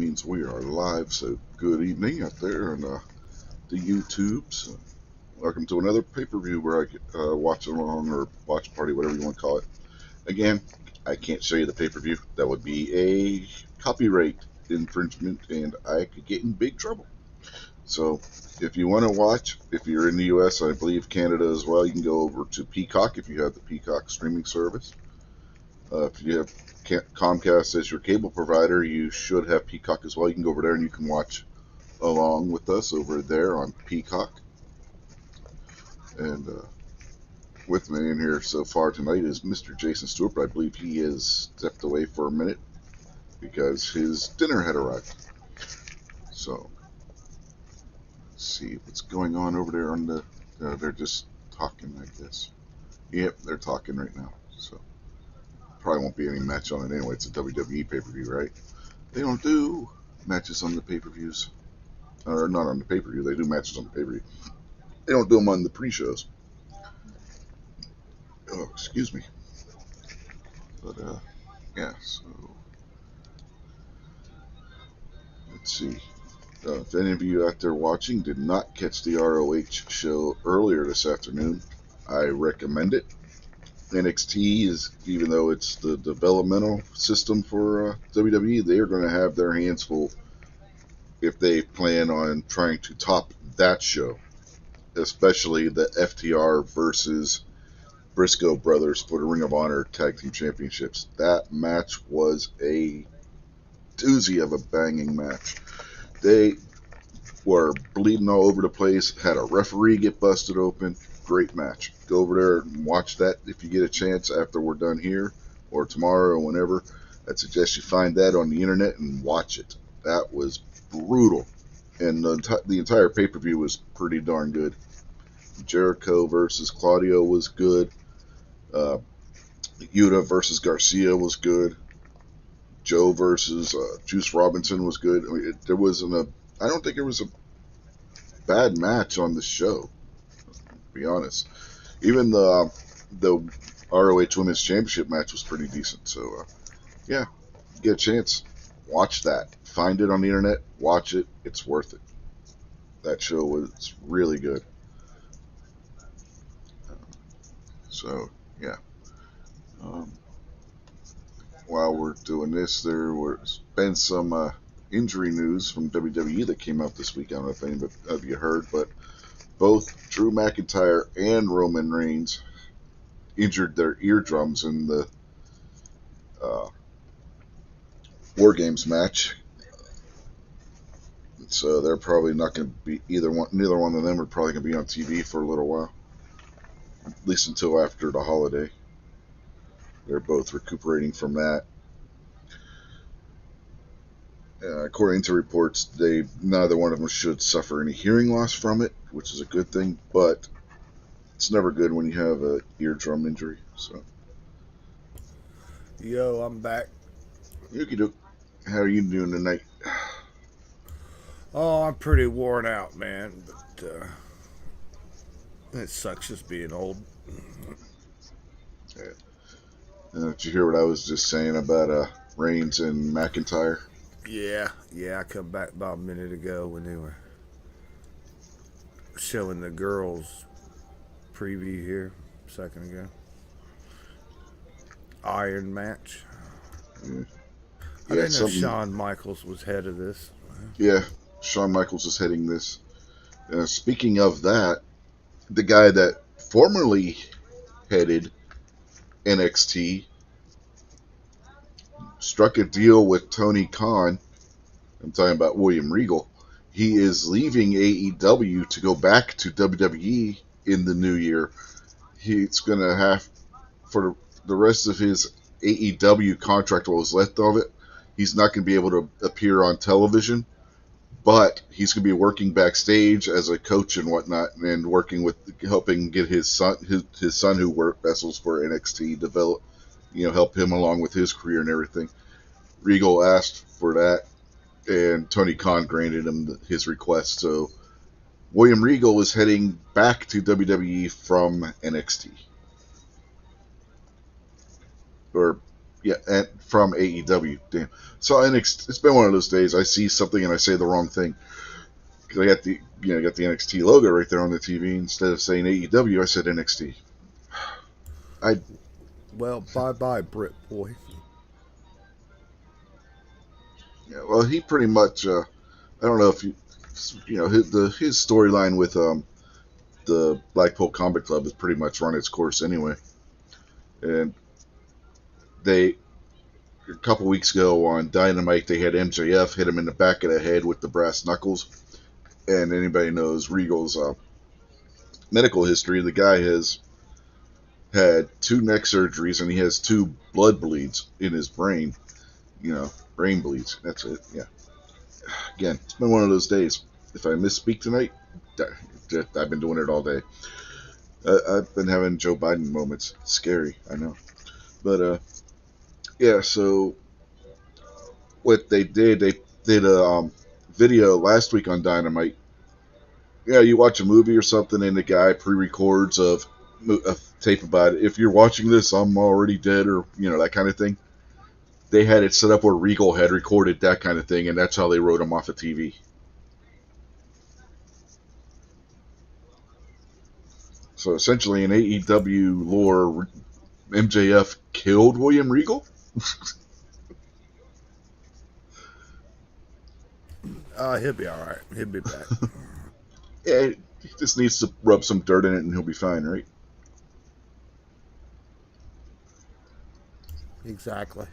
means we are live, so good evening out there on the YouTubes. Welcome to another pay-per-view where I could watch along or watch party, whatever you want to call it. Again, I can't show you the pay-per-view. That would be a copyright infringement, and I could get in big trouble. So if you want to watch, if you're in the U.S., I believe Canada as well, you can go over to Peacock if you have the Peacock streaming service. If you have Comcast as your cable provider, you should have Peacock as well. You can go over there and you can watch along with us over there on Peacock. And with me in here so far tonight is Mr. Jason Stewart, but I believe he has stepped away for a minute because his dinner had arrived. So, let's see what's going on over there on the... they're just talking, I guess. Yep, they're talking right now, so... Probably won't be any match on it anyway. It's a WWE pay-per-view, right? They don't do matches on the pay-per-views. Or not on the pay-per-view. They do matches on the pay-per-view. They don't do them on the pre-shows. Oh, excuse me. But, yeah, so... Let's see. If any of you out there watching did not catch the ROH show earlier this afternoon, I recommend it. NXT is, even though it's the developmental system for WWE, they are going to have their hands full if they plan on trying to top that show, especially the FTR versus Briscoe brothers for the Ring of Honor Tag Team Championships. That match was a doozy of a banging match. They were bleeding all over the place, had a referee get busted open. Great match. Go over there and watch that if you get a chance after we're done here or tomorrow or whenever. I'd suggest you find that on the internet and watch it. That was brutal. And the entire pay-per-view was pretty darn good. Jericho versus Claudio was good. Yuta versus Garcia was good. Joe versus Juice Robinson was good. I mean, I don't think it was a bad match on the show, to be honest. Even the ROH Women's Championship match was pretty decent. So, yeah, get a chance, watch that. Find it on the internet, watch it. It's worth it. That show was really good. So, yeah. While we're doing this, there has been some injury news from WWE that came out this week. I don't know if any of you heard, but both Drew McIntyre and Roman Reigns injured their eardrums in the War Games match. So they're probably not going to be neither one of them are probably going to be on TV for a little while, at least until after the holiday. They're both recuperating from that. According to reports, neither one of them should suffer any hearing loss from it, which is a good thing, but it's never good when you have an eardrum injury. So, yo, I'm back. Yuki Dook, how are you doing tonight? Oh, I'm pretty worn out, man, but it sucks just being old. Did you hear what I was just saying about Reigns and McIntyre? Yeah, I come back about a minute ago when they were showing the girls preview here a second ago. Iron match. Yeah. I didn't know Shawn Michaels was head of this. Yeah, Shawn Michaels is heading this. Speaking of that, the guy that formerly headed NXT struck a deal with Tony Khan. I'm talking about William Regal. He is leaving AEW to go back to WWE in the new year. He's going to have, for the rest of his AEW contract, what was left of it, he's not going to be able to appear on television, but he's going to be working backstage as a coach and whatnot, and helping get his son who wrestles for NXT develop, help him along with his career and everything. Regal asked for that, and Tony Khan granted him his request. So William Regal is heading back to WWE from NXT. Or Yeah, and from AEW. Damn. So it's been one of those days. I see something and I say the wrong thing because I got the NXT logo right there on the TV. Instead of saying AEW, I said NXT. I Well, bye bye, Brit boy. Yeah, well, he pretty much. I don't know if his storyline with the Blackpool Combat Club has pretty much run its course anyway. And they a couple weeks ago on Dynamite they had MJF hit him in the back of the head with the brass knuckles. And anybody knows Regal's medical history. The guy has had two neck surgeries and he has two blood bleeds in his brain. Brain bleeds. That's it. Yeah. Again, it's been one of those days. If I misspeak tonight, I've been doing it all day. I've been having Joe Biden moments. Scary, I know. But yeah. So what they did a video last week on Dynamite. Yeah, you watch a movie or something, and the guy pre-records a tape about it. If you're watching this, I'm already dead, or that kind of thing. They had it set up where Regal had recorded that kind of thing, and that's how they wrote him off of TV. So essentially, in AEW lore, MJF killed William Regal. He'll be all right. He'll be back. Yeah, he just needs to rub some dirt in it, and he'll be fine, right? Exactly.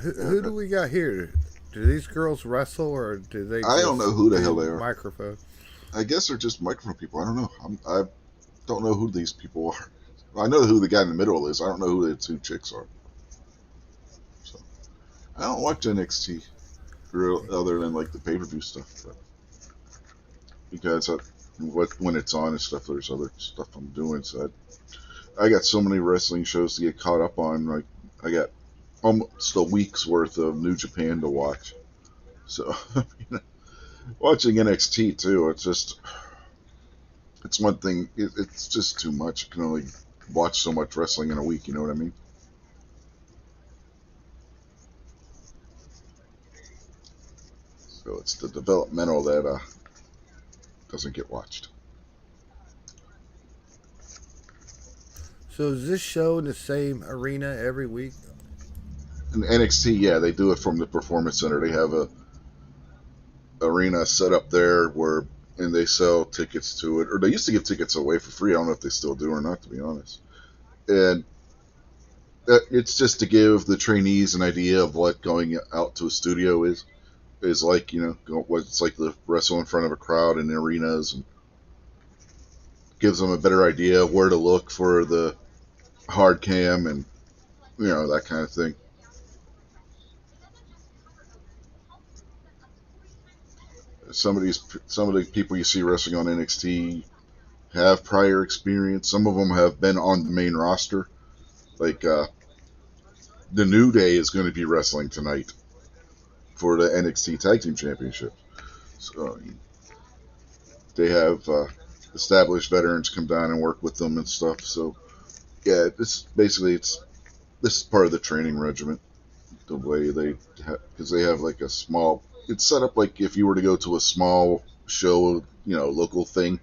Who But do we got here? Do these girls wrestle or do they I don't just know who the hell do they are. microphone? I guess they're just microphone people. I don't know. I don't know who these people are. I know who the guy in the middle is. I don't know who the two chicks are. So I don't watch NXT other than like the pay per view stuff, but because when it's on and stuff, there's other stuff I'm doing. So I got so many wrestling shows to get caught up on. Like I got almost a week's worth of New Japan to watch. So watching NXT too, it's one thing. It's just too much. You can only watch so much wrestling in a week. You know what I mean? So it's the developmental that doesn't get watched. So is this show in the same arena every week? In NXT, yeah, they do it from the Performance Center. They have a arena set up there and they sell tickets to it, or they used to give tickets away for free. I don't know if they still do or not, to be honest. And it's just to give the trainees an idea of what going out to a studio is like. What it's like to wrestle in front of a crowd in arenas, and gives them a better idea of where to look for the hard cam and that kind of thing. Some of the people you see wrestling on NXT have prior experience. Some of them have been on the main roster. Like the New Day is going to be wrestling tonight for the NXT Tag Team Championship. So they have established veterans come down and work with them and stuff. So yeah, this is part of the training regiment. The way because they have like a small. It's set up like if you were to go to a small show, local thing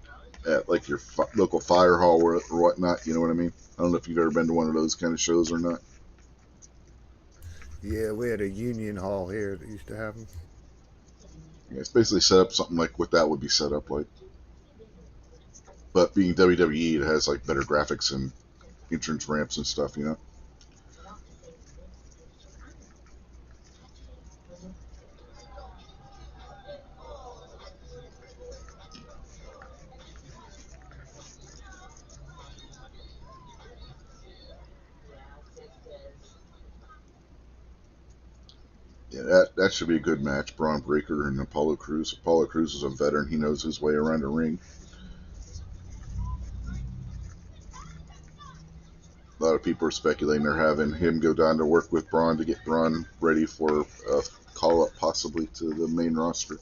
at like your local fire hall or whatnot. You know what I mean? I don't know if you've ever been to one of those kind of shows or not. Yeah, we had a union hall here that used to have them. Yeah, it's basically set up something like what that would be set up like. But being WWE, it has like better graphics and entrance ramps and stuff. Yeah, that should be a good match. Braun Breaker and Apollo Crews. Apollo Crews is a veteran. He knows his way around a ring. A lot of people are speculating they're having him go down to work with Braun to get Braun ready for call up possibly to the main roster.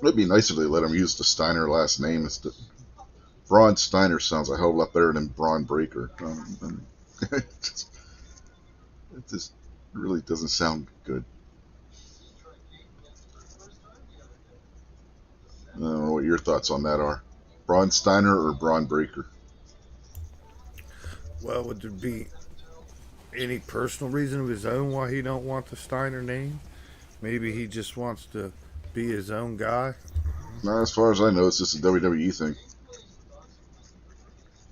It'd be nice if they let him use the Steiner last name. Braun Steiner sounds a hell of a lot better than Braun Breaker. It just really doesn't sound good. I don't know what your thoughts on that are. Braun Steiner or Braun Breaker? Well, would there be any personal reason of his own why he don't want the Steiner name? Maybe he just wants to be his own guy. Now, as far as I know, it's just a WWE thing.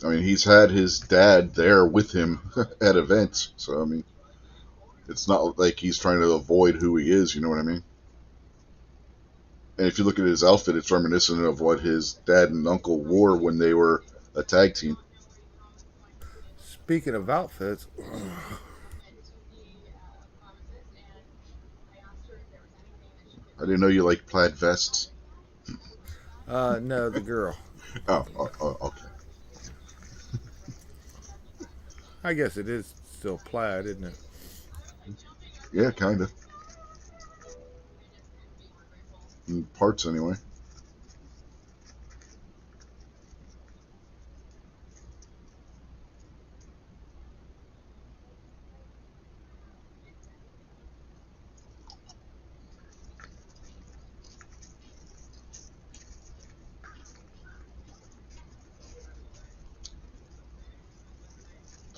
I mean, he's had his dad there with him at events, so I mean, it's not like he's trying to avoid who he is. You know what I mean? And if you look at his outfit, it's reminiscent of what his dad and uncle wore when they were a tag team. Speaking of outfits, I didn't know you liked plaid vests. no, the girl. Okay. I guess it is still plaid, isn't it? Yeah, kind of. In parts, anyway.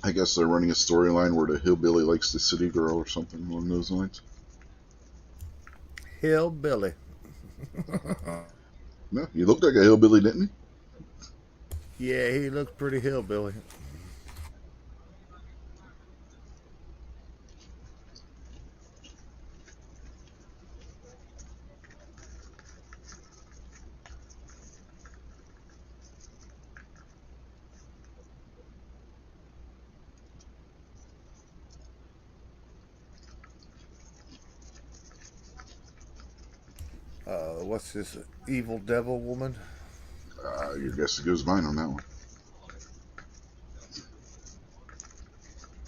I guess they're running a storyline where the hillbilly likes the city girl or something along those lines. Hillbilly. No, he looked like a hillbilly, didn't Yeah, he looks pretty hillbilly. What's this evil devil woman? he? Your guess goes mine on that one.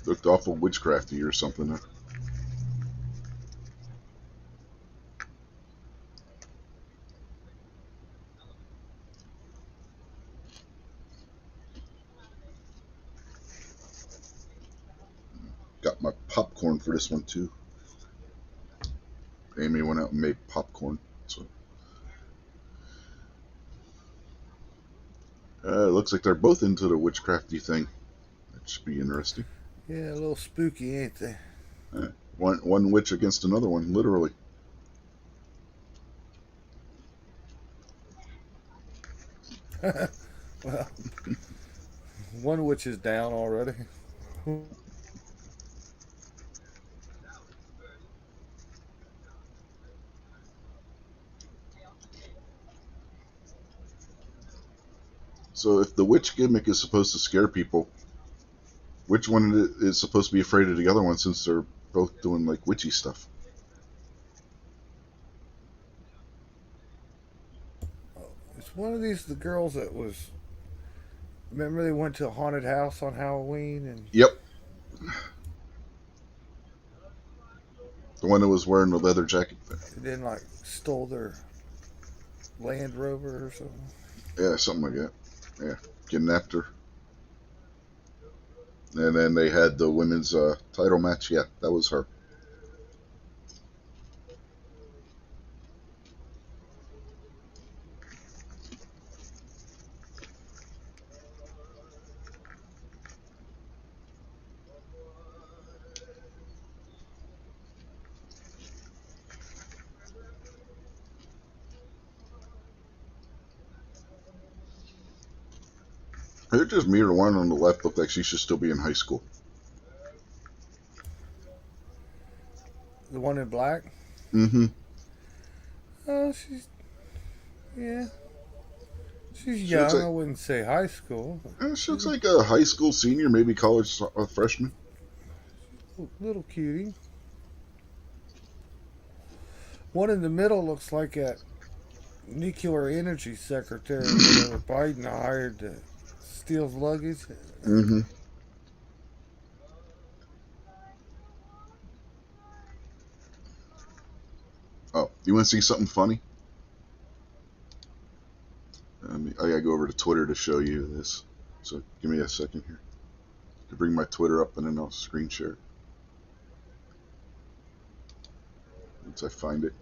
Looked awful witchcrafty or something. Got my popcorn for this one too. Amy went out and made popcorn. So it looks like they're both into the witchcrafty thing. That should be interesting. Yeah, a little spooky, ain't they? One witch against another one, literally. Well, one witch is down already. So if the witch gimmick is supposed to scare people, which one is supposed to be afraid of the other one since they're both doing like witchy stuff? It's one of these the girls that was. Remember they went to a haunted house on Halloween and Yep, the one that was wearing the leather jacket. then like stole their Land Rover or something. Yeah, something like that. Yeah, kidnapped her. And then they had the women's title match. Yeah, that was her. It just me or the one on the left looked like she should still be in high school. The one in black. Mm-hmm. Oh, she's yeah. She's She looks young. like I wouldn't say high school. she looks like a high school senior, maybe college freshman. Little cutie. One in the middle looks like a nuclear energy secretary whatever Biden hired to steal luggage. Mm-hmm. You want to see something funny? I gotta go over to Twitter to show you this. So give me a second here. To bring my Twitter up and then I'll screen share it once I find it.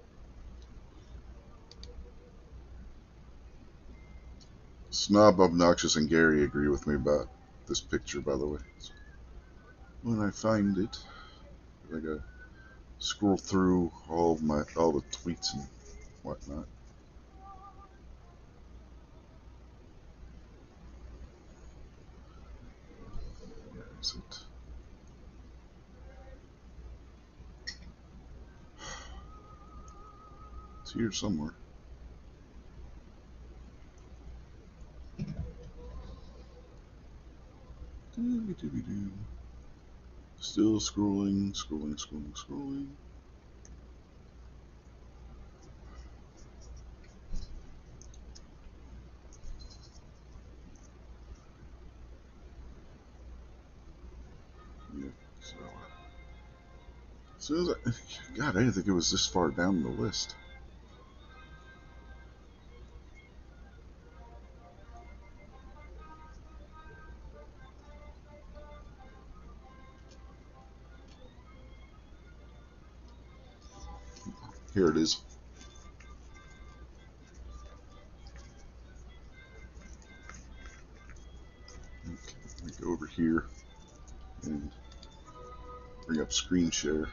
Snob, Obnoxious, and Gary agree with me about this picture, by the way. So when I find it, I gotta scroll through all the tweets and whatnot. Where is it? It's here somewhere. Still scrolling. Yeah, so God, I didn't think it was this far down the list. Here it is. Okay, let me go over here and bring up screen share.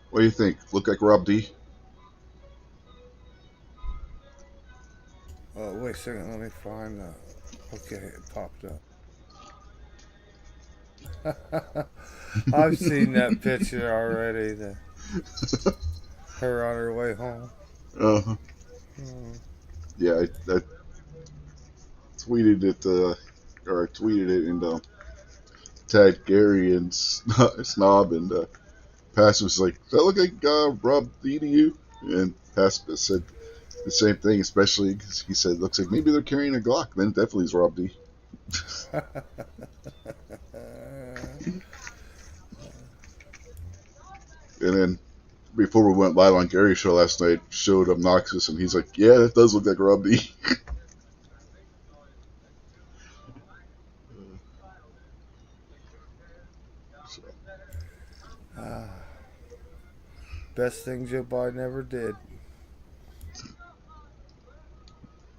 What do you think? Look like Rob D? Wait a second, let me find that. Okay, it popped up. I've seen that picture already. Her on her way home. Uh-huh. Hmm. Yeah, I tweeted it, or I tweeted it and tagged Gary and Snob, and Pass was like, "Does that look like Rob D to you?" And Pass said the same thing, especially because he said, "Looks like maybe they're carrying a Glock." Then it definitely is Rob D. And then before we went live on Gary's show last night, showed Obnoxious, and he's like, "Yeah, that does look like Rob D." So, Best thing Joe Biden ever did.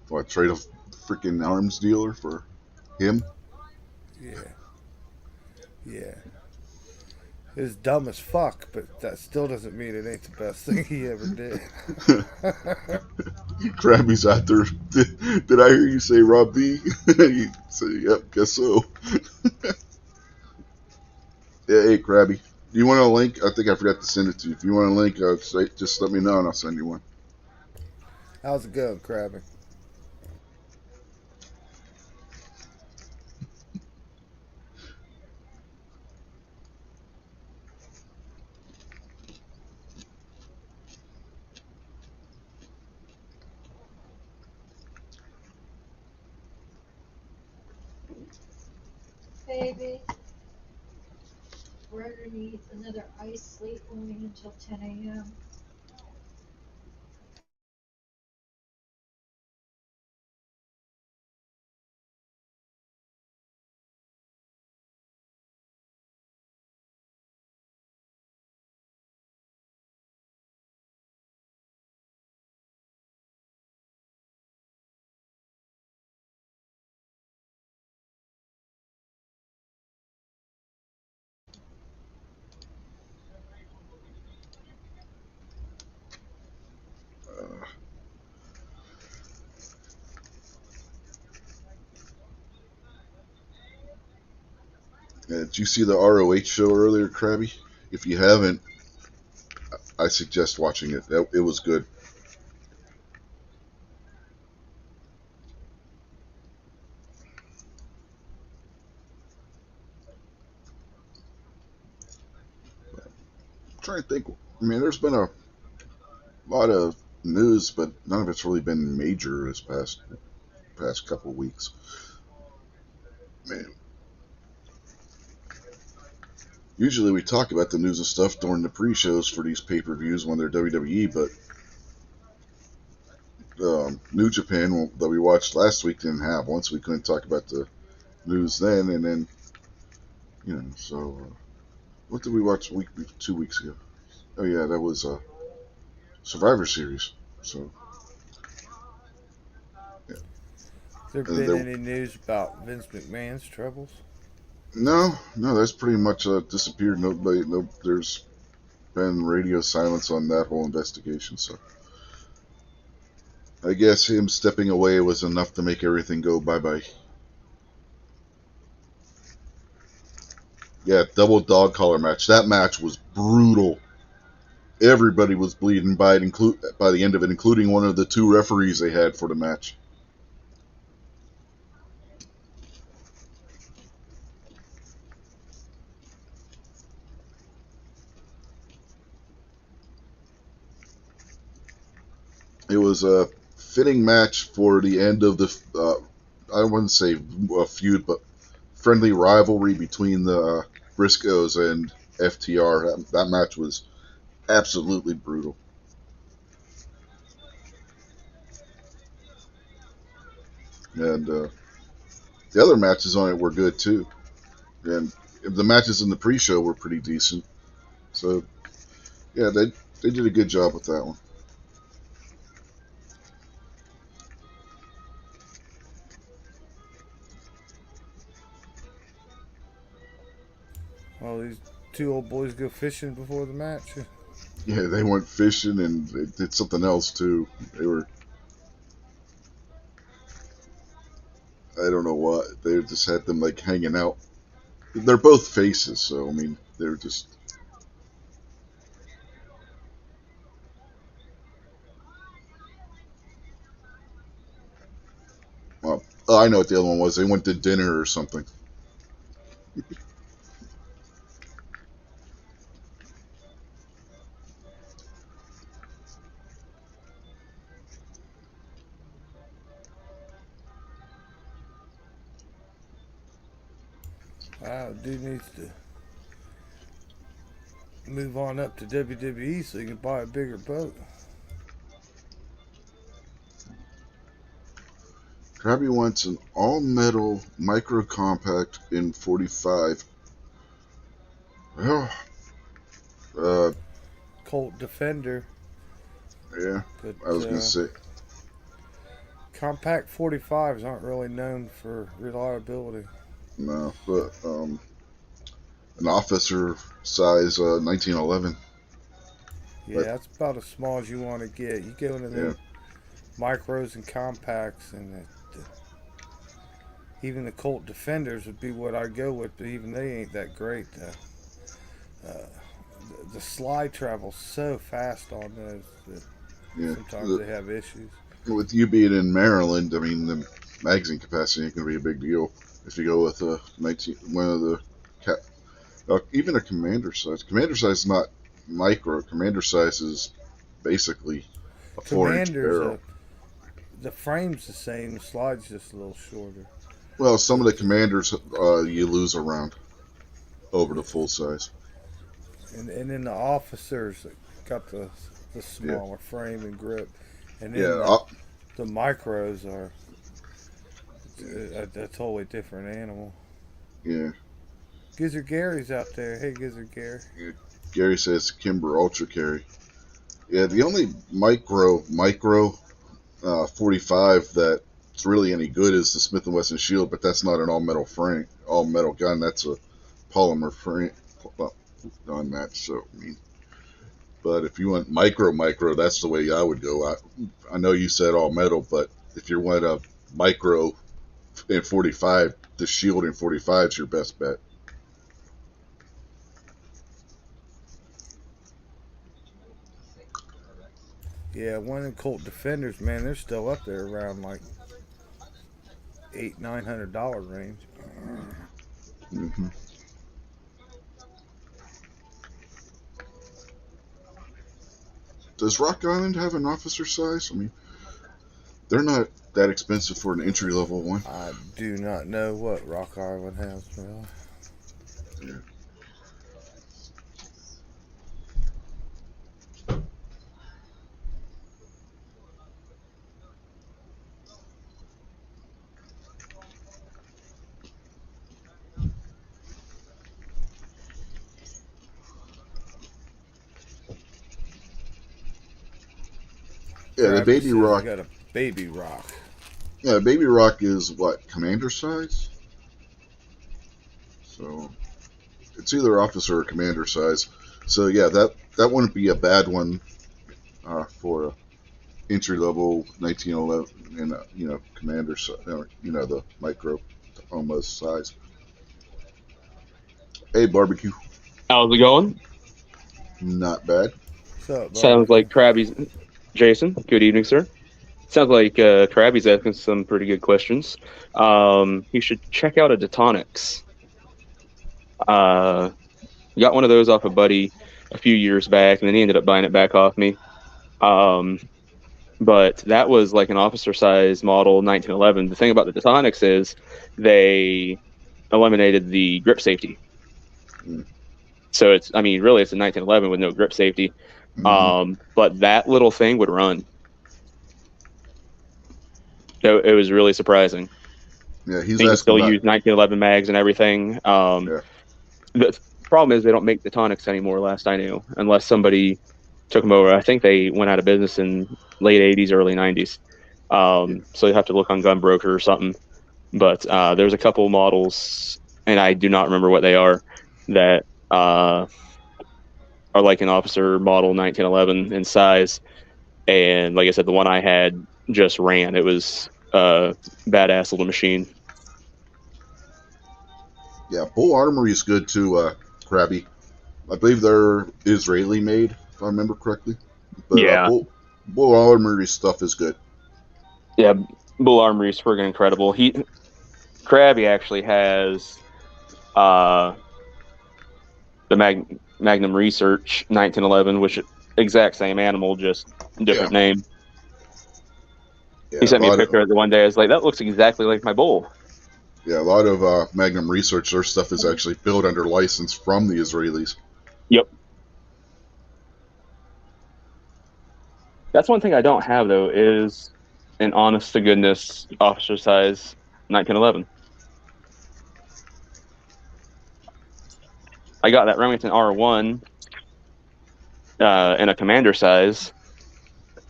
what, trade a freaking arms dealer for him? Yeah, yeah. It's dumb as fuck, but that still doesn't mean it ain't the best thing he ever did. Krabby's out there. Did I hear you say Rob D? He said, "Yep, guess so." Yeah, hey, Krabby. Do you want a link? I think I forgot to send it to you. If you want a link, just let me know and I'll send you one. How's it going, Krabby? Baby, we're underneath another ice sleep going until 10 a.m. Uh, did you see the ROH show earlier, Krabby? If you haven't, I suggest watching it. It was good. I'm trying to think. I mean, there's been a lot of news, but none of it's really been major this past couple of weeks. Man, Usually we talk about the news and stuff during the pre-shows for these pay-per-views when they're WWE, but New Japan that we watched last week didn't have one, so we couldn't talk about the news then. And then, so what did we watch 2 weeks ago? Oh yeah, that was Survivor Series. So yeah, There and been any news about Vince McMahon's troubles? no, that's pretty much disappeared. Nobody, no, there's been radio silence on that whole investigation. So I guess him stepping away was enough to make everything go bye-bye. Yeah, double dog collar match. That match was brutal. Everybody was bleeding by the end of it, including one of the two referees they had for the match. It was a fitting match for the end of the, I wouldn't say a feud, but friendly rivalry between the Briscoes and FTR. That match was absolutely brutal. And the other matches on it were good too. And the matches in the pre-show were pretty decent. So yeah, they did a good job with that one. Well, these two old boys go fishing before the match. Yeah, they went fishing and they did something else too. They were, I don't know what, they just had them like hanging out. They're both faces, so I mean, they're just. Well, oh, I know what the other one was. They went to dinner or something. Wow, dude needs to move on up to WWE so he can buy a bigger boat. Krabby wants an all-metal micro compact in 45. Well, uh, Colt Defender, yeah, but I was gonna say. compact 45s aren't really known for reliability. No, but an officer size 1911. Yeah, But that's about as small as you want to get. You go into yeah, them micros and compacts, and even the Colt Defenders would be what I go with, but even they ain't that great. The slide travels so fast on those that yeah. sometimes they have issues. With you being in Maryland, I mean the magazine capacity ain't gonna be a big deal if you go with a 19 one of the even a commander size. Commander size is not micro. Commander size is basically a 4-inch Commanders, barrel. the frame's the same, the slide's just a little shorter. Well, some of But the commanders you lose around over the full size. and then the officers got the Yeah, smaller frame and grip, and yeah, then the micros are a totally different animal. yeah. Gizzard Gary's out there. Hey, Gizzard Gary. Gary says Kimber Ultra Carry. Yeah, the only micro 45 that's really any good is the Smith & Wesson Shield, but that's not an all metal gun. That's a polymer frame on that. So I mean, but if you want micro, that's the way I would go. I know you said all metal, but if you want a micro in 45, the Shield in 45 is your best bet. Yeah, one of the Colt Defenders, man, they're still up there around like $800-900 range. hmm Does Rock Island have an officer size? I mean, they're not that expensive for an entry level one. I do not know what Rock Island has, really. Yeah. Yeah, the Krabby Baby says I Rock. got a baby rock. Yeah, Baby Rock is what, commander size? So it's either officer or commander size. So yeah, that wouldn't be a bad one for a entry level 1911 and commander size, the micro almost size. Hey, barbecue, How's it going? not bad. What's up, Sounds barbecue? like Krabby's. Jason, good evening, sir. Sounds like Krabby's asking some pretty good questions. He should check out a Detonics. Uh, got one of those off a buddy a few years back, and then he ended up buying it back off me. Um, but that was like an officer size model 1911. The thing about the Detonics is they eliminated the grip safety. Mm. So I mean, really, it's a 1911 with no grip safety. Mm-hmm. But that little thing would run. It was really surprising. Yeah, he's You can asking still about. use 1911 mags and everything. Yeah. The problem is they don't make the tonics anymore, last I knew, unless somebody took them over. I think they went out of business in late 80s, early 90s. Yeah. So you have to look on Gunbroker or something. But there's a couple models, and I do not remember what they are, that are like an officer model 1911 in size. And like I said, the one I had just ran. It was a badass little machine. Yeah, Bull Armory is good too, Krabby. I believe they're Israeli made, if I remember correctly. But Yeah. Bull Armory stuff is good. Yeah, Bull Armory is friggin' incredible. Krabby actually has uh the Magnum Research 1911, which exact same animal, just Yeah. different name. Yeah, He a sent me a lot of picture of it one day. I was like, that looks exactly like my bull. Magnum Research. Their stuff is actually built under license from the Israelis. Yep. That's one thing I don't have though, is an honest to goodness officer size 1911. I got that Remington R1 in a commander size,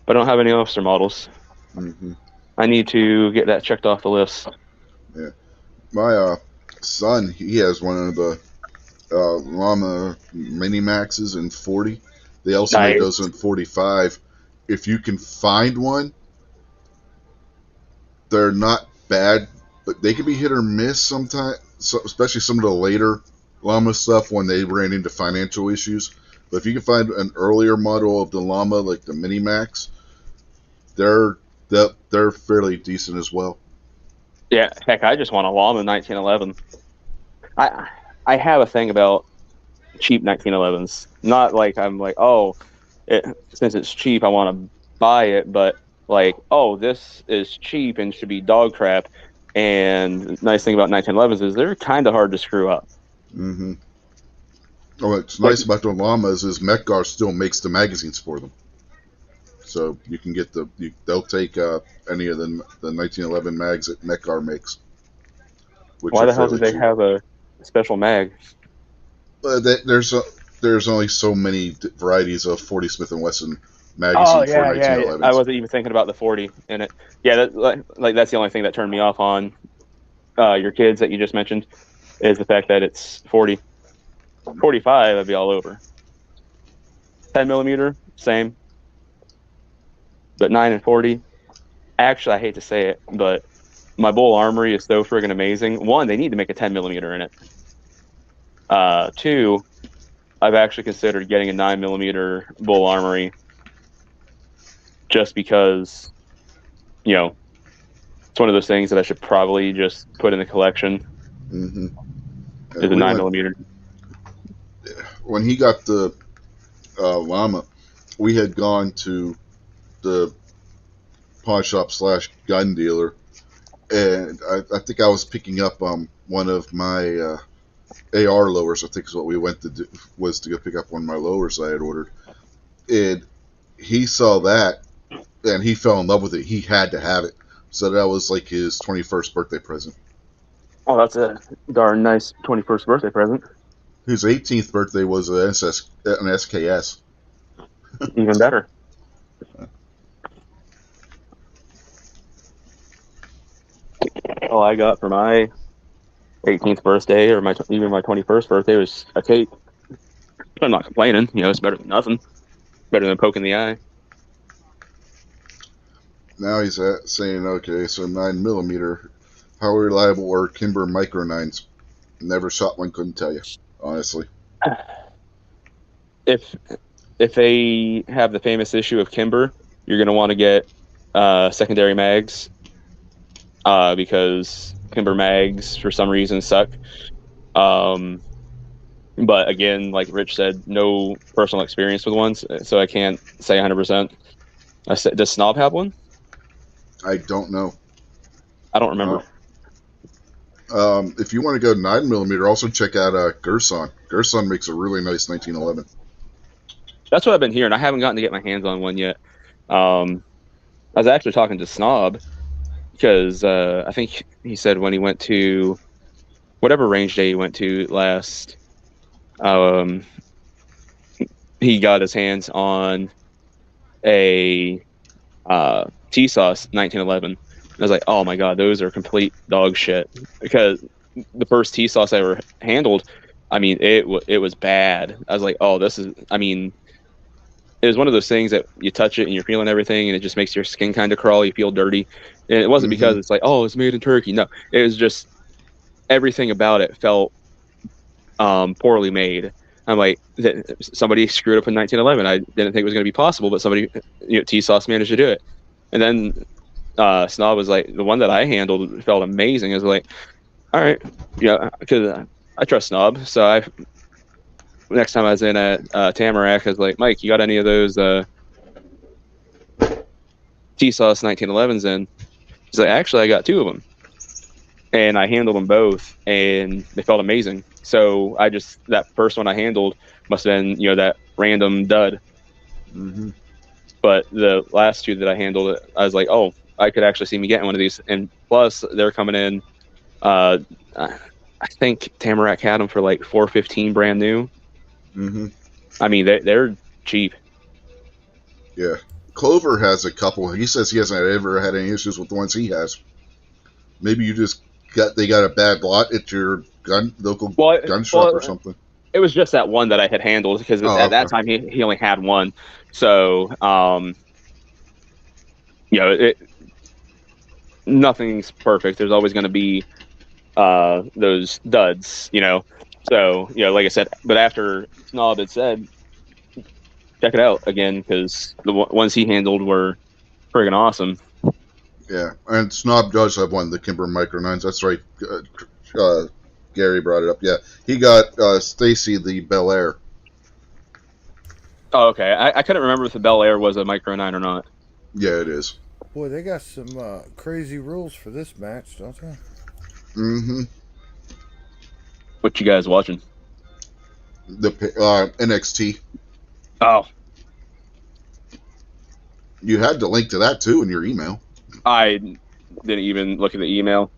but I don't have any officer models. Mm-hmm. I need to get that checked off the list. Yeah, my son, he has one of the Llama Mini Maxes in 40. They also made those in 45. If you can find one, they're not bad, but they can be hit or miss sometimes, especially some of the later Llama stuff when they ran into financial issues. But if you can find an earlier model of the Llama, like the Mini Max, they're they're fairly decent as well. Yeah, heck, I just want a Llama 1911. I have a thing about cheap 1911s. Not like I'm like, oh, since it's cheap, I want to buy it, but like, oh, this is cheap and should be dog crap. And the nice thing about 1911s is they're kind of hard to screw up. Mm-hmm. Oh, what's Like, nice about the Llamas is Metgar still makes the magazines for them. So you can get they'll take any of the 1911 mags that Metgar makes, which why are the hell do fairly they cheap. have a special mag? There's only so many varieties of 40 Smith and Wesson Oh magazine for yeah, yeah, yeah. I 1911s. wasn't even thinking about the 40 in it. Yeah, like that's the only thing that turned me off on your kids that you just mentioned, is the fact that it's 40. 45, I'd be all over. 10 millimeter, same. But 9 and 40, actually, I hate to say it, but my Bull Armory is so friggin' amazing. One, they need to make a 10 millimeter in it. Two, I've actually considered getting a 9 millimeter Bull Armory just because, it's one of those things that I should probably just put in the collection. Mm-hmm. Is a 9 millimeter. When he got the Llama, we had gone to the pawn shop / gun dealer, and I think I was picking up one of my AR lowers. I think is what we went to do, was to go pick up one of my lowers I had ordered, and he saw that and he fell in love with it. He had to have it, so that was like his 21st birthday present. Oh, that's a darn nice 21st birthday present. His 18th birthday was an SKS. Even better. all I got for my 18th birthday or even my 21st birthday was a tape. I'm not complaining. It's better than nothing. Better than poking the eye. Now he's saying, okay, so 9mm. How reliable are Kimber Micro 9s? Never shot one, couldn't tell you, honestly. If they have the famous issue of Kimber, you're going to want to get secondary mags because Kimber mags, for some reason, suck. But again, like Rich said, no personal experience with ones, so I can't say 100%. Does Snob have one? I don't know. I don't remember. If you want to go 9mm, also check out Gerson. Gerson makes a really nice 1911. That's what I've been hearing. I haven't gotten to get my hands on one yet. I was actually talking to Snob because I think he said when he went to whatever range day he went to last, he got his hands on a T-Sauce 1911. I was like, oh my god, those are complete dog shit. Because the first T-Sauce I ever handled, I mean, it was bad. I was like, oh, this is, I mean, it was one of those things that you touch it and you're feeling everything and it just makes your skin kind of crawl. You feel dirty. And it wasn't because it's like, oh, it's made in Turkey. No, it was just everything about it felt poorly made. I'm like, somebody screwed up in 1911. I didn't think it was going to be possible, but somebody, T-Sauce managed to do it. And then Snob was like, the one that I handled felt amazing. I was like, all right, because I trust Snob. So next time I was in at Tamarack, I was like, Mike, you got any of those T-Sauce 1911s in? He's like, actually, I got 2 of them. And I handled them both, and they felt amazing. So that first one I handled must have been, that random dud. Mm-hmm. But the last 2 that I handled, I was like, oh, I could actually see me getting one of these. And plus, they're coming in, I think Tamarack had them for like $415 brand new. Mm-hmm. I mean, they're cheap. Yeah. Clover has a couple. He says he hasn't ever had any issues with the ones he has. Maybe they got a bad lot at your local gun shop or something. It was just that one that I had handled because at that time he only had one. So, nothing's perfect. There's always going to be those duds, So, like I said, but after Snob had said, check it out again because the ones he handled were friggin' awesome. Yeah, and Snob does have one, the Kimber Micro 9s. That's right. Gary brought it up. Yeah, he got Stacy the Bel Air. Oh, okay. I couldn't remember if the Bel Air was a Micro 9 or not. Yeah, it is. Boy, they got some crazy rules for this match, don't they? Mm-hmm. What you guys watching? The NXT. Oh. You had the link to that, too, in your email. I didn't even look at the email.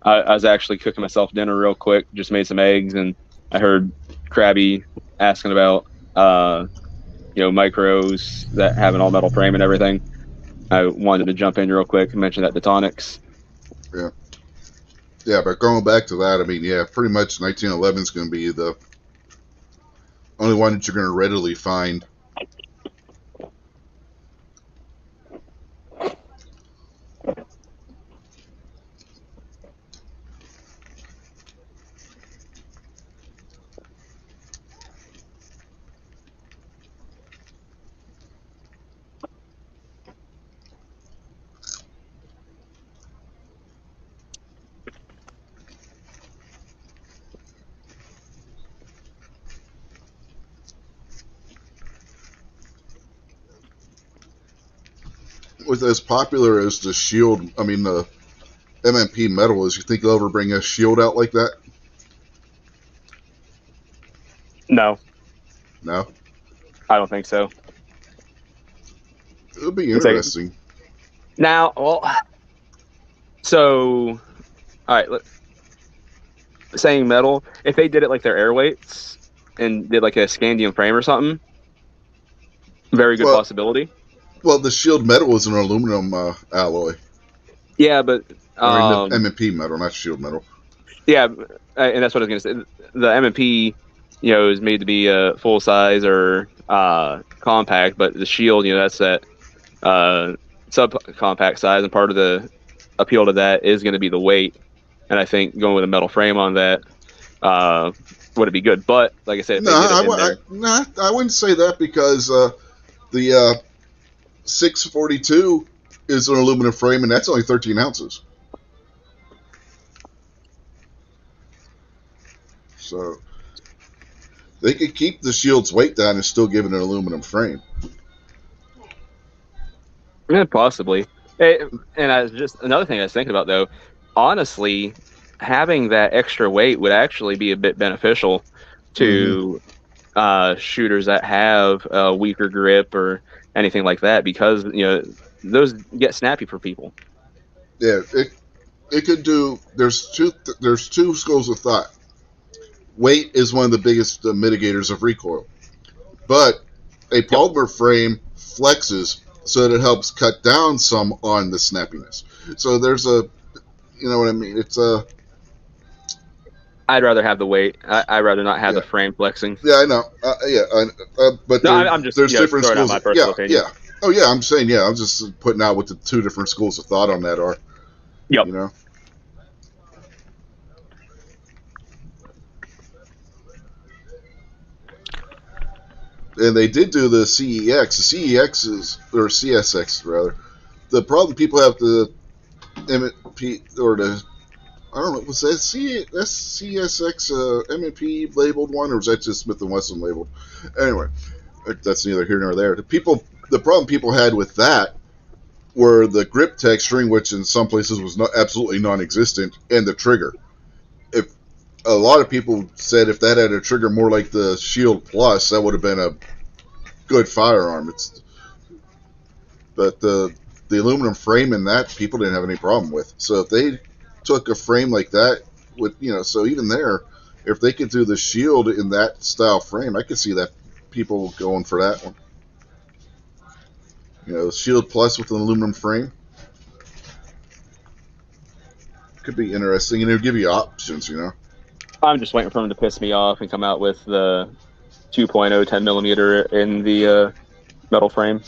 I was actually cooking myself dinner real quick, just made some eggs, and I heard Krabby asking about, micros that have an all-metal frame and everything. I wanted to jump in real quick and mention that to Tonics. Yeah. Yeah, but going back to that, I mean, yeah, pretty much 1911 is going to be the only one that you're going to readily find. With as popular as the Shield, I mean the MMP metal is, you think they'll ever bring a Shield out like that? No. No? I don't think so. It would be interesting. Now, so, all right, saying metal, if they did it like their airweights and did like a scandium frame or something, very good possibility. Well, the Shield metal is an aluminum alloy. Yeah, but I mean, Um, M&P metal, not shield metal. yeah, and that's what I was going to say. The M&P, is made to be a full size or compact, but the Shield, that's that sub compact size, and part of the appeal to that is going to be the weight. And I think going with a metal frame on that uh, would it be good. But like I said, if No, they did it in there, I wouldn't say that because the 642 is an aluminum frame, and that's only 13 ounces. So they could keep the Shield's weight down and still give it an aluminum frame. yeah, possibly. And I was just another thing I was thinking about though. Honestly, having that extra weight would actually be a bit beneficial Mm-hmm. to shooters that have a weaker grip or anything like that, because those get snappy for people. Yeah, it could do. There's two schools of thought. Weight is one of the biggest mitigators of recoil, but a Yep, polymer frame flexes so that it helps cut down some on the snappiness. So there's a, you know what I mean? It's a, I'd rather have the weight. I'd rather not have yeah, the frame flexing. yeah, I know, but No, I'm just there's different throwing out schools. my Yeah, personal opinion. yeah. Oh yeah, I'm saying yeah. I'm just putting out what the two different schools of thought on that are. Yep. You know, and they did do the CEX. The CEX is or CSX rather. The problem people have the MP or the I don't know was that CSX M&P labeled one or was that just Smith and Wesson labeled? Anyway, that's neither here nor there. The problem people had with that were the grip texturing, which in some places was absolutely non-existent, and the trigger. If a lot of people said if that had a trigger more like the Shield Plus, that would have been a good firearm. But the aluminum frame in that people didn't have any problem with. So if they took a frame like that with so even there, if they could do the Shield in that style frame, I could see that people going for that one. Shield Plus with an aluminum frame could be interesting, and it would give you options. I'm just waiting for them to piss me off and come out with the 2.0 10 millimeter in the metal frame.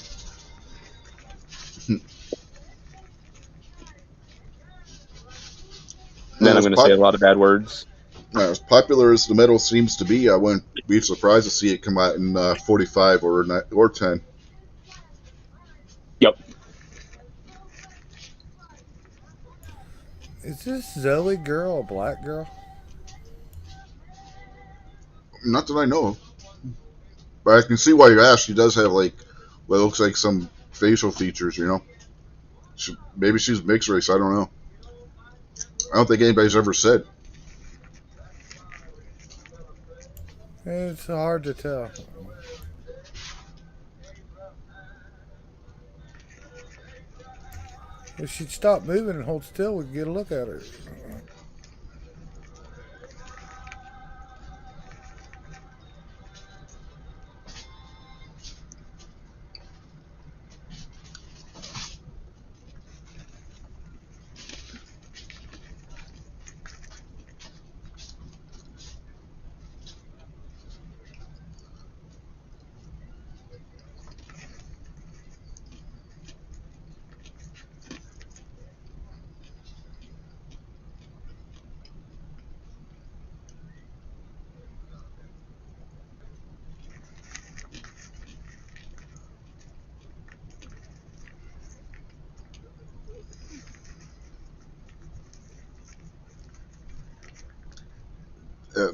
Then I'm As, going to say a lot of bad words. as popular as the metal seems to be, I wouldn't be surprised to see it come out in 45 or 10. Yep. Is this Zoe girl a black girl? Not that I know of. But I can see why you asked. She does have what looks like some facial features. Maybe she's mixed race. I don't know. I don't think anybody's ever said. It's hard to tell. If she'd stop moving and hold still, we could get a look at her.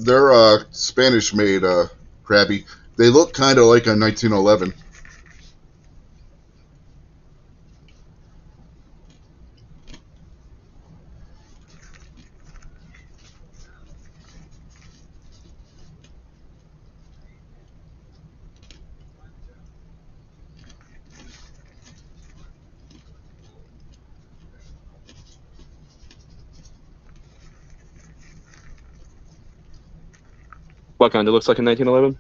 They're Spanish made, Krabby. They look kind of like a 1911. What kind? It looks like a 1911.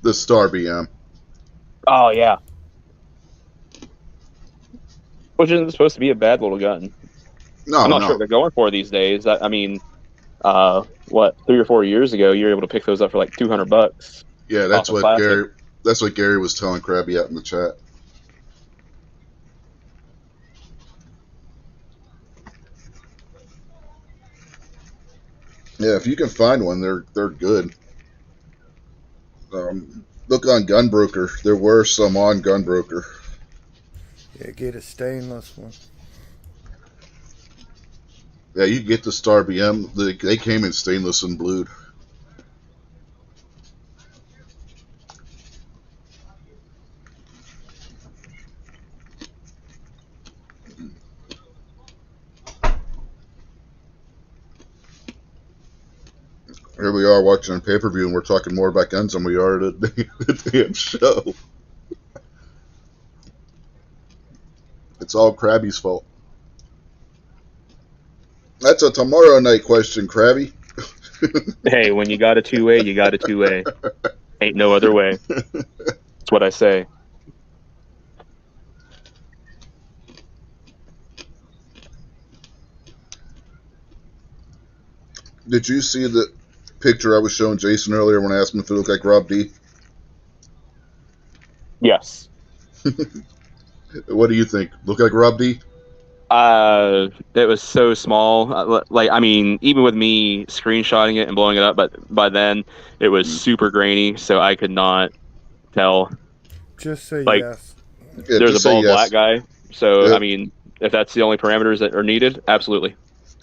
The Star BM. Oh yeah. Which isn't supposed to be a bad little gun. No, I'm not sure no. what they're going for these days. I mean, 3 or 4 years ago, you were able to pick those up for like $200 Yeah, off that's of what Classic. Gary. That's what Gary was telling Krabby out in the chat. Yeah, if you can find one, they're good. Look on Gunbroker. There were some on Gunbroker. Yeah, get a stainless one. Yeah, you get the Star BM. They came in stainless and blued. Here we are watching a pay-per-view, and we're talking more about guns than we are at the damn show. It's all Krabby's fault. That's a tomorrow night question, Krabby. Hey, when you got a 2A, you got a 2A. Ain't no other way. That's what I say. Did you see the picture I was showing Jason earlier when I asked him if it looked like Rob D? Yes. What do you think? Look like Rob D? It was so small. Like, I mean, even with me screenshotting it and blowing it up, but by then it was super grainy, so I could not tell. Just say Like, yes. Yeah, there's a just say bald black yes. guy, so I Yep. mean, if that's the only parameters that are needed, absolutely.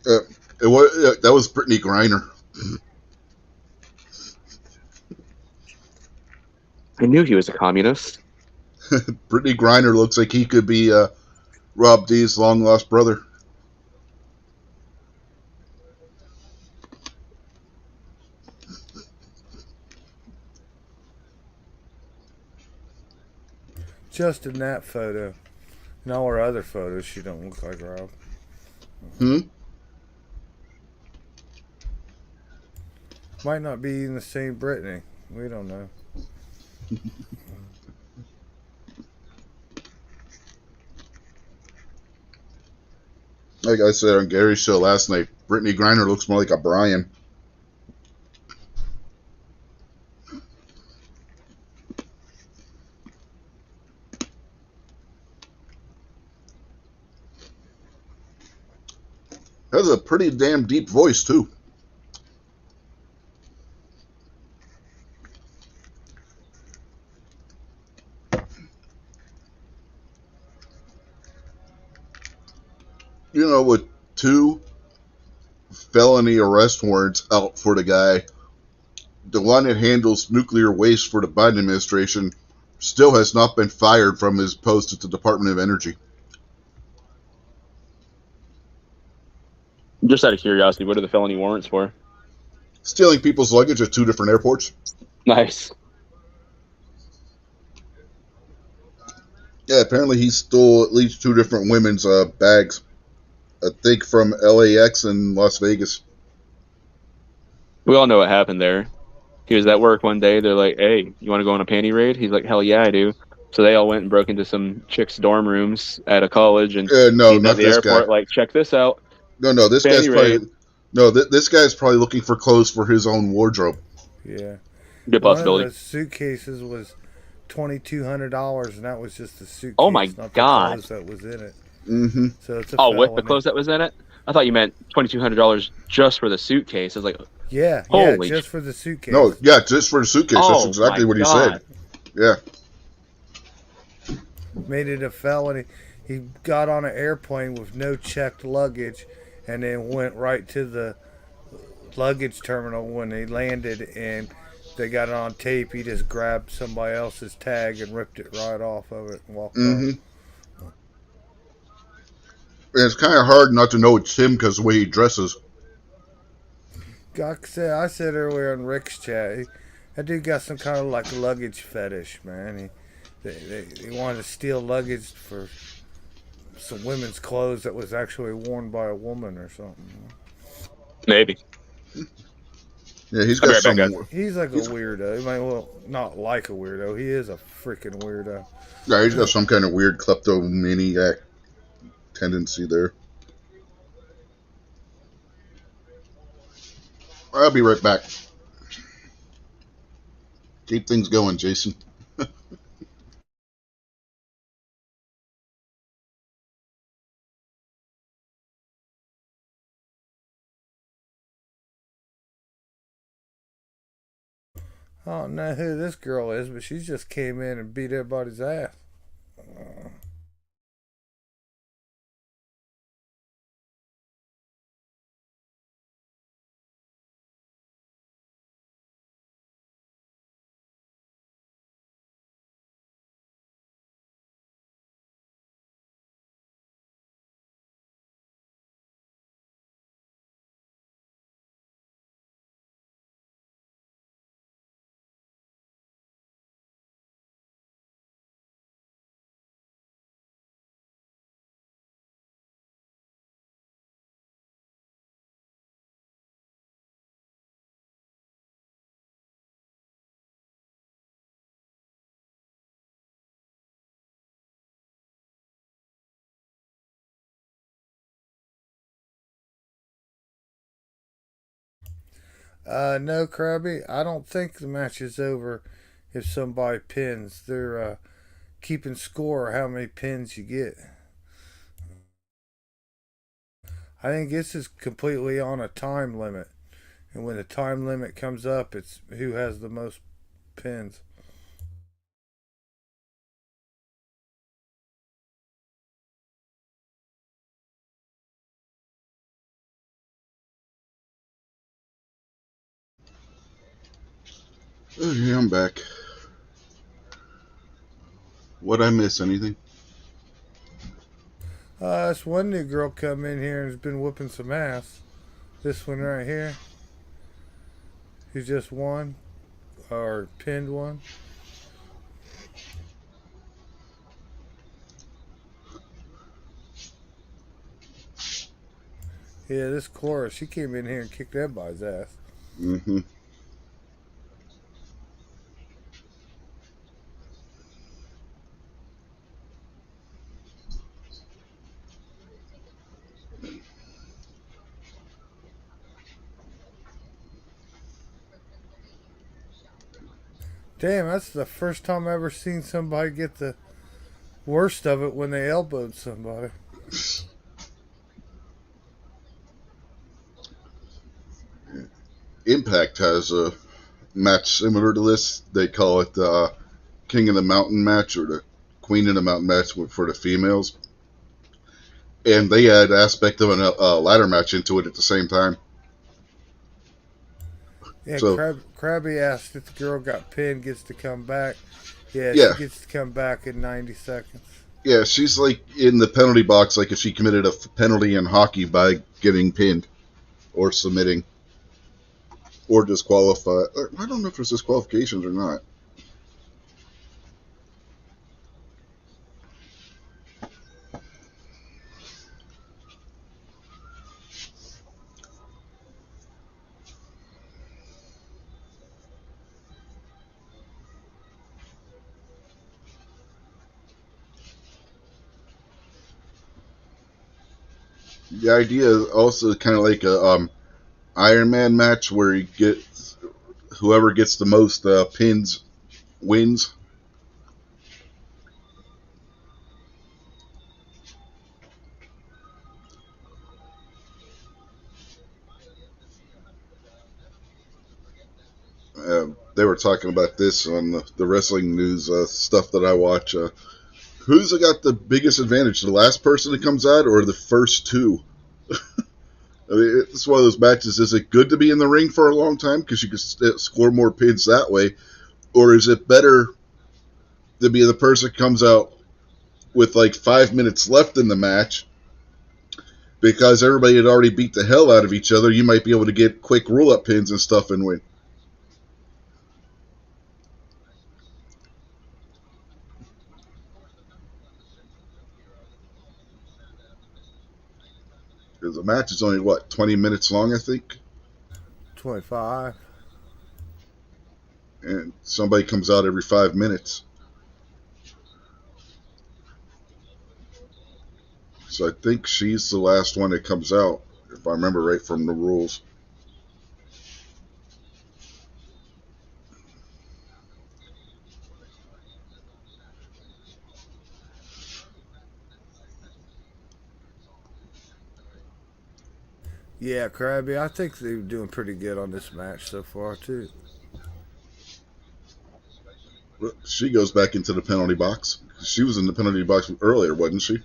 That was Brittany Griner. I knew he was a communist. Brittany Griner looks like he could be Rob D's long lost brother. Just in that photo. In all her other photos, she don't look like Rob. Hmm? Might not be in the same Brittany. We don't know. Like I said on Gary's show last night, Brittany Griner looks more like a Brian. Has a pretty damn deep voice, too. You know, with 2 felony arrest warrants out for the guy, the one that handles nuclear waste for the Biden administration still has not been fired from his post at the Department of Energy. Just out of curiosity, what are the felony warrants for? Stealing people's luggage at 2 different airports. Nice. Yeah, apparently he stole at least 2 different women's bags. I think from LAX and Las Vegas. We all know what happened there. He was at work one day. They're like, "Hey, you want to go on a panty raid?" He's like, "Hell yeah, I do." So they all went and broke into some chicks' dorm rooms at a college and No, meet at not the this guy. airport. Like, check this out, No, this guy's panty raid. probably this guy's probably looking for clothes for his own wardrobe. Yeah. Good One of possibility. the suitcases was $2,200, and that was just the suitcase, Oh my not the God. clothes that was in it. Mm-hmm. So it's a Oh, felony. with the clothes that was in it? I thought you meant $2,200 just for the suitcase. I was like, Yeah, Holy just for the suitcase. No, yeah, just for the suitcase. oh That's exactly my what he God. said. Yeah. Made it a felony. He got on an airplane with no checked luggage, and then went right to the luggage terminal when he landed, and they got it on tape. He just grabbed somebody else's tag and ripped it right off of it and walked Mm-hmm. off. And it's kind of hard not to know it's him because of the way he dresses. I said earlier on Rick's chat, that dude got some kind of like luggage fetish, man. They wanted to steal luggage for some women's clothes that was actually worn by a woman or something. Maybe. Yeah, he's I'll be got right back, some. guys. He's like a weirdo. Well, not like a weirdo. He is a freaking weirdo. Yeah, he's got some kind of weird kleptomaniac tendency there. I'll be right back. Keep things going, Jason. I don't know who this girl is, but she just came in and beat everybody's ass. No, Krabby, I don't think the match is over if somebody pins. They're keeping score of how many pins you get. I think this is completely on a time limit. And when the time limit comes up, it's who has the most pins. Okay, I'm back. What I miss? Anything? This one new girl come in here and has been whooping some ass. This one right here, who just won or pinned one. Yeah, this Cora, she came in here and kicked everybody's ass. Mm-hmm. Damn, that's the first time I ever seen somebody get the worst of it when they elbowed somebody. Impact has a match similar to this. They call it the King of the Mountain match or the Queen of the Mountain match for the females. And they add aspect of a ladder match into it at the same time. Yeah, So, Krabby asked if the girl got pinned, gets to come back. Yeah, she yeah. gets to come back in 90 seconds. Yeah, she's like in the penalty box, like if she committed a penalty in hockey by getting pinned or submitting or disqualified. I don't know if there's disqualifications or not. The idea is also kind of like a Iron Man match where you get whoever gets the most pins wins. They were talking about this on the wrestling news stuff that I watch. Who's got the biggest advantage? The last person that comes out or the first two? I mean, it's one of those matches. Is it good to be in the ring for a long time because you can score more pins that way? Or is it better to be the person that comes out with like 5 minutes left in the match because everybody had already beat the hell out of each other? You might be able to get quick roll-up pins and stuff and win. Because the match is only, 20 minutes long, I think? 25. And somebody comes out every 5 minutes. So I think she's the last one that comes out, if I remember right from the rules. Yeah, Krabby, I think they're doing pretty good on this match so far, too. She goes back into the penalty box. She was in the penalty box earlier, wasn't she?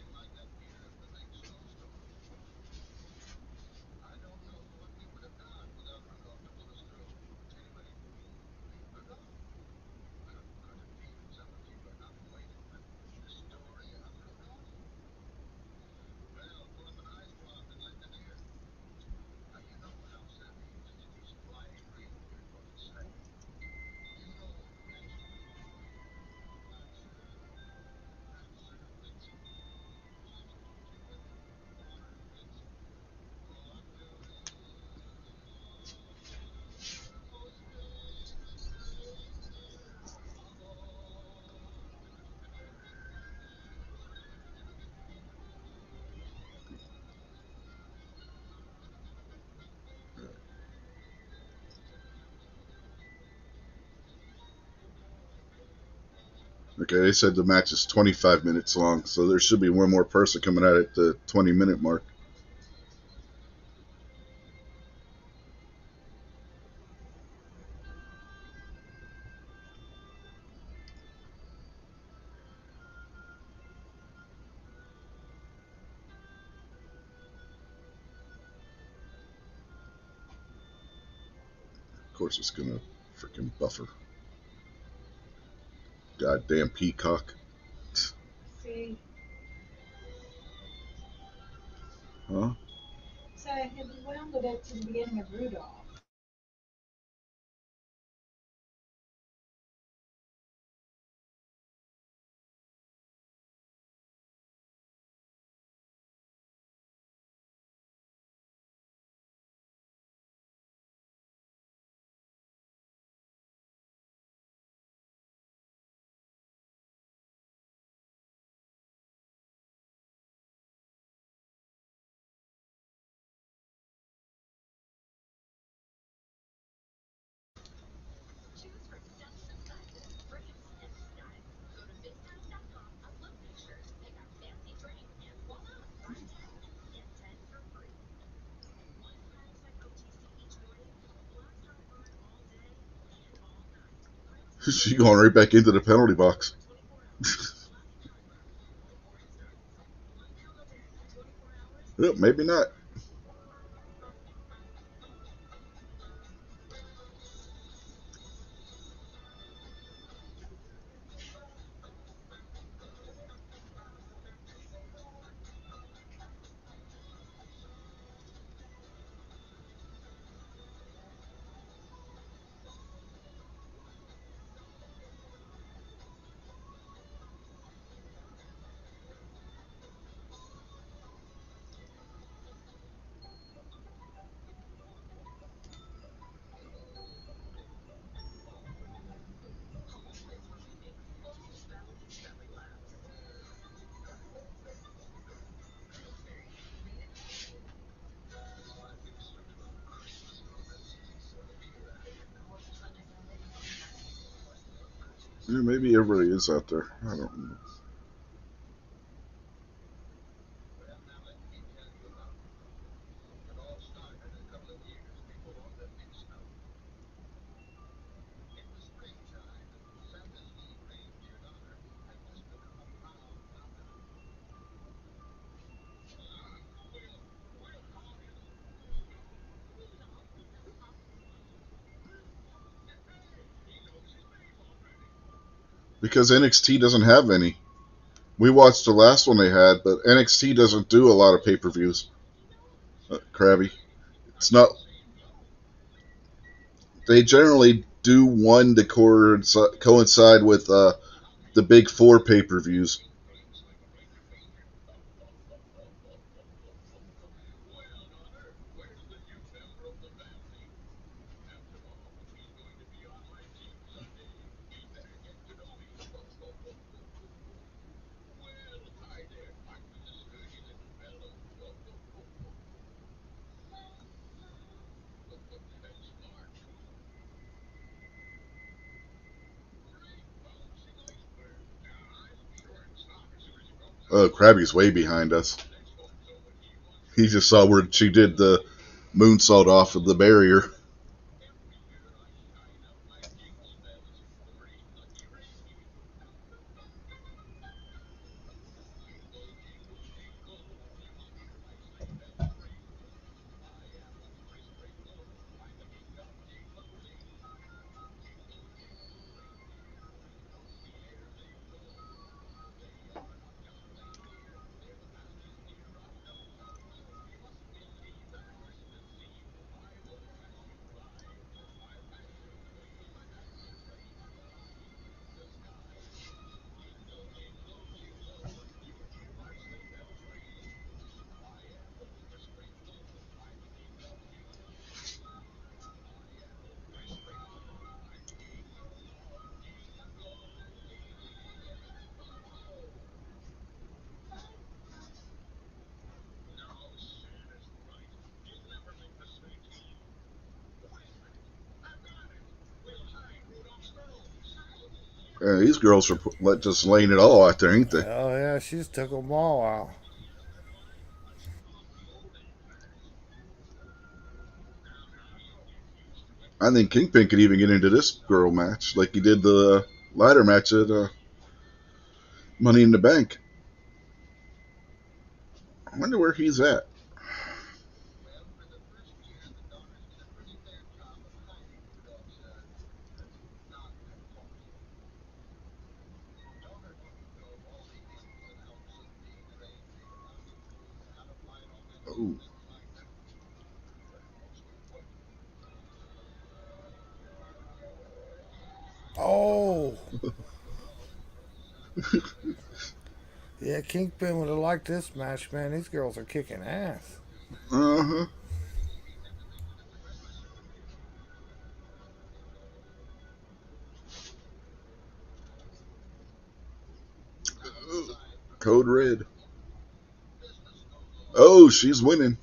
Okay, they said the match is 25 minutes long, so there should be one more person coming out at the 20-minute mark. Of course, it's gonna freaking buffer. Goddamn Peacock. See, Huh? so I had wound it up to the beginning of Rudolph. She going right back into the penalty box. Well, maybe not. Yeah, maybe everybody is out there. I don't know. Because NXT doesn't have any. We watched the last one they had, but NXT doesn't do a lot of pay-per-views. Krabby. It's not. They generally do one to coincide with the big four pay-per-views. Krabby's way behind us. He just saw where she did the Moonsault off of the barrier. These girls are just laying it all out there, ain't they? Oh yeah, she's took them all out. I think Kingpin could even get into this girl match like he did the ladder match at Money in the Bank. I wonder where he's at. Oh, Oh, yeah, Kingpin would have liked this match, man. These girls are kicking ass. uh-huh. Code Red. Oh, she's winning.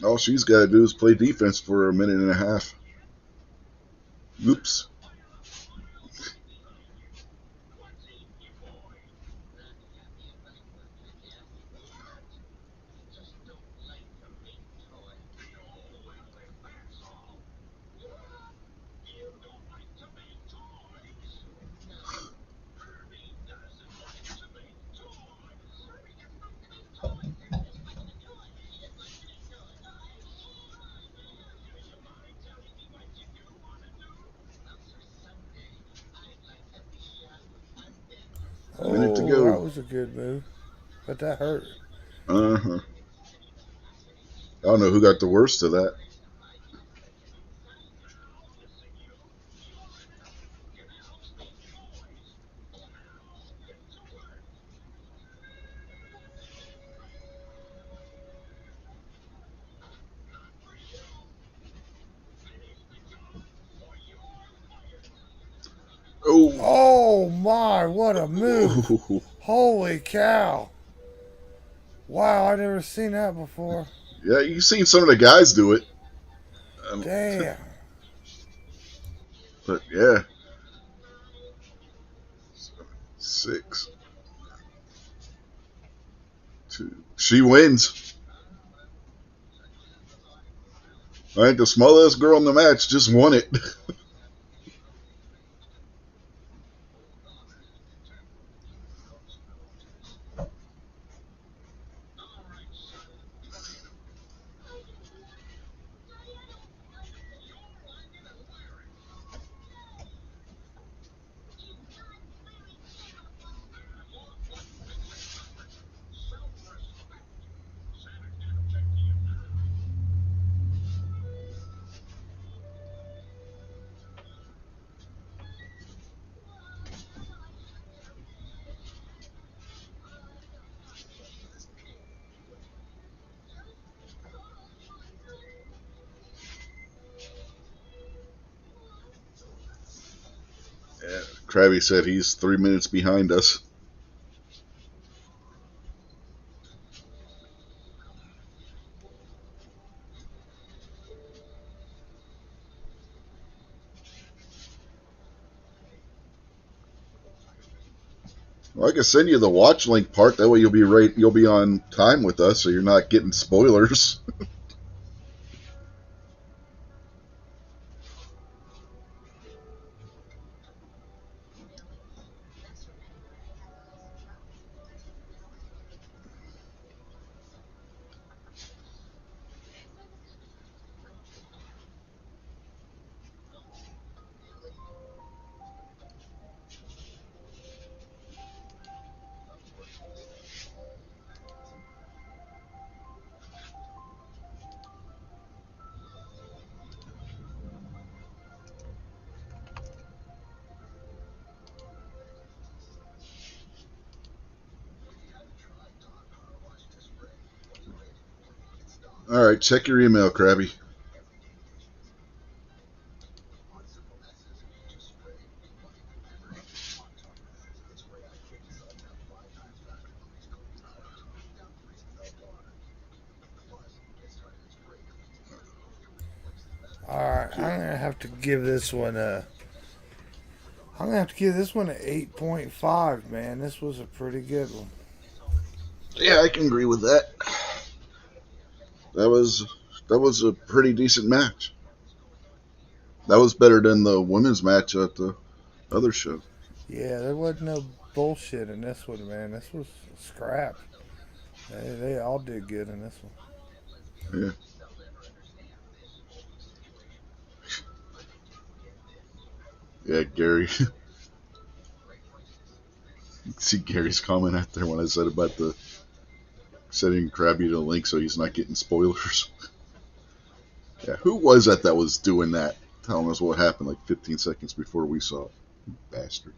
All she's got to do is play defense for a minute and a half. Oops. Minute to Oh, go. that was a good move, but that hurt. Uh-huh. I don't know who got the worst of that. Oh. Oh my, what a move! Oh. Holy cow! Wow, I never seen that before. Yeah, you've seen some of the guys do it. Um, Damn. but yeah, 6, 2. She wins. I think the smallest girl in the match just won it. Krabby said he's 3 minutes behind us. Well, I can send you the watch link part. That way you'll be right. You'll be on time with us, so you're not getting spoilers. All right, check your email, Krabby. All right, I'm gonna have to give this one a. I'm gonna have to give this one an 8.5. Man, this was a pretty good one. Yeah, I can agree with that. That was that was a pretty decent match. That was better than the women's match at the other show. Yeah, there wasn't no bullshit in this one, man. This was scrap. They all did good in this one. Yeah, yeah, Gary. See Gary's comment out there when I said about the setting Krabby to the link so he's not getting spoilers. Yeah, who was that was doing that? Telling us what happened like 15 seconds before we saw it. Bastard.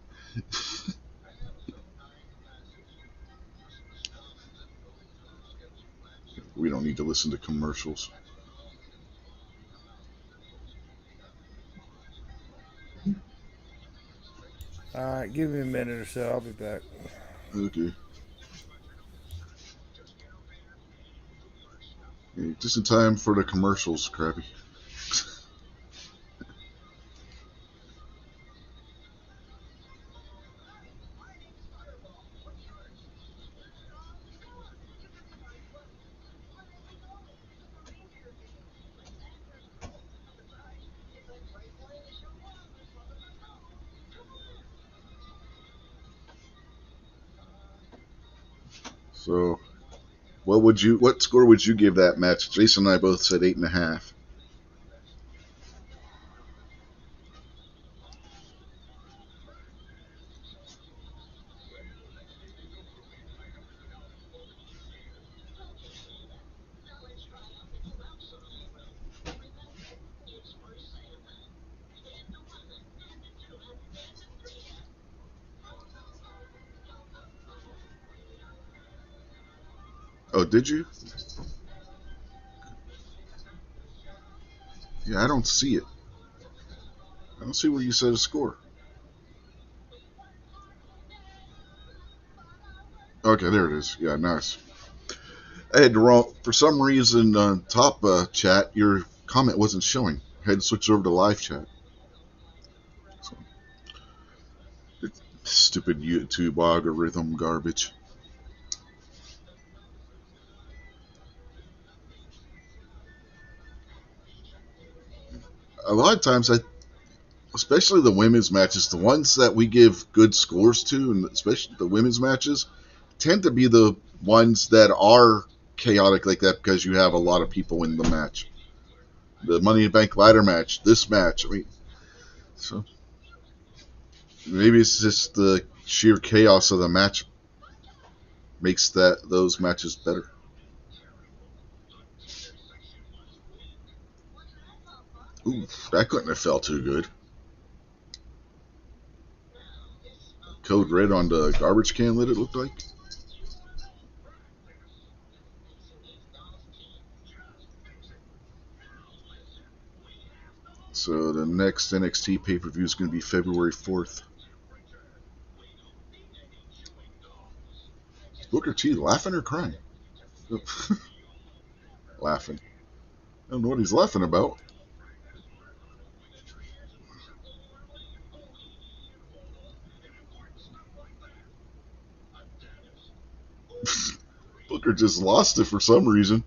We don't need to listen to commercials. All right, give me a minute or so. I'll be back. Okay. Yeah, just in time for the commercials, Krabby. So, what score would you give that match? Jason and I both said 8.5. Oh, did you? Yeah, I don't see it. I don't see where you said a score. Okay, there it is. Yeah, nice. I had the wrong. For some reason, on top chat, your comment wasn't showing. I had to switch over to live chat. So, stupid YouTube algorithm garbage. A lot of times, especially the women's matches, the ones that we give good scores to, and especially the women's matches, tend to be the ones that are chaotic like that because you have a lot of people in the match. The Money in the Bank ladder match, this match. I mean, so maybe it's just the sheer chaos of the match makes those matches better. Ooh, that couldn't have felt too good. Code red on the garbage can lid, it looked like. So the next NXT pay-per-view is going to be February 4th. Booker T laughing or crying? Laughing. I don't know what he's laughing about. Booker just lost it for some reason.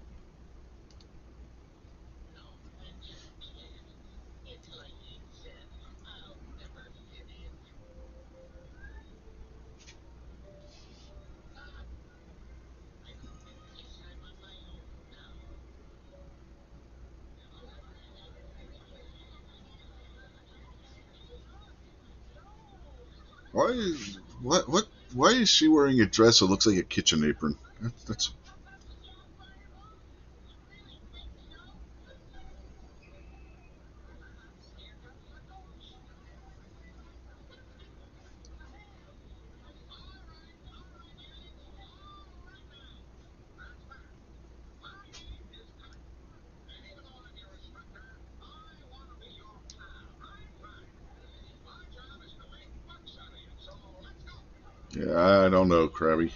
Why is she wearing a dress that looks like a kitchen apron? That's yeah, I don't know, Krabby.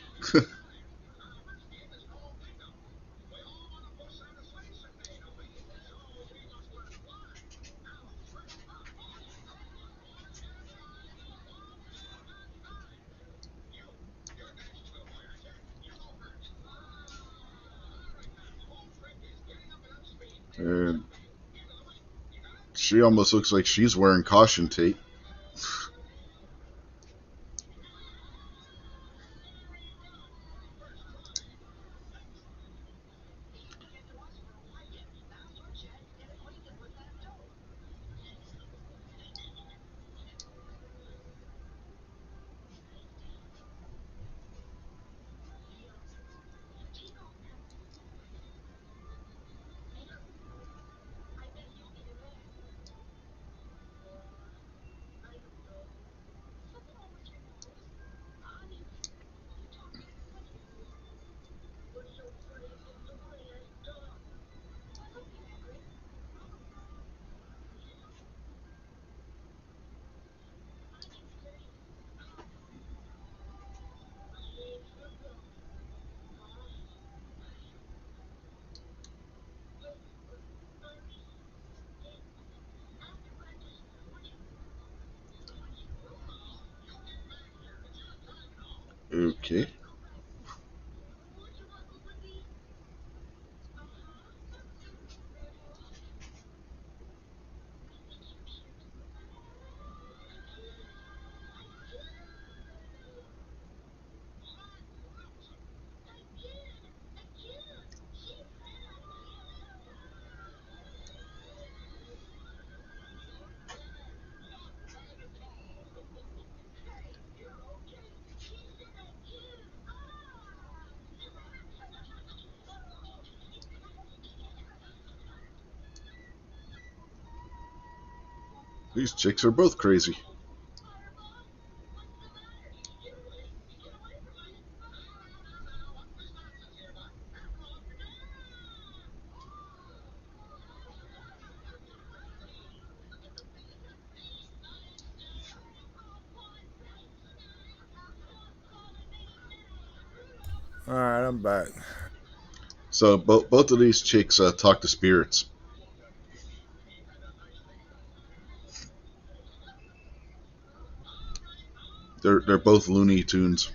And she almost looks like she's wearing caution tape. Okay. These chicks are both crazy. All right, I'm back. So both of these chicks talk to spirits. They're both Looney Tunes.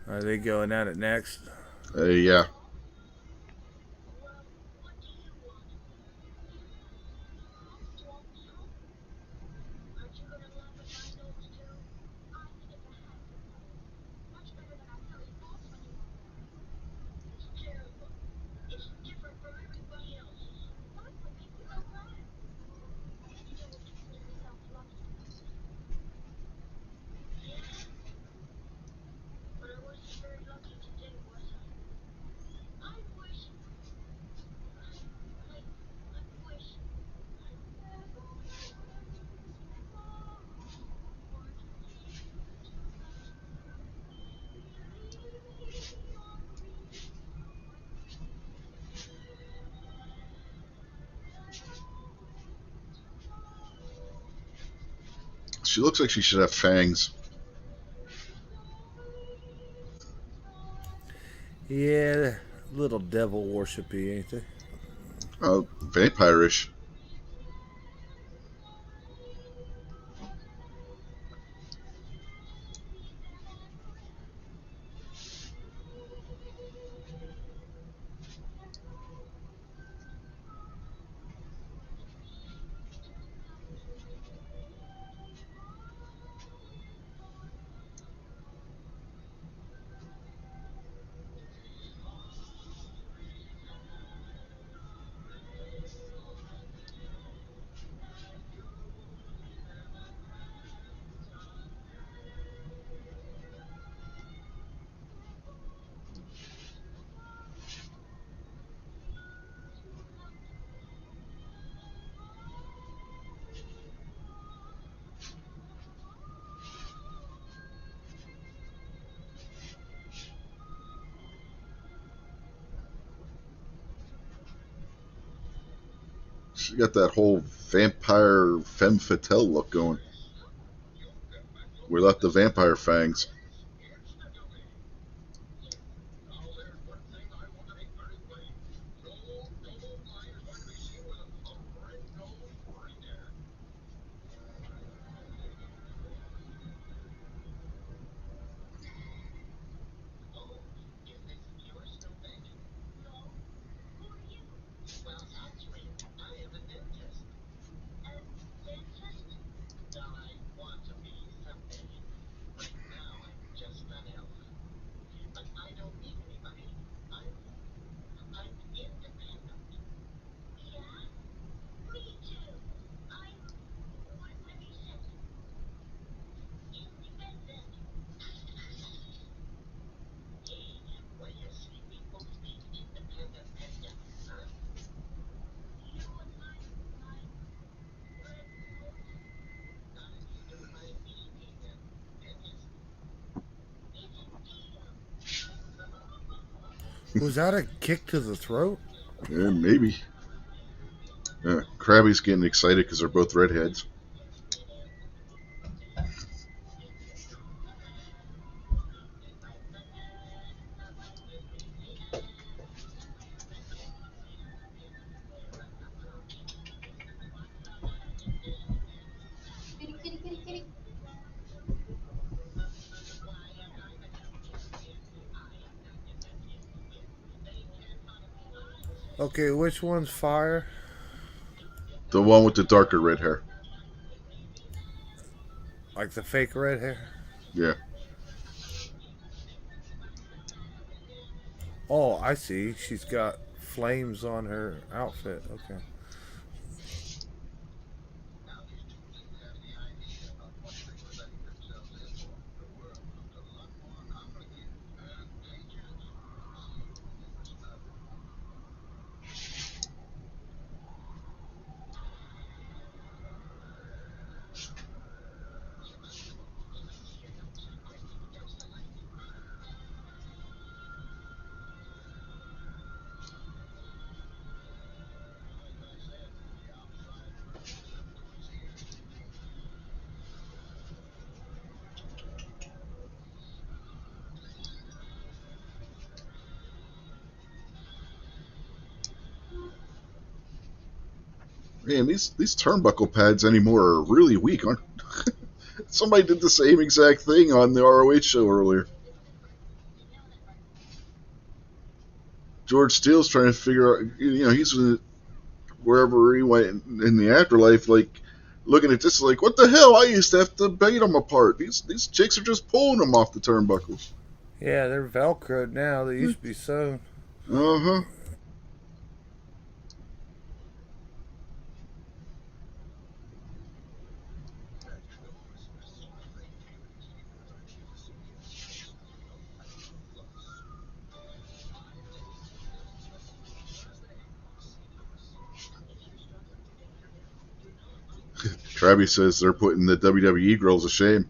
Are they going at it next? Yeah. She looks like she should have fangs. Yeah, little devil worshipy, ain't they? Vampire-ish. She got that whole vampire femme fatale look going. Without the vampire fangs. Was that a kick to the throat? Yeah, maybe. Krabby's getting excited because they're both redheads. Kitty, kitty, kitty, kitty. Okay, which one's fire? The one with the darker red hair. Like the fake red hair? Yeah. Oh, I see. She's got flames on her outfit. Okay. Man, these turnbuckle pads anymore are really weak, aren't Somebody did the same exact thing on the ROH show earlier. George Steele's trying to figure out, he's wherever he went in the afterlife, like, looking at this like, what the hell? I used to have to bait them apart. These chicks are just pulling them off the turnbuckles. Yeah, they're Velcroed now. They used to be sewn. Uh-huh. Travis says they're putting the WWE girls to shame.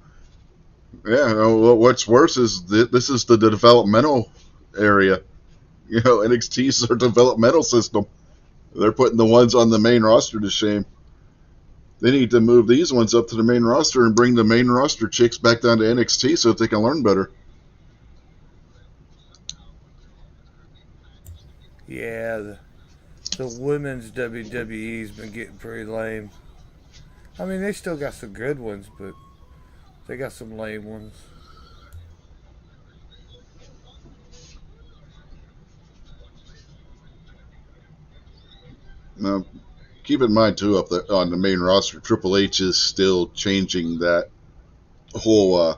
Yeah, what's worse is this is the developmental area. NXT is their developmental system. They're putting the ones on the main roster to shame. They need to move these ones up to the main roster and bring the main roster chicks back down to NXT so that they can learn better. Yeah, the women's WWE's been getting pretty lame. I mean, they still got some good ones, but they got some lame ones. Now, keep in mind too, on the main roster, Triple H is still changing that whole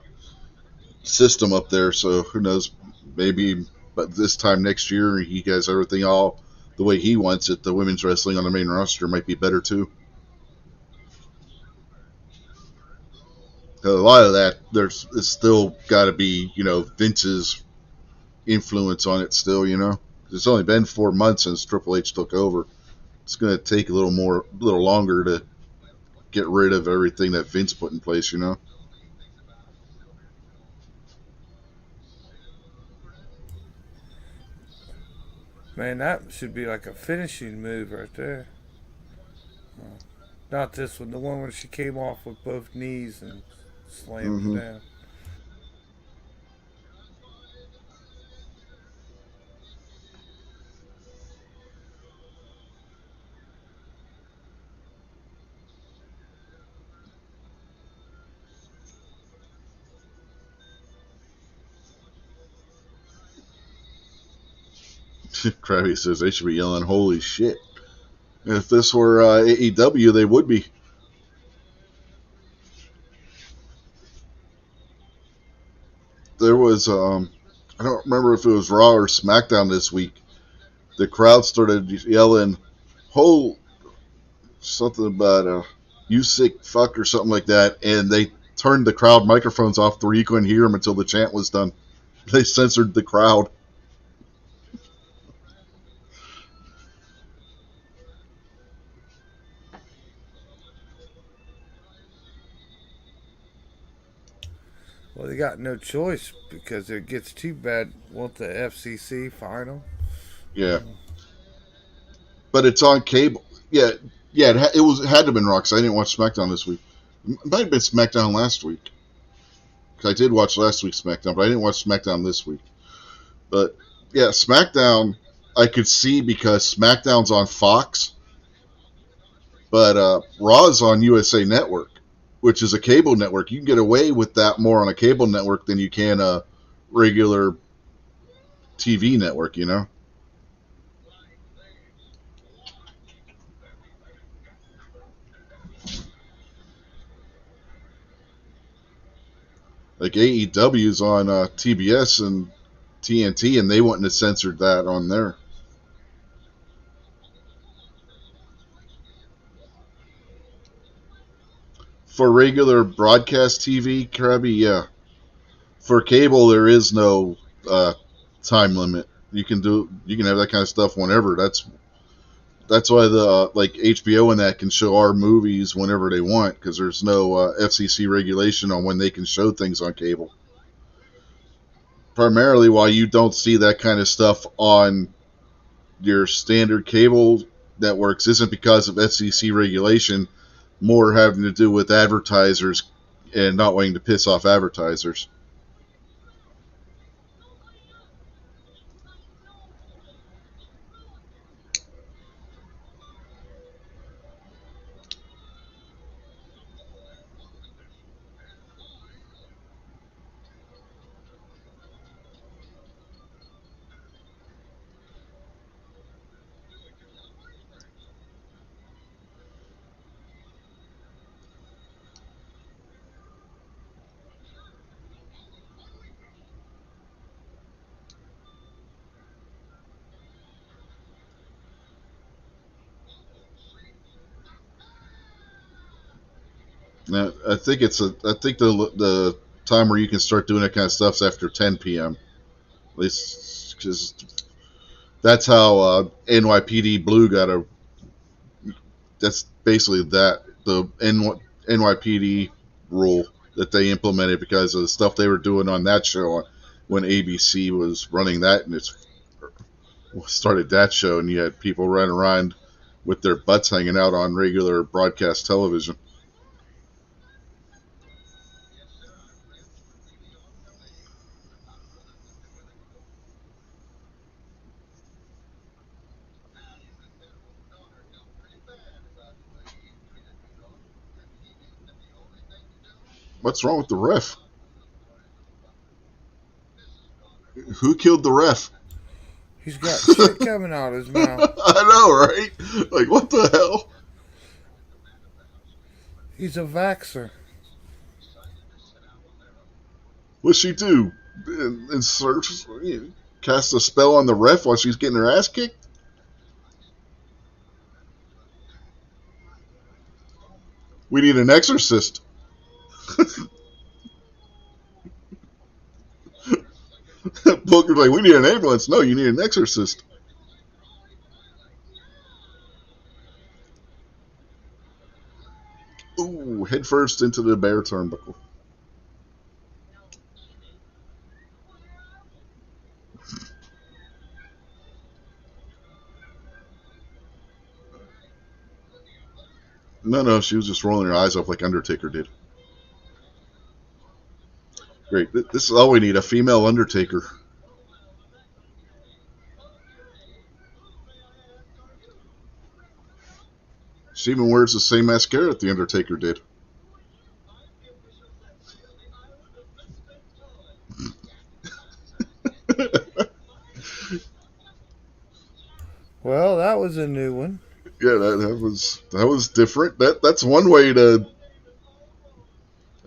system up there. So who knows? Maybe, but this time next year, he has everything all the way he wants it. The women's wrestling on the main roster might be better too. A lot of that it's still got to be Vince's influence on it still. It's only been 4 months since Triple H took over. It's going to take a little longer to get rid of everything that Vince put in place. Man, that should be like a finishing move right there. Not this one, the one where she came off with both knees and slammed him Mm-hmm. down. Krabby says they should be yelling, "Holy shit!" If this were AEW, they would be. There was I don't remember if it was Raw or SmackDown this week. The crowd started yelling, "Whole something about you sick fuck" or something like that, and they turned the crowd microphones off where you couldn't hear them until the chant was done. They censored the crowd. Well, they got no choice because it gets too bad. Won't the FCC fine them? Yeah, but it's on cable. Yeah, yeah. It had to have been Raw 'cause I didn't watch SmackDown this week. It might have been SmackDown last week. 'Cause I did watch last week's SmackDown, but I didn't watch SmackDown this week. But yeah, SmackDown I could see because SmackDown's on Fox, but Raw's on USA Network, which is a cable network. You can get away with that more on a cable network than you can a regular TV network. Like AEW's on TBS and TNT, and they wouldn't have censored that on there. For regular broadcast TV, Krabby, yeah. For cable, there is no time limit. You can have that kind of stuff whenever. That's why the like HBO and that can show our movies whenever they want because there's no FCC regulation on when they can show things on cable. Primarily, why you don't see that kind of stuff on your standard cable networks isn't because of FCC regulation, more having to do with advertisers and not wanting to piss off advertisers. Now, I think the time where you can start doing that kind of stuff is after 10 p.m. At least because that's how NYPD Blue got a. That's basically the NYPD rule that they implemented because of the stuff they were doing on that show when ABC was running that and it started that show, and you had people running around with their butts hanging out on regular broadcast television. What's wrong with the ref? Who killed the ref? He's got shit coming out of his mouth. I know, right? Like, what the hell? He's a vaxxer. What's she do? Cast a spell on the ref while she's getting her ass kicked? We need an exorcist. Booker's like, we need an ambulance. No, you need an exorcist. Ooh, head first into the bear turnbuckle. No, she was just rolling her eyes up like Undertaker did. Great. This is all we need, a female Undertaker. She even wears the same mascara that the Undertaker did. Well, that was a new one. Yeah, that was different. That's one way to.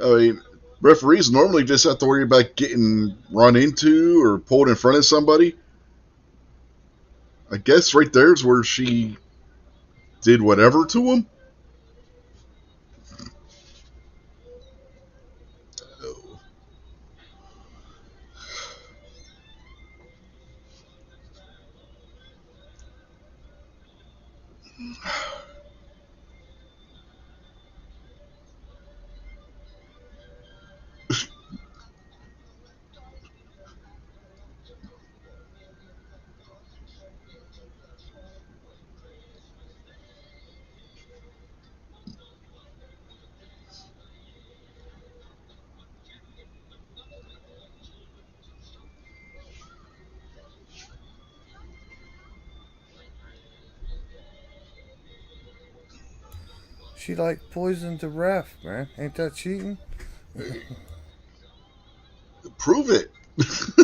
I mean, referees normally just have to worry about getting run into or pulled in front of somebody. I guess right there's where she did whatever to him. She like poisoned the ref, man. Ain't that cheating? Prove it. It's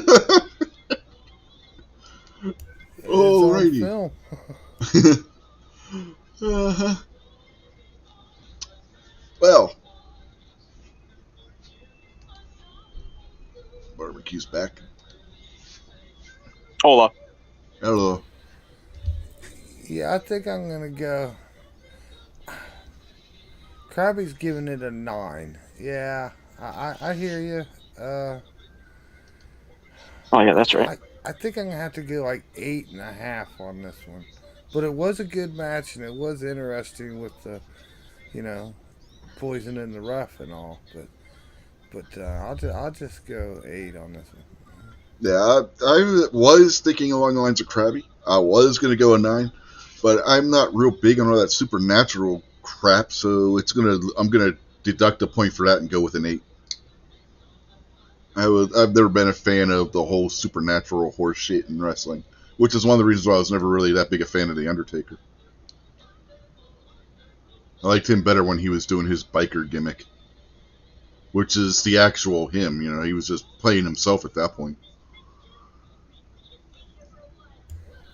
on Alrighty. film. uh-huh. Well, barbecue's back. Hola. Hello. Yeah, I think I'm gonna go. Krabby's giving it a 9. Yeah, I hear you. Oh yeah, that's right. I think I'm gonna have to go like 8.5 on this one. But it was a good match and it was interesting with the, you know, poisoning the ref and all. But I'll just go 8 on this one. Yeah, I was thinking along the lines of Krabby. I was going to go a 9, but I'm not real big on all that supernatural crap, so I'm going to deduct a point for that and go with an 8. I've never been a fan of the whole supernatural horse shit in wrestling, which is one of the reasons why I was never really that big a fan of The Undertaker. I liked him better when he was doing his biker gimmick, which is the actual him. You know, he was just playing himself at that point.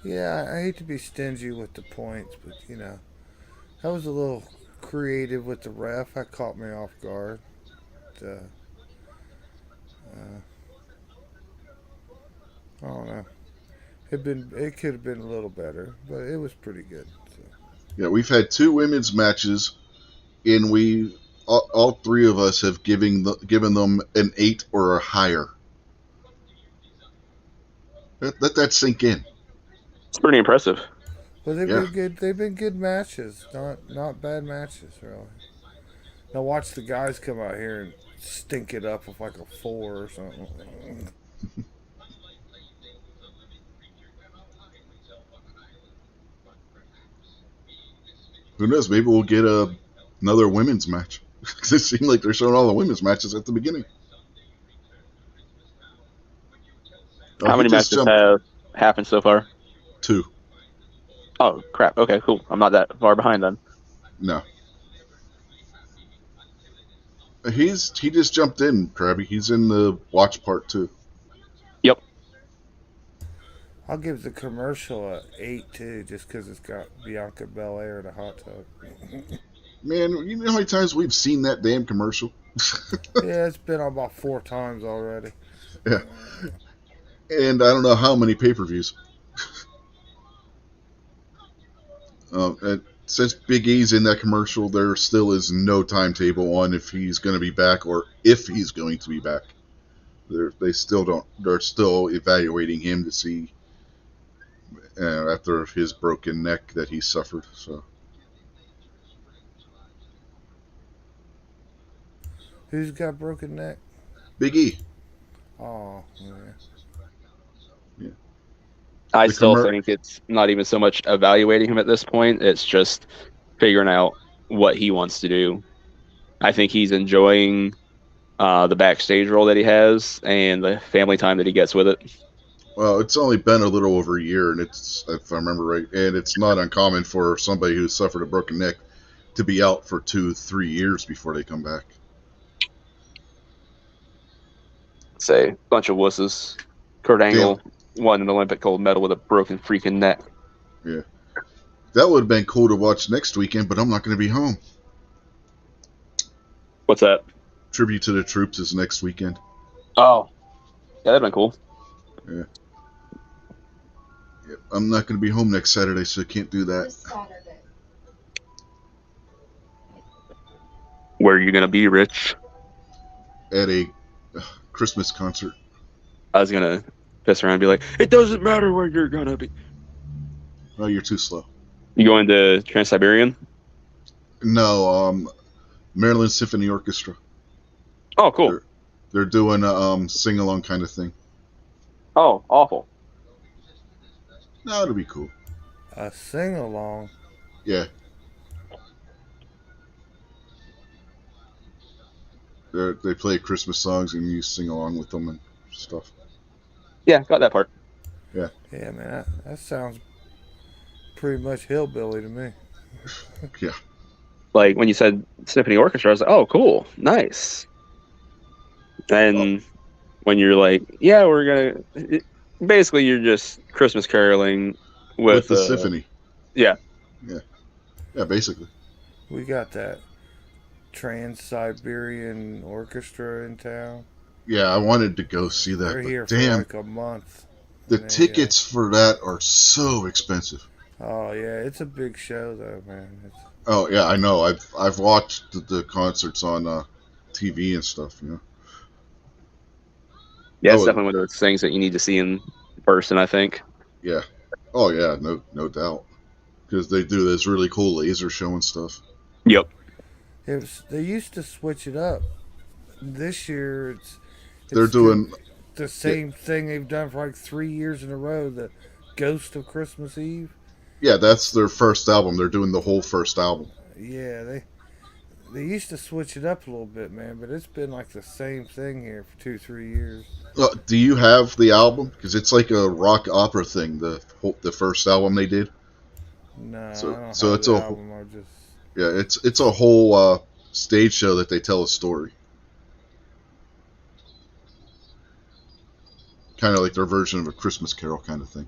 Yeah, I hate to be stingy with the points, but you know, that was a little creative with the ref. That caught me off guard. Uh, I don't know. It could have been a little better, but it was pretty good. So. Yeah, we've had 2 women's matches, and all 3 of us have given them an 8 or higher. Let that sink in. It's pretty impressive. Well, they've Yeah. been good. They've been good matches. Not bad matches, really. Now watch the guys come out here and stink it up with like a 4 or something. Who knows? Maybe we'll get another women's match. Because it seemed like they're showing all the women's matches at the beginning. How many matches have happened so far? 2. Oh crap. Okay, cool. I'm not that far behind then. No. He just jumped in, Krabby. He's in the watch part too. Yep. I'll give the commercial a 8 too, just because it's got Bianca Belair in a hot tub. Man, you know how many times we've seen that damn commercial? Yeah, it's been on about 4 times already. Yeah. And I don't know how many pay-per-views. And since Big E's in that commercial, there still is no timetable on if he's going to be back or if he's going to be back. They still don't. They're still evaluating him to see after his broken neck that he suffered. So Who's got broken neck? Big E. Oh, yeah. Yeah. I The still think it's not even so much evaluating him at this point. It's just figuring out what he wants to do. I think he's enjoying the backstage role that he has and the family time that he gets with it. Well, it's only been a little over a year, and it's, if I remember right, and it's not uncommon for somebody who suffered a broken neck to be out for 2-3 years before they come back. Say, bunch of wusses. Kurt Angle won an Olympic gold medal with a broken freaking neck. Yeah. That would have been cool to watch next weekend, but I'm not going to be home. What's that? Tribute to the Troops is next weekend. Oh. Yeah, that'd been cool. Yeah. Yep. I'm not going to be home next Saturday, so I can't do that. This Saturday. Where are you going to be, Rich? At a Christmas concert. I was going to piss around and be like, it doesn't matter where you're going to be. Oh, you're too slow. You going to Trans-Siberian? No, Maryland Symphony Orchestra. Oh, cool. They're doing a sing-along kind of thing. Oh, awful. No, it'll be cool. A sing along. Yeah. They play Christmas songs and you sing along with them and stuff. Yeah, got that part. Yeah. Yeah, man, that sounds pretty much hillbilly to me. Yeah. Like when you said symphony orchestra, I was like, oh, cool, nice. And when you're like, yeah, we're gonna, basically you're just Christmas caroling with the symphony. Yeah. Yeah, basically. We got that Trans-Siberian Orchestra in town. Yeah, I wanted to go see that. They're here damn, for like a month. the tickets for that are so expensive. Oh yeah, it's a big show though, man. Oh yeah, I know. I've watched the concerts on TV and stuff. You know. Yeah, it's definitely one of those things that you need to see in person, I think. Yeah. Oh yeah, no doubt. Because they do this really cool laser show and stuff. Yep. They used to switch it up. This year, they're doing the same thing they've done for like 3 years in a row. The Ghost of Christmas Eve. Yeah, that's their first album. They're doing the whole first album. Yeah, they used to switch it up a little bit, man, but it's been like the same thing here for 2-3 years. Do you have the album? Because it's like a rock opera thing. The first album they did. No, I don't so have it's the a album. I just it's a whole stage show that they tell a story. Kind of like their version of a Christmas Carol kind of thing.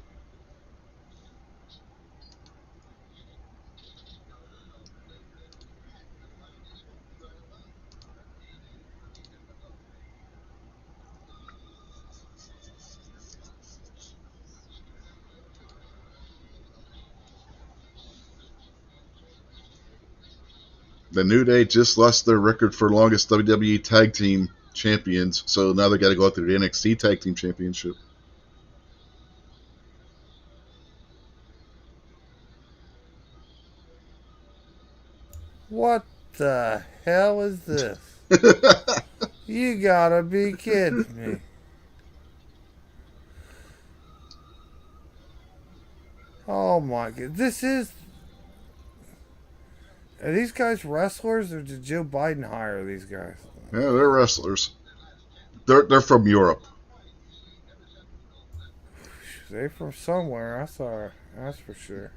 The New Day just lost their record for longest WWE Tag Team Champions, so now they got to go after the NXT Tag Team Championship. What the hell is this? You gotta be kidding me. Oh my god. Are these guys wrestlers or did Joe Biden hire these guys? Yeah, they're wrestlers. They're from Europe. They're from somewhere. I saw it. That's for sure.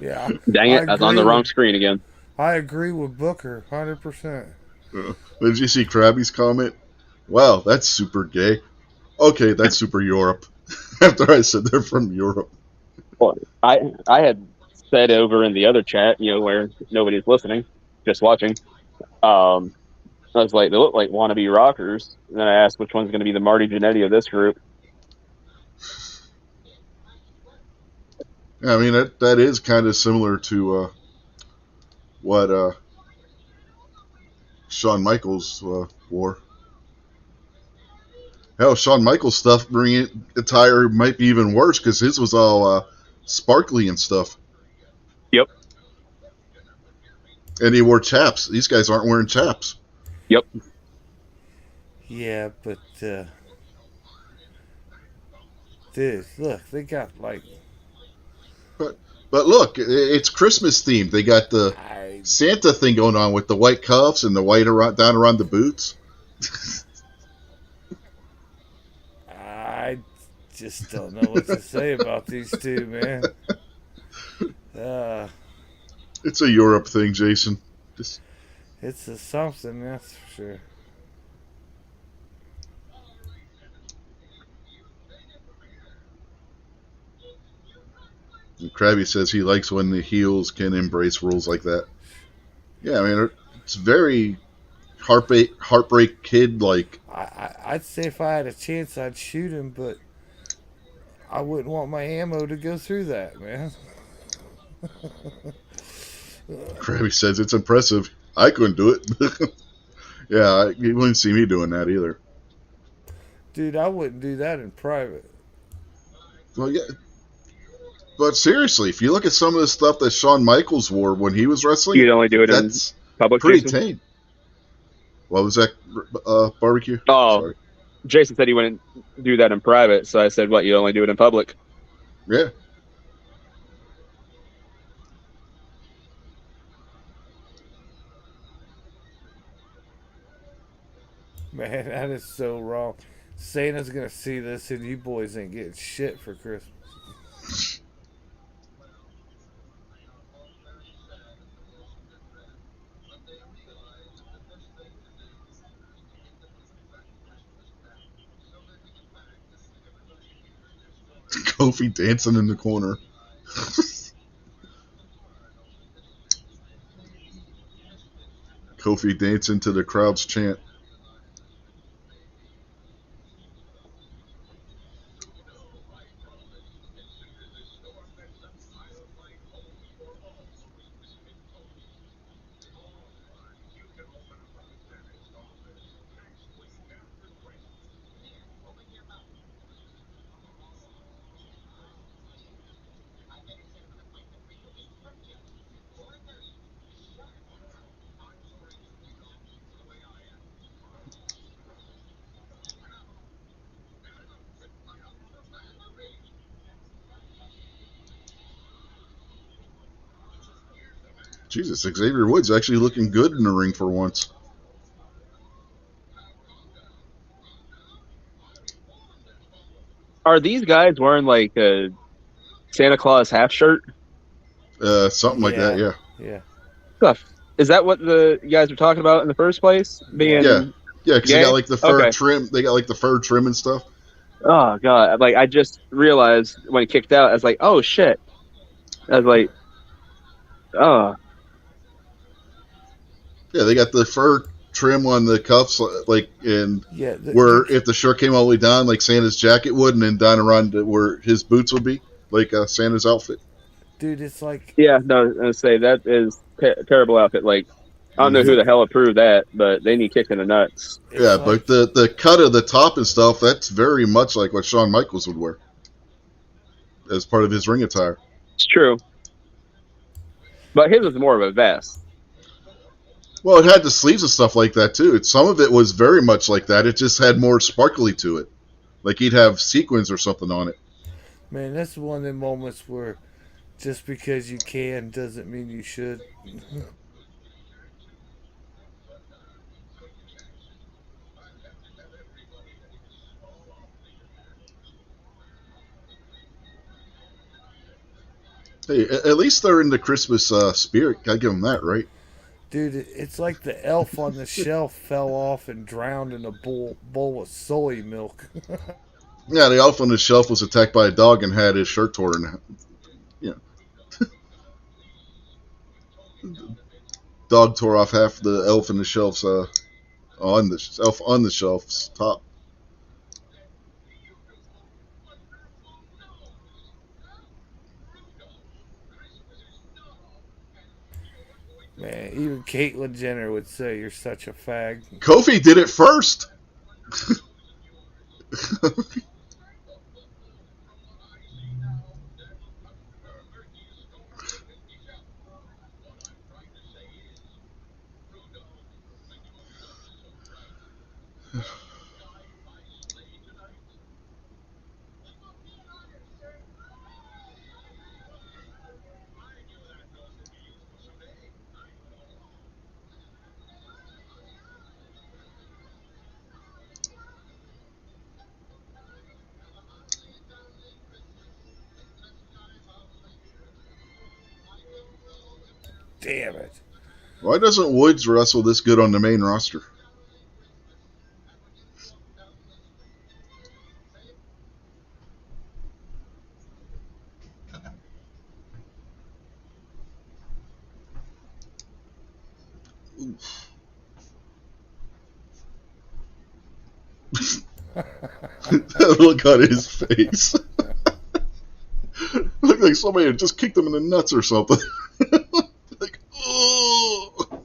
Yeah, Dang I it, I was on agree the wrong with screen again. I agree with Booker 100%. Did you see Krabby's comment? Wow, that's super gay. Okay, that's super Europe. After I said they're from Europe. Well, I had said over in the other chat, where nobody's listening, just watching. Um, I was like, they look like wannabe rockers. And then I asked which one's going to be the Marty Jannetty of this group. Yeah, I mean, that is kind of similar to what Shawn Michaels wore. Hell, Shawn Michaels stuff bringing attire might be even worse because his was all sparkly and stuff. Yep, And he wore chaps. These guys aren't wearing chaps. yep. Yeah, but this look, they got like But look, it's Christmas themed. They got the I Santa thing going on with the white cuffs and the white down around the boots. I just don't know what to say about these two, man. Uh, It's a Europe thing, Jason. Just it's a something, that's for sure. Krabby says he likes when the heels can embrace rules like that. Yeah, I mean, it's very heartbreak kid like. I'd say if I had a chance, I'd shoot him, but I wouldn't want my ammo to go through that, man. Krabby says it's impressive. I couldn't do it. Yeah, you wouldn't see me doing that either. Dude, I wouldn't do that in private. Well, yeah, but seriously, if you look at some of the stuff that Shawn Michaels wore when he was wrestling, You'd only do it in that's public, pretty Jason? tame. What was that? Barbecue? Oh, Sorry. Jason said he wouldn't do that in private, so I said, what, you only do it in public? Yeah. Man, that is so wrong. Santa's gonna see this and you boys ain't getting shit for Christmas. Kofi dancing in the corner. Kofi dancing to the crowd's chant. Jesus, Xavier Woods actually looking good in the ring for once. Are these guys wearing like a Santa Claus half shirt? Something like that, Yeah, yeah. yeah, Stuff. Is that what the guys were talking about in the first place? yeah. Yeah. Being Yeah, because they got gay? like the fur Okay. trim. They got like the fur trim and stuff. Oh god! Like I just realized when he kicked out, I was like, "Oh shit!" I was like, "Oh Yeah, they got the fur trim on the cuffs, like, and Yeah, where if the shirt came all the way down, like Santa's jacket would, and then down around where his boots would be, like Santa's outfit. dude, it's like yeah." No, I was say that is terrible outfit. Like I don't know Mm-hmm. who the hell approved that, but they need kicked in the nuts. it's Yeah, like but the cut of the top and stuff, that's very much like what Shawn Michaels would wear as part of his ring attire. It's true, but his was more of a vest. Well, it had the sleeves and stuff like that too. Some of it was very much like that. It just had more sparkly to it, like he'd have sequins or something on it. man, that's one of the moments where just because you can doesn't mean you should. Hey, at least they're in the Christmas spirit. Gotta give them that, right? Dude, it's like the elf on the shelf fell off and drowned in a bowl of soy milk. Yeah, the elf on the shelf was attacked by a dog and had his shirt torn. You know, dog tore off half the elf on the shelf's on the elf on the shelf's top. Man, even Caitlyn Jenner would say you're such a fag. Kofi did it first. Damn it. Why doesn't Woods wrestle this good on the main roster? That look on his face. Looked like somebody had just kicked him in the nuts or something. Like, oh.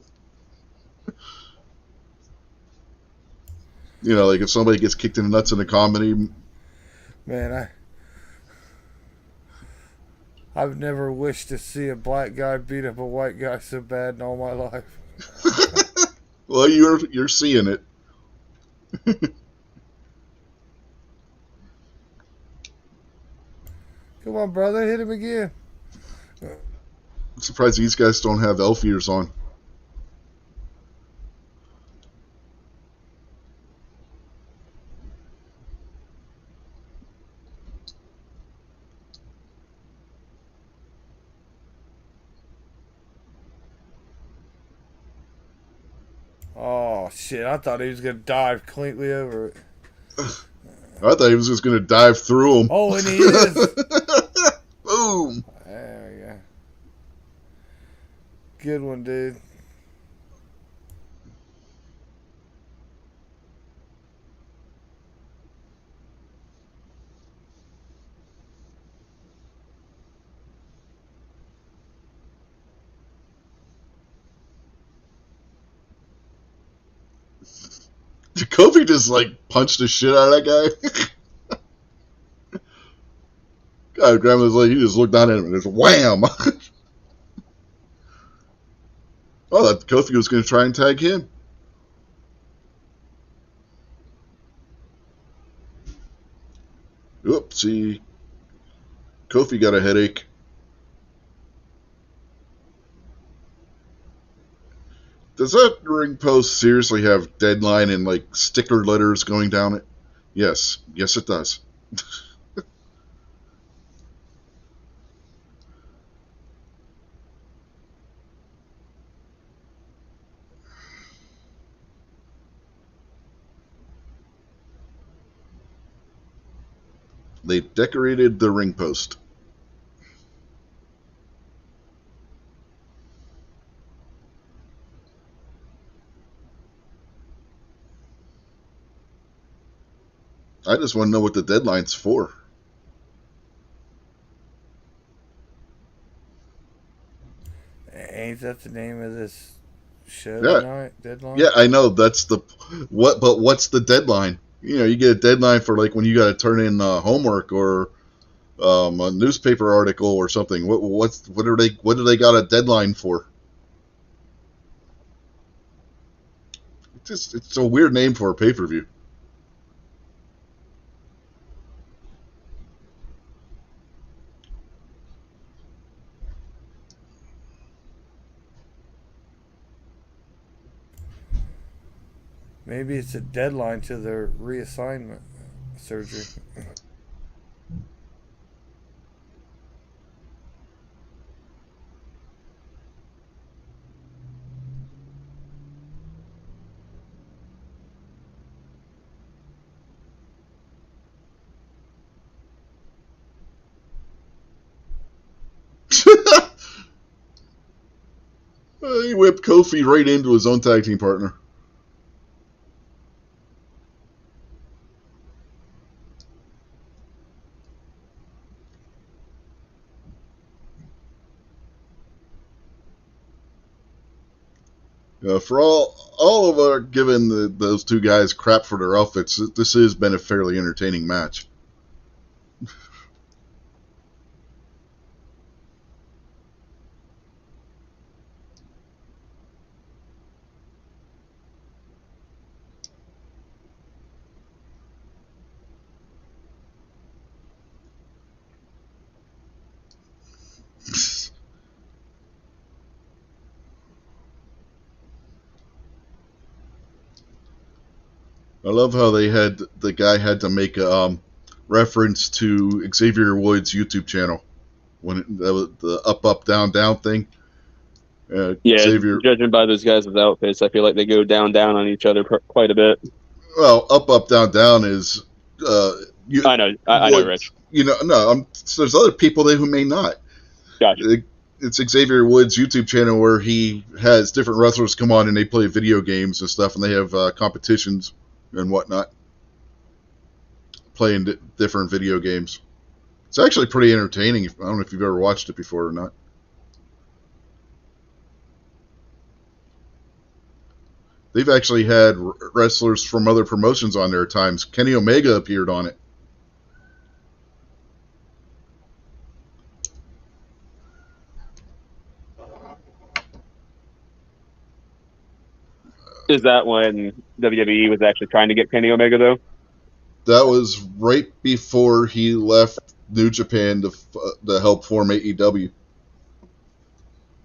You know, like if somebody gets kicked in the nuts in a comedy. Man, I've never wished to see a black guy beat up a white guy so bad in all my life. Well, you're seeing it. Come on, brother, hit him again. I'm surprised these guys don't have elf ears on. Oh, shit, I thought he was going to dive cleanly over it. I thought he was just going to dive through them. Oh, and he is. Boom. There we go. Good one, dude. Kofi just like punched the shit out of that guy. God, grabbed his leg. He just looked down at him and just wham. Oh, that Kofi was going to try and tag him. Oopsie. Kofi got a headache. Does that ring post seriously have deadline and like sticker letters going down it? Yes. Yes, it does. They decorated the ring post. I just want to know what the deadline's for. Ain't that the name of this show Yeah. tonight? Deadline? Yeah, I know that's the what, but what's the deadline? You know, you get a deadline for like when you got to turn in homework or a newspaper article or something. What do they got a deadline for? It's a weird name for a pay-per-view. Maybe it's a deadline to their reassignment surgery. He whipped Kofi right into his own tag team partner. For all of our giving those two guys crap for their outfits, this has been a fairly entertaining match. I love how the guy had to make a reference to Xavier Woods' YouTube channel when that was the up down down thing. Yeah, Xavier, judging by those guys' outfits, I feel like they go down on each other quite a bit. well, up down down is I know, Rich. No, so there's other people there who may not. Gotcha. It's Xavier Woods' YouTube channel where he has different wrestlers come on and they play video games and stuff, and they have competitions and whatnot, playing different video games. It's actually pretty entertaining. I don't know if you've ever watched it before or not. They've actually had wrestlers from other promotions on there at times. Kenny Omega appeared on it. Is that when WWE was actually trying to get Kenny Omega, though? That was right before he left New Japan to help form AEW.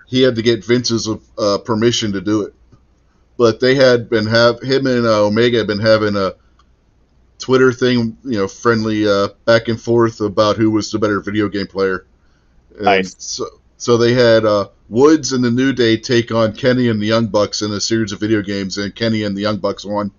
He had to get Vince's permission to do it, but they had been him and Omega had been having a Twitter thing, friendly back and forth about who was the better video game player. And Nice. So they had Woods and the New Day take on Kenny and the Young Bucks in a series of video games, and Kenny and the Young Bucks won.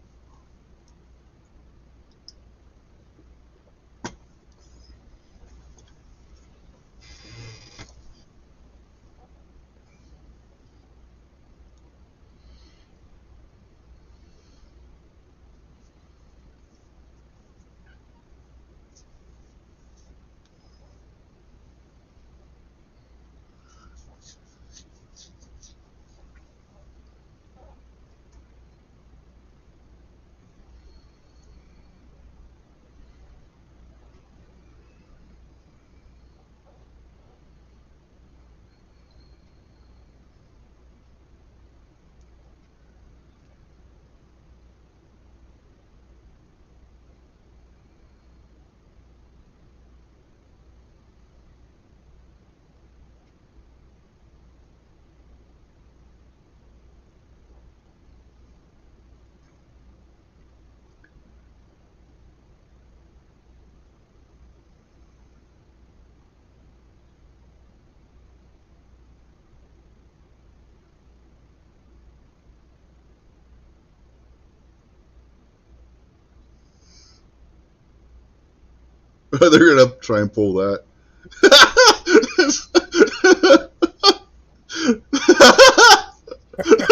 They're gonna try and pull that.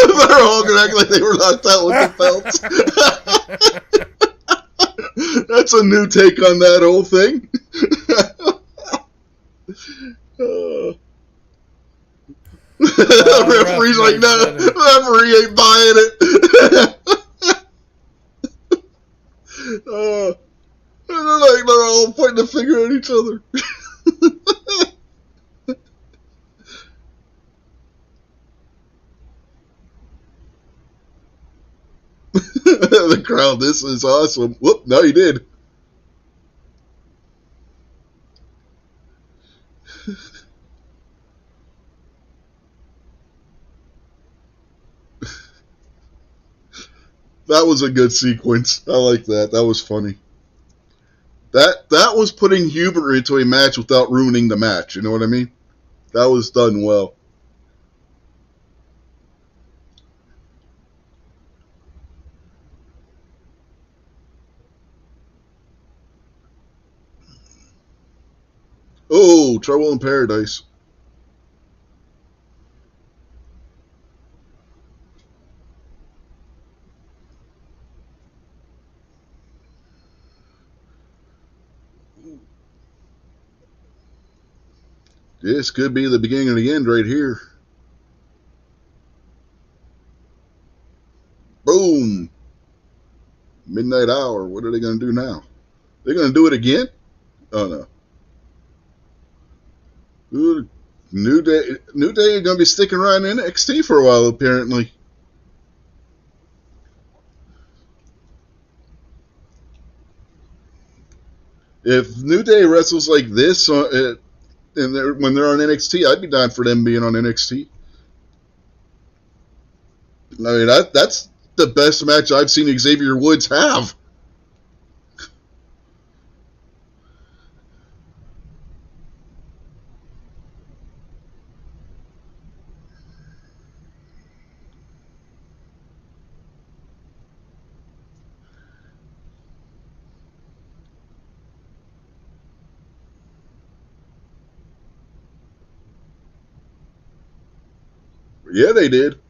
They're all gonna act like they were knocked out with the belts. That's a new take on that whole thing. The referee's like, no, the referee ain't buying it. They're all pointing a finger at each other. The crowd, this is awesome. Whoop, no, you did. That was a good sequence. I like that. That was funny. That was putting humor into a match without ruining the match. You know what I mean? That was done well. Oh, Trouble in Paradise. This could be the beginning of the end right here. Boom! Midnight hour. What are they going to do now? They're going to do it again? Oh, no. Ooh, New Day is going to be sticking around in NXT for a while, apparently. If New Day wrestles like this and when they're on NXT, I'd be down for them being on NXT. I mean, that's the best match I've seen Xavier Woods have. Yeah, they did.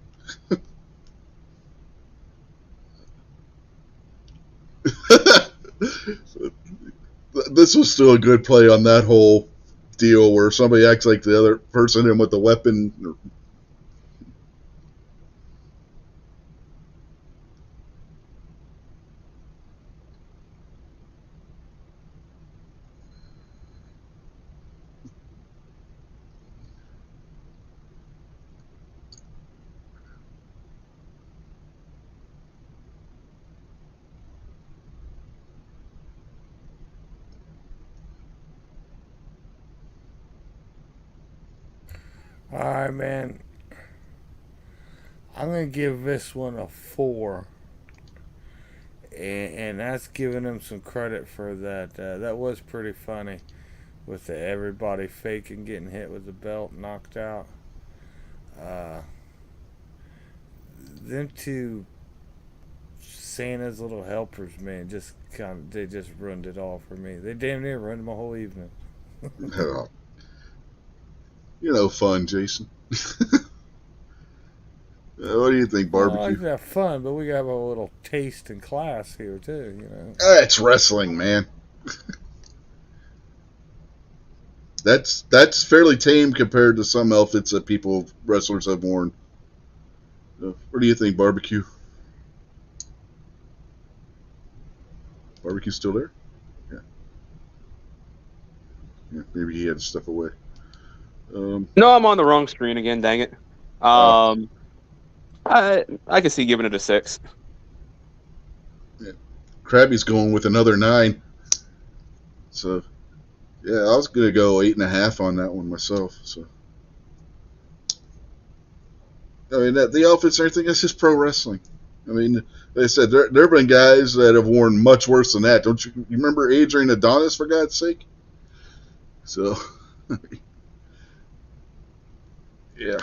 This was still a good play on that whole deal where somebody acts like the other person and with the weapon. All right, man. I'm gonna give this one a 4, and that's giving him some credit for that. That was pretty funny with everybody faking getting hit with the belt, knocked out. Uh, them two Santa's little helpers, man, just they just ruined it all for me. They damn near ruined my whole evening. Fun, Jason. What do you think, Well, I like barbecue? to have fun, but we got a little taste and class here too, you know. It's wrestling, man. That's fairly tame compared to some outfits that wrestlers have worn. What do you think, barbecue? Barbecue still there? Yeah. Yeah, maybe he had to step away. No, I'm on the wrong screen again. Dang it. I can see giving it a 6. Yeah. Krabby's going with another 9. So, yeah, I was gonna go 8.5 on that one myself. So, I mean, the outfits and everything, that's just pro wrestling. I mean, like I said, there have been guys that have worn much worse than that. Don't you remember Adrian Adonis, for God's sake? So, yeah.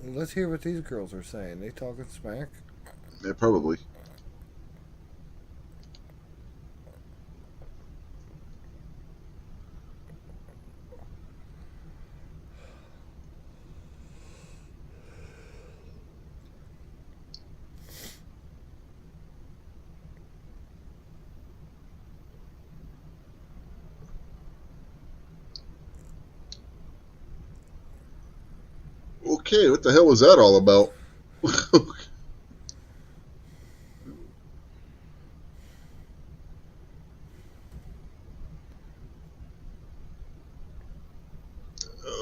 Let's hear what these girls are saying. They talking smack. Yeah, probably. Okay, what the hell was that all about?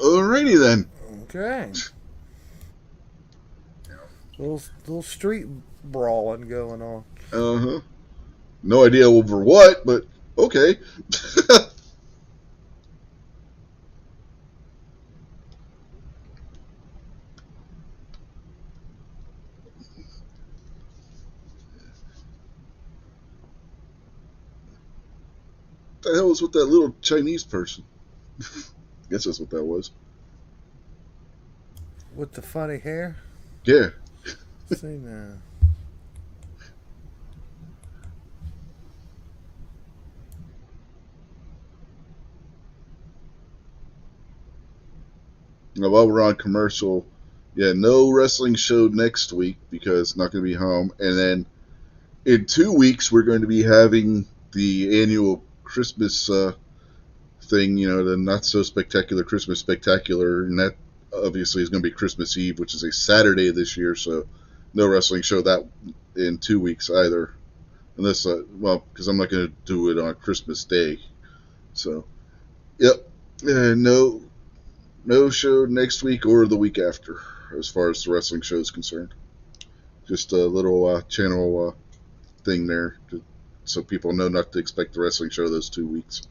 Alrighty then. Okay. Little street brawling going on. Uh-huh. No idea over what, but okay. What the hell was with that little Chinese person? Guess that's what that was. With the funny hair. Yeah. See now. Now, while we're on commercial, yeah, no wrestling show next week because not going to be home. And then in 2 weeks, we're going to be having the annual Christmas thing, the not so spectacular Christmas spectacular, and that obviously is going to be Christmas Eve, which is a Saturday this year, so no wrestling show that in 2 weeks either, unless because I'm not going to do it on Christmas Day. So, yep, no show next week or the week after, as far as the wrestling show is concerned. Just a little channel thing there, so people know not to expect the wrestling show those 2 weeks.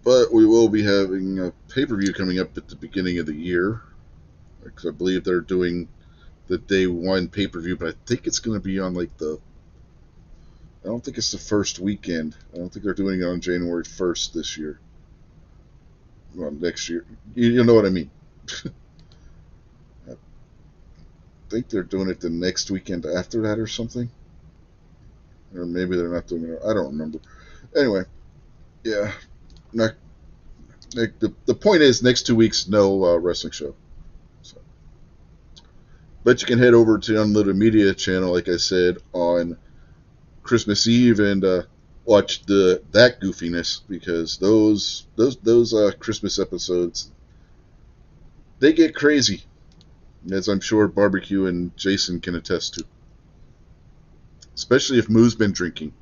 But we will be having a pay-per-view coming up at the beginning of the year, because I believe they're doing the day one pay-per-view, but I think it's going to be on I don't think it's the first weekend. I don't think they're doing it on January 1st this year. Well, next year. You know what I mean. I think they're doing it the next weekend after that or something. Or maybe they're not doing it. I don't remember. Anyway, yeah. The point is, next 2 weeks, no wrestling show. So. But you can head over to Unlimited Media channel, like I said, on Christmas Eve and watch that goofiness, because those Christmas episodes, they get crazy, as I'm sure Barbecue and Jason can attest to. Especially if Moo's been drinking.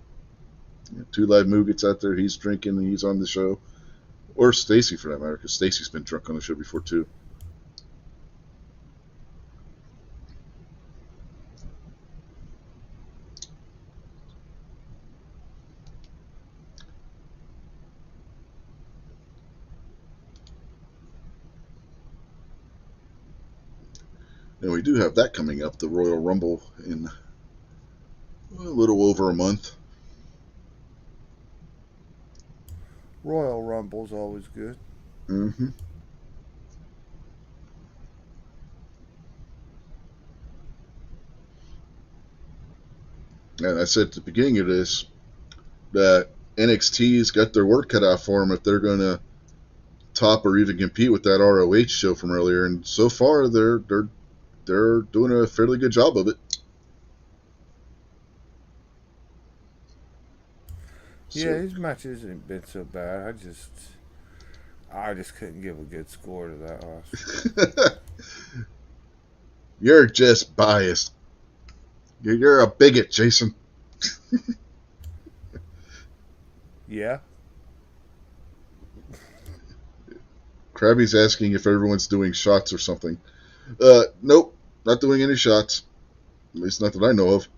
Two Live Moo gets out there, he's drinking, and he's on the show. Or Stacy, for that matter, because Stacy's been drunk on the show before, too. And we do have that coming up, the Royal Rumble, in a little over a month. Royal Rumble's always good. Mm-hmm. And I said at the beginning of this that NXT's got their work cut out for them if they're going to top or even compete with that ROH show from earlier. And so far, they're doing a fairly good job of it. Yeah, his matches ain't been so bad. I just couldn't give a good score to that last. You're just biased. You're a bigot, Jason. Yeah. Krabby's asking if everyone's doing shots or something. Nope, not doing any shots. At least not that I know of.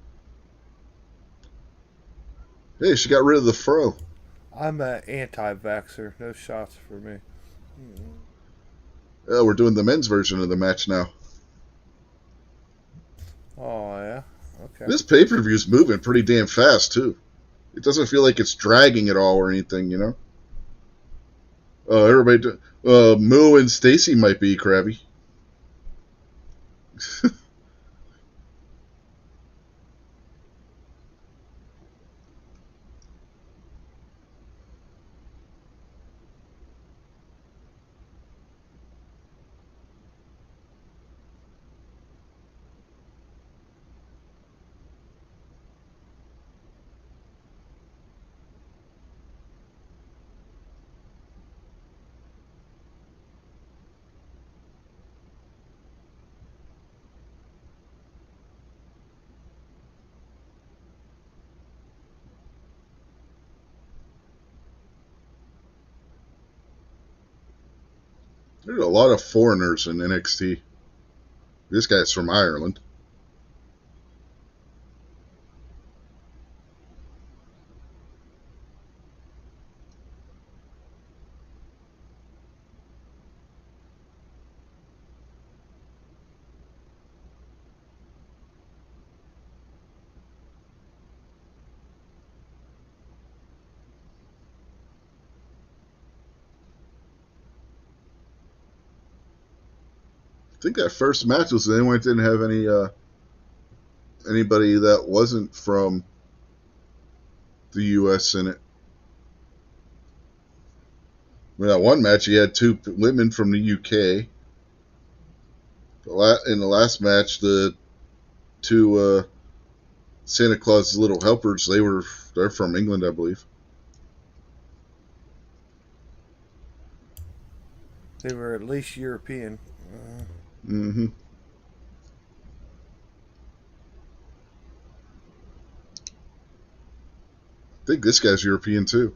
Hey, she got rid of the fro. I'm an anti-vaxxer. No shots for me. We're doing the men's version of the match now. Oh, yeah? Okay. This pay-per-view's moving pretty damn fast, too. It doesn't feel like it's dragging at all or anything, Everybody... Moo and Stacy might be, Krabby. There's a lot of foreigners in NXT. This guy's from Ireland. I think that first match was the only one that didn't have anybody that wasn't from the U.S. in it. In that one match, he had two women from the UK. In the last match, the two Santa Claus's little helpers, they're from England, I believe. They were at least European. Mm-hmm. I think this guy's European too.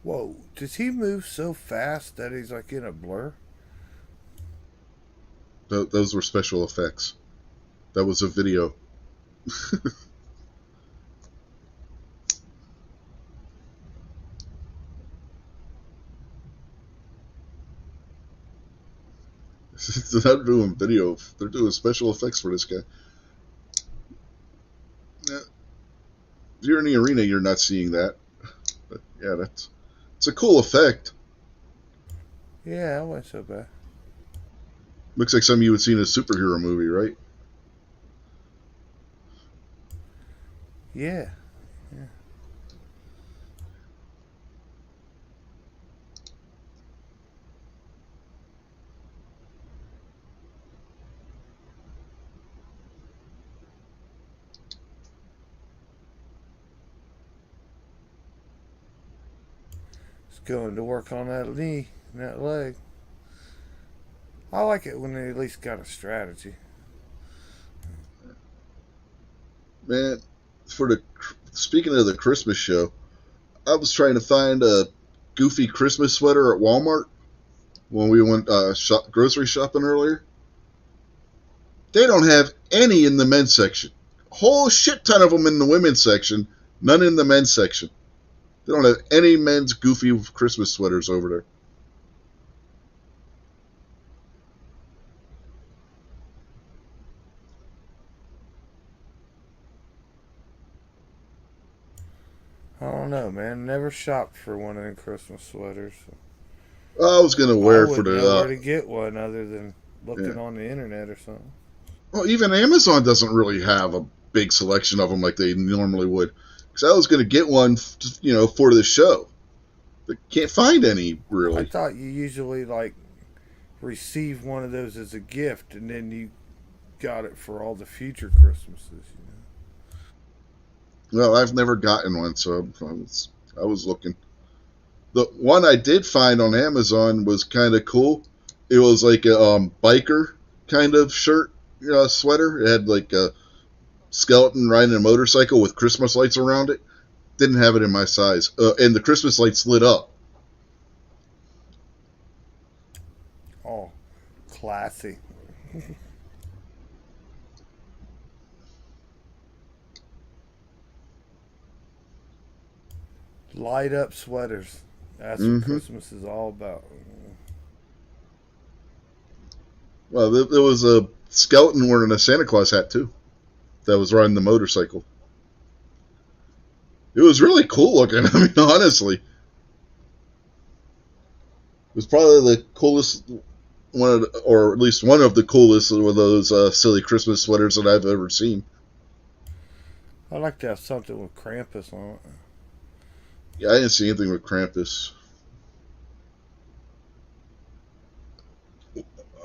Whoa, does he move so fast that he's like in a blur? Those were special effects. That was a video. They're not doing video. They're doing special effects for this guy. Yeah. If you're in the arena, you're not seeing that. But yeah, it's a cool effect. Yeah, that wasn't so bad. Looks like something you would see in a superhero movie, right? Yeah. It's going to work on that knee and that leg. I like it when they at least got a strategy. Man, speaking of the Christmas show, I was trying to find a goofy Christmas sweater at Walmart when we went grocery shopping earlier. They don't have any in the men's section. Whole shit ton of them in the women's section, none in the men's section. They don't have any men's goofy Christmas sweaters over there. I don't know, man. Never shopped for one of them Christmas sweaters. I was gonna I wear it for wouldn't know the. where to get one other than Yeah. looking on the internet or something. Well, even Amazon doesn't really have a big selection of them like they normally would. Because I was gonna get one, for the show, but can't find any I really. thought you usually like receive one of those as a gift and then you got it for all the future Christmases. Well, I've never gotten one, so I was looking. The one I did find on Amazon was kind of cool. It was like a biker kind of shirt, sweater. It had like a skeleton riding a motorcycle with Christmas lights around it. Didn't have it in my size, and the Christmas lights lit up. Oh, classy. Light up sweaters. That's what Mm-hmm. Christmas is all about. Well, there was a skeleton wearing a Santa Claus hat too. That was riding the motorcycle. It was really cool looking. I mean, honestly, it was probably the coolest or at least one of the coolest of those silly Christmas sweaters that I've ever seen. I'd like to have something with Krampus on it. Yeah, I didn't see anything with Krampus.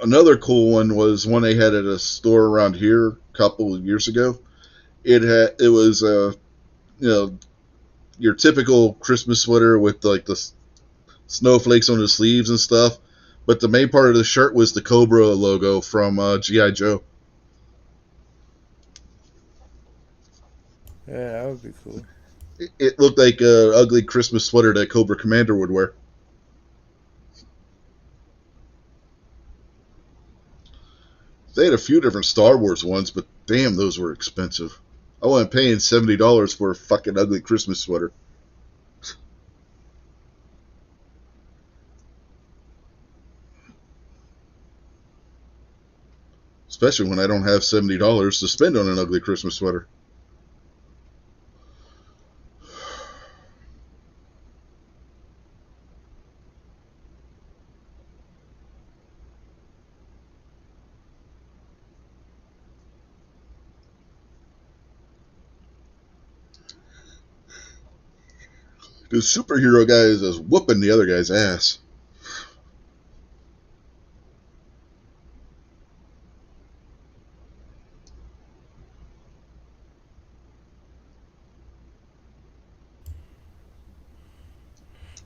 Another cool one was one they had at a store around here a couple of years ago. It was your typical Christmas sweater with like the snowflakes on the sleeves and stuff, but the main part of the shirt was the Cobra logo from GI Joe. Yeah, that would be cool. It looked like an ugly Christmas sweater that Cobra Commander would wear. They had a few different Star Wars ones, but damn, those were expensive. I wasn't paying $70 for a fucking ugly Christmas sweater. Especially when I don't have $70 to spend on an ugly Christmas sweater. The superhero guy is just whooping the other guy's ass.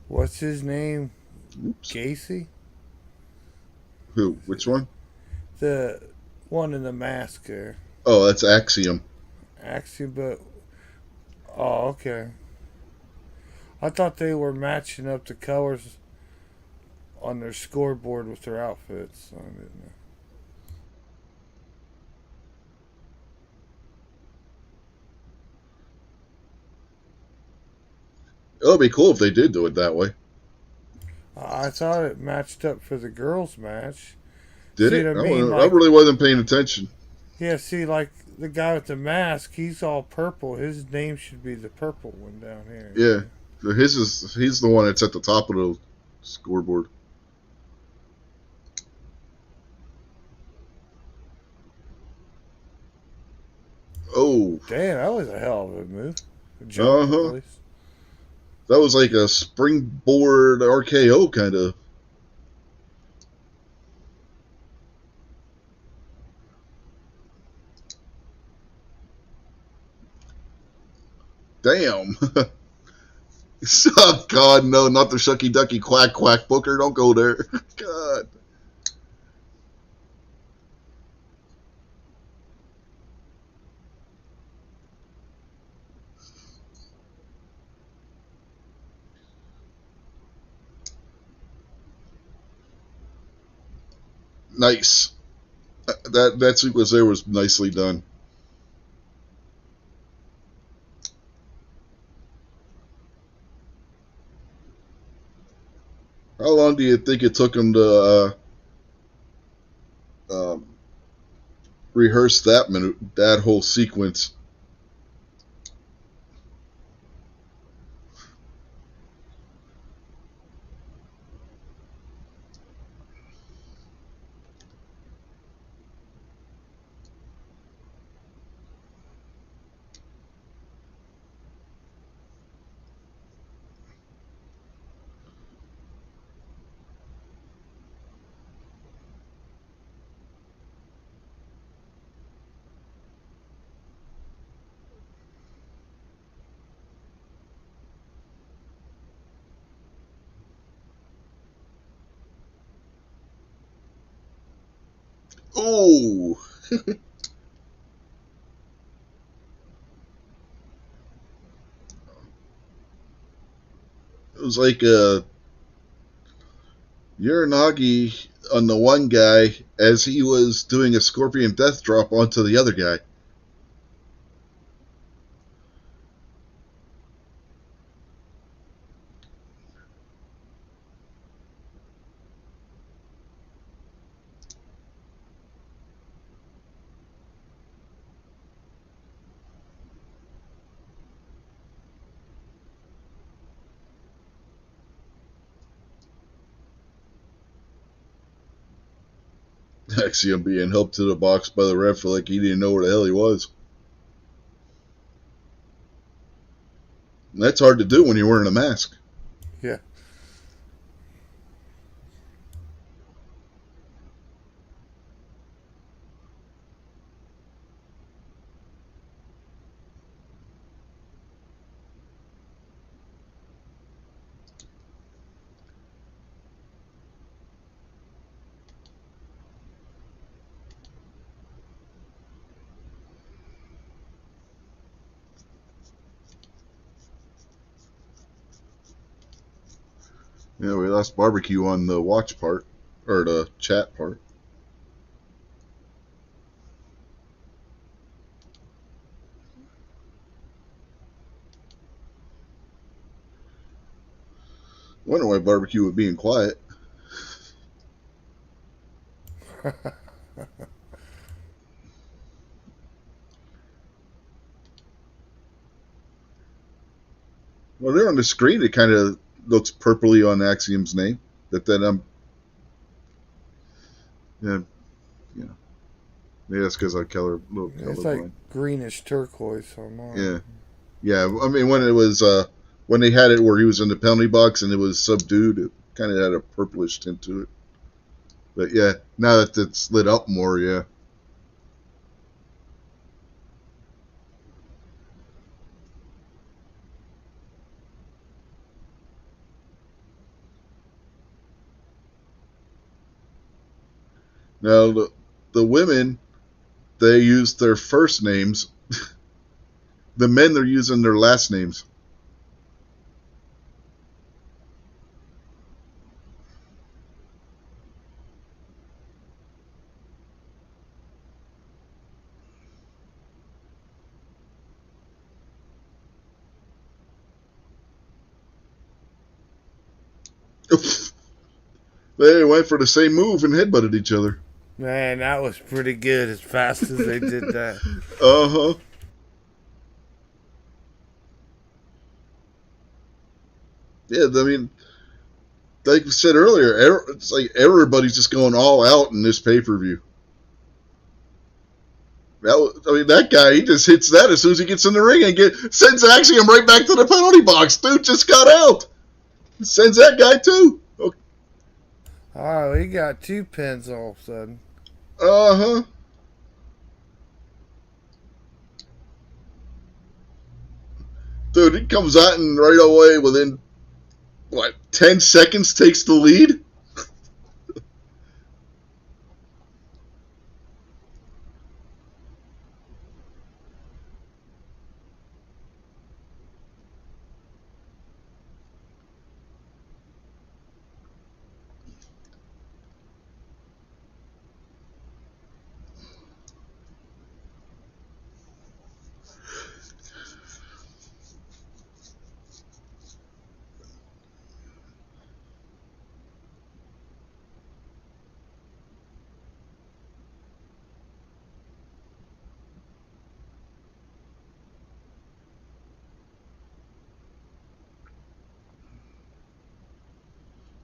What's his name? Oops. Gacy? Who? Which one? The one in the mask there. Oh, that's Axiom. Axiom, but. Oh, okay. I thought they were matching up the colors on their scoreboard with their outfits. I didn't know. It would be cool if they did do it that way. I thought it matched up for the girls' match. Did See it? what I mean? I really wasn't paying attention. Yeah, see, like the guy with the mask, he's all purple. His name should be the purple one down here. Yeah. He's the one that's at the top of the scoreboard. Oh. Damn, that was a hell of a move. A jump, at least. That was like a springboard RKO kind of. Damn. Oh, God, no, not the shucky ducky quack quack Booker. Don't go there. God. Nice. That sequence there was nicely done. How long do you think it took him to rehearse that whole sequence? Oh, it was like Uranagi on the one guy as he was doing a scorpion death drop onto the other guy. Axiom being helped to the box by the ref like he didn't know where the hell he was. And that's hard to do when you're wearing a mask. Yeah. Yeah, we lost barbecue on the watch part, or the chat part. Wonder why barbecue was being quiet. Well, there on the screen, it kind of looks purpley on Axiom's name. But then yeah, maybe that's because I It's like greenish turquoise on mine. Yeah, I mean when it was when they had it where he was in the penalty box and it was subdued, it kind of had a purplish tint to it. But yeah, now that it's lit up more, yeah. Now the women, they use their first names. The men, they're using their last names. They went for the same move and headbutted each other. Man, that was pretty good as fast as they did that. Uh-huh. Yeah, I mean, like we said earlier, it's like everybody's just going all out in this pay-per-view. That guy, he just hits that as soon as he gets in the ring and sends Axiom right back to the penalty box. Dude just got out. Sends that guy too. Okay. Oh, he got 2 pins all of a sudden. Uh-huh. Dude, he comes out and right away within, 10 seconds takes the lead?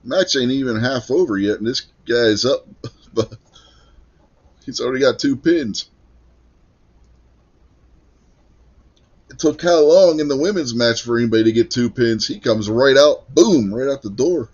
Match ain't even half over yet, and this guy's up. But he's already got 2 pins. It took how long in the women's match for anybody to get 2 pins? He comes right out, boom, right out the door.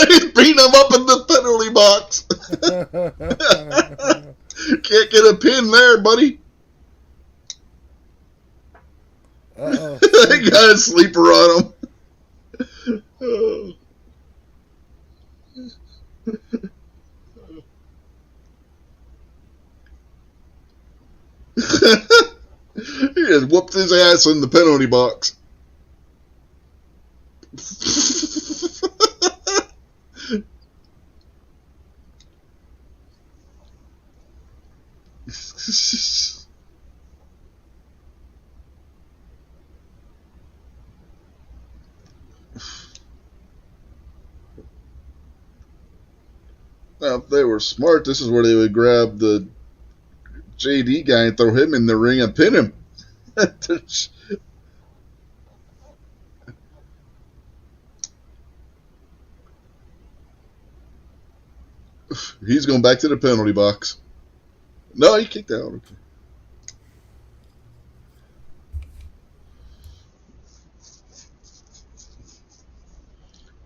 He's beating him up in the penalty box. Can't get a pin there, buddy. Uh-oh. They got a sleeper on him. Oh. He just whooped his ass in the penalty box. Now, if they were smart, this is where they would grab the JD guy and throw him in the ring and pin him. He's going back to the penalty box. No, he kicked out. Okay.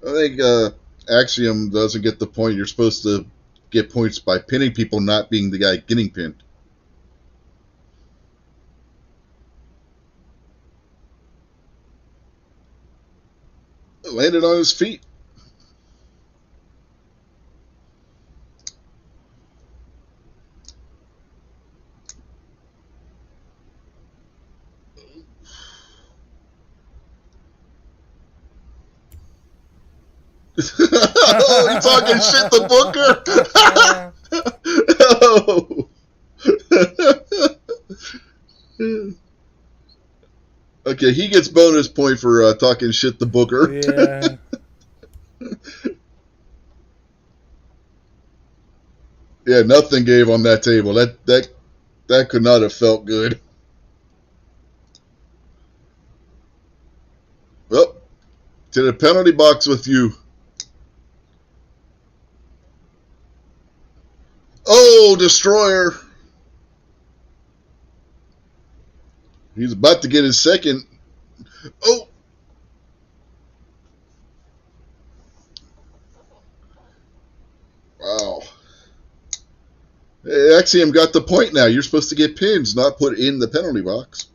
I think Axiom doesn't get the point. You're supposed to get points by pinning people, not being the guy getting pinned. Landed on his feet. Oh, you talking shit to Booker? Oh. Okay, he gets bonus point for talking shit to Booker. Yeah. Yeah, nothing gave on that table. That could not have felt good. Well, to the penalty box with you. Oh, Destroyer. He's about to get his second. Oh. Wow. Hey, Axiom got the point now. You're supposed to get pins, not put in the penalty box.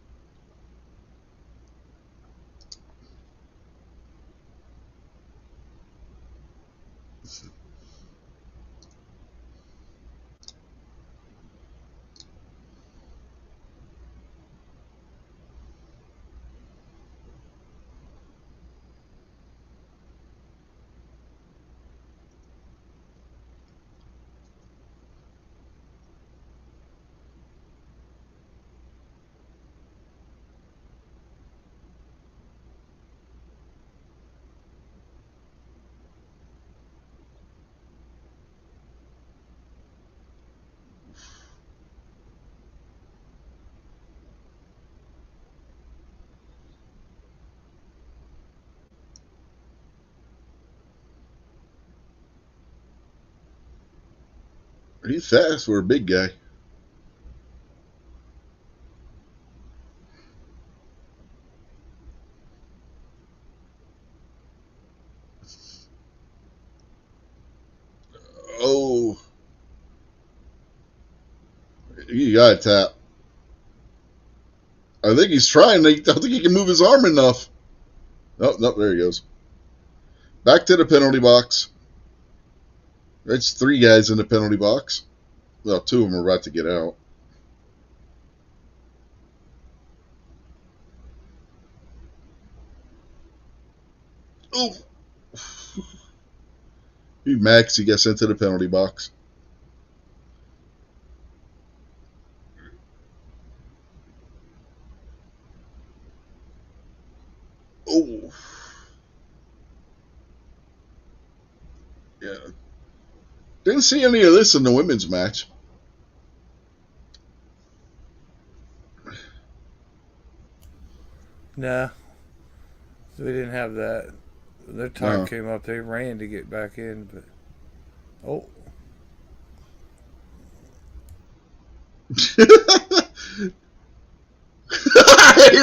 He's fast for a big guy. Oh. You got to tap. I think he's trying. I don't think he can move his arm enough. Oh, no, there he goes. Back to the penalty box. That's 3 guys in the penalty box. Well, 2 of them are about to get out. Oh. Max, he gets into the penalty box. Oh. Yeah. Didn't see any of this in the women's match. Nah. We didn't have that. Their time came up. They ran to get back in, but oh. He's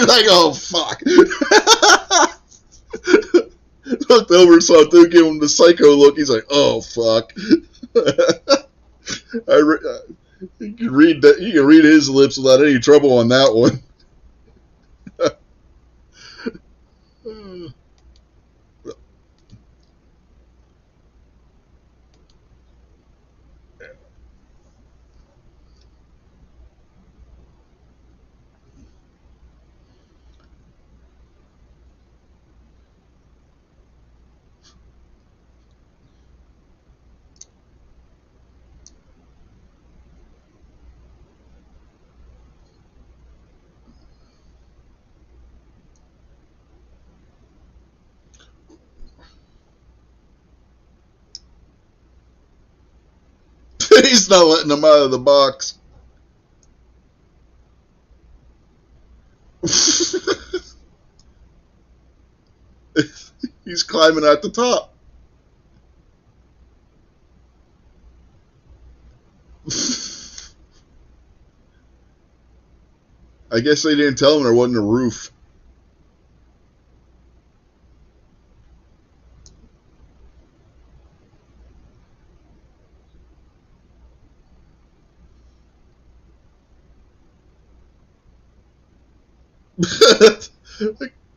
like, oh, fuck. Looked over, saw Duke give him the psycho look. He's like, oh, fuck. You can read that. You can read his lips without any trouble on that one. He's not letting him out of the box. He's climbing at the top. I guess they didn't tell him there wasn't a roof.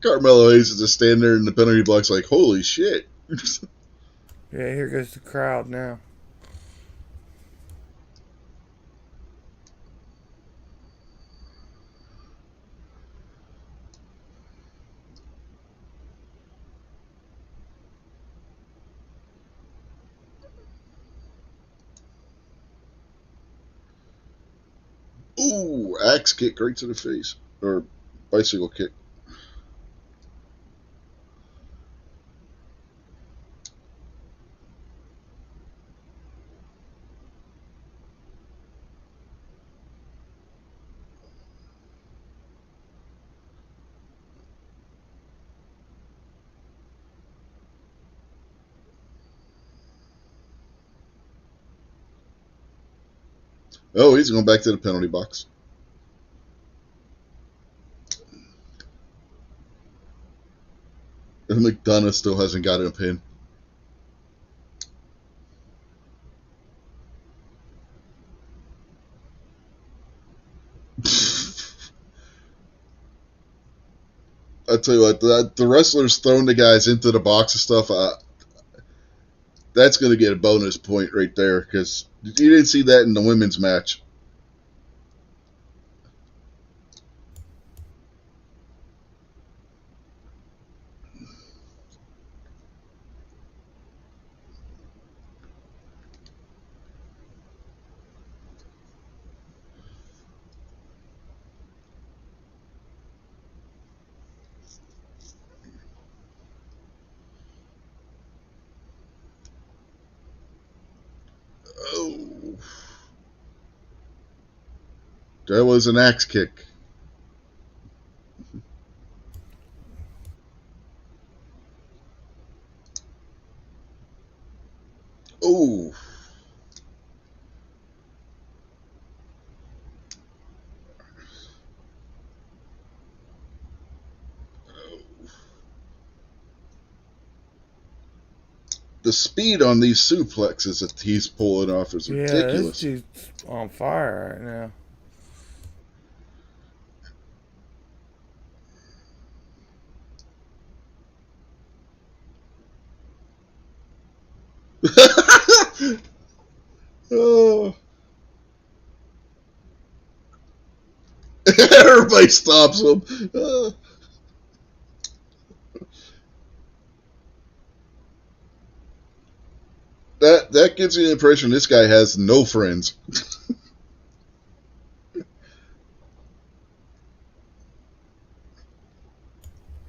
Carmelo Hayes is just standing there in the penalty box like, holy shit. Yeah, here goes the crowd now. Ooh, axe kick right to the face. Or bicycle kick. Oh, he's going back to the penalty box. And McDonough still hasn't got a pin. I tell you what, the wrestlers throwing the guys into the box and stuff, that's going to get a bonus point right there because you didn't see that in the women's match. Oh, that was an axe kick. Oh. The speed on these suplexes that he's pulling off is Yeah, this ridiculous. dude's on fire right now. Oh. Everybody stops him. That gives you the impression this guy has no friends.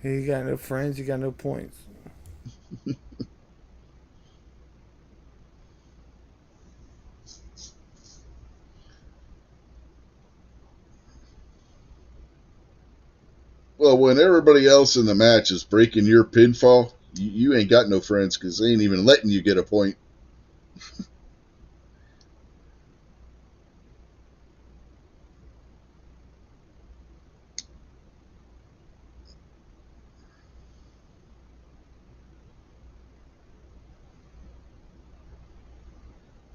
He got no friends. He got no points. Well, when everybody else in the match is breaking your pinfall, you ain't got no friends because they ain't even letting you get a point.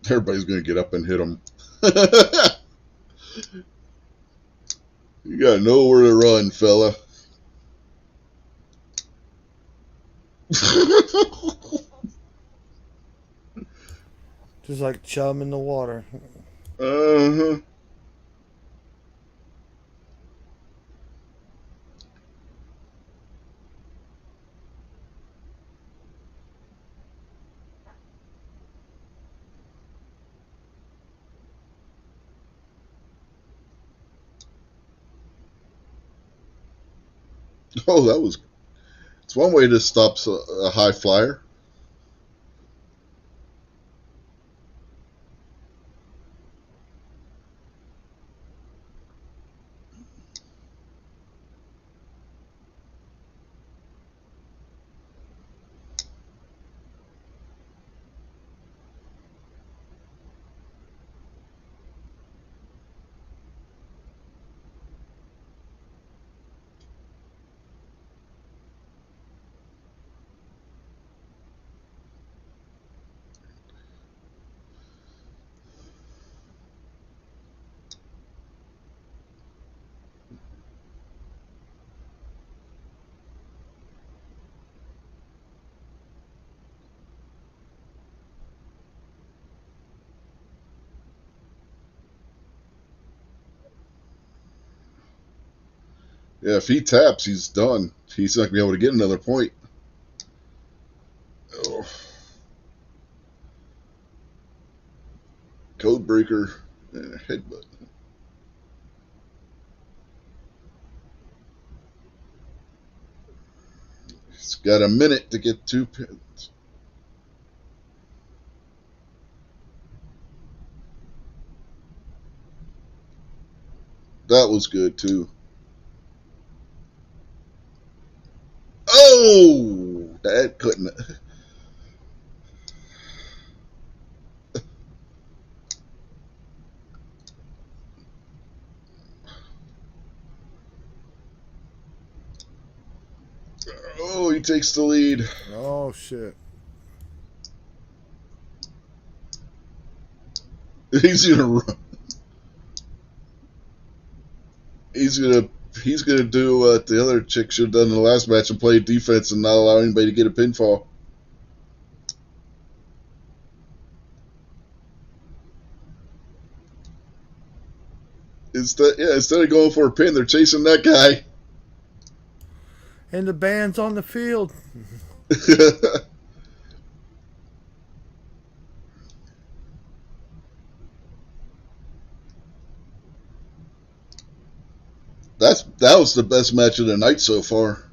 Everybody's going to get up and hit him. You got nowhere to run, fella. Just like chum in the water. Uh-huh. Oh, that was. It's one way to stop a high flyer. Yeah, if he taps, he's done. He's not going to be able to get another point. Oh. Code breaker and a headbutt. He's got a minute to get 2 pins. That was good, too. Oh! That couldn't. Oh, he takes the lead. Oh shit. He's gonna run. He's gonna he's gonna do what the other chick should have done in the last match and play defense and not allow anybody to get a pinfall. Instead of going for a pin, they're chasing that guy. And the band's on the field. That was the best match of the night so far.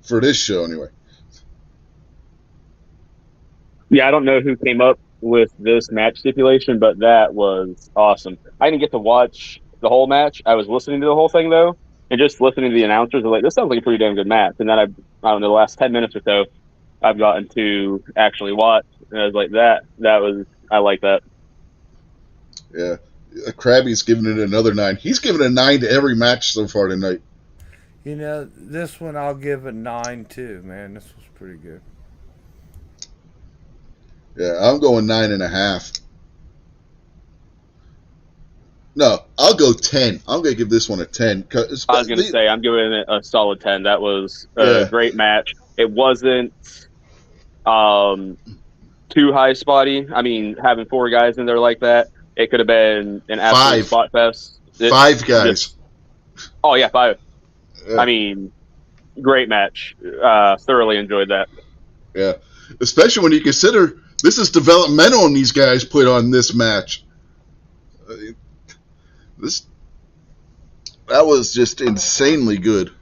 For this show, anyway. Yeah, I don't know who came up with this match stipulation, but that was awesome. I didn't get to watch the whole match. I was listening to the whole thing though, and just listening to the announcers, I was like, "This sounds like a pretty damn good match." And then I don't know, the last 10 minutes or so, I've gotten to actually watch, and I was like, I like that. Yeah. Krabby's giving it another 9. He's given a 9 to every match so far tonight. You know, this one I'll give a 9 too, man. This was pretty good. Yeah, I'm going 9.5. No, I'll go 10. I'm going to give this one a 10. I was going to say, I'm giving it a solid 10. That was a great match. It wasn't too high spotty. I mean, having 4 guys in there like that, it could have been an absolute spot fest. 5 guys. Oh, yeah, 5. Yeah. I mean, great match. Thoroughly enjoyed that. Yeah, especially when you consider this is developmental and these guys put on this match. That was just insanely good.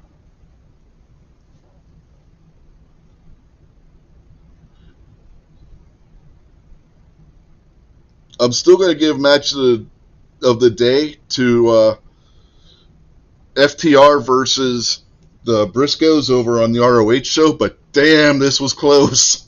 I'm still going to give match of the day to FTR versus the Briscoes over on the ROH show, but damn, this was close.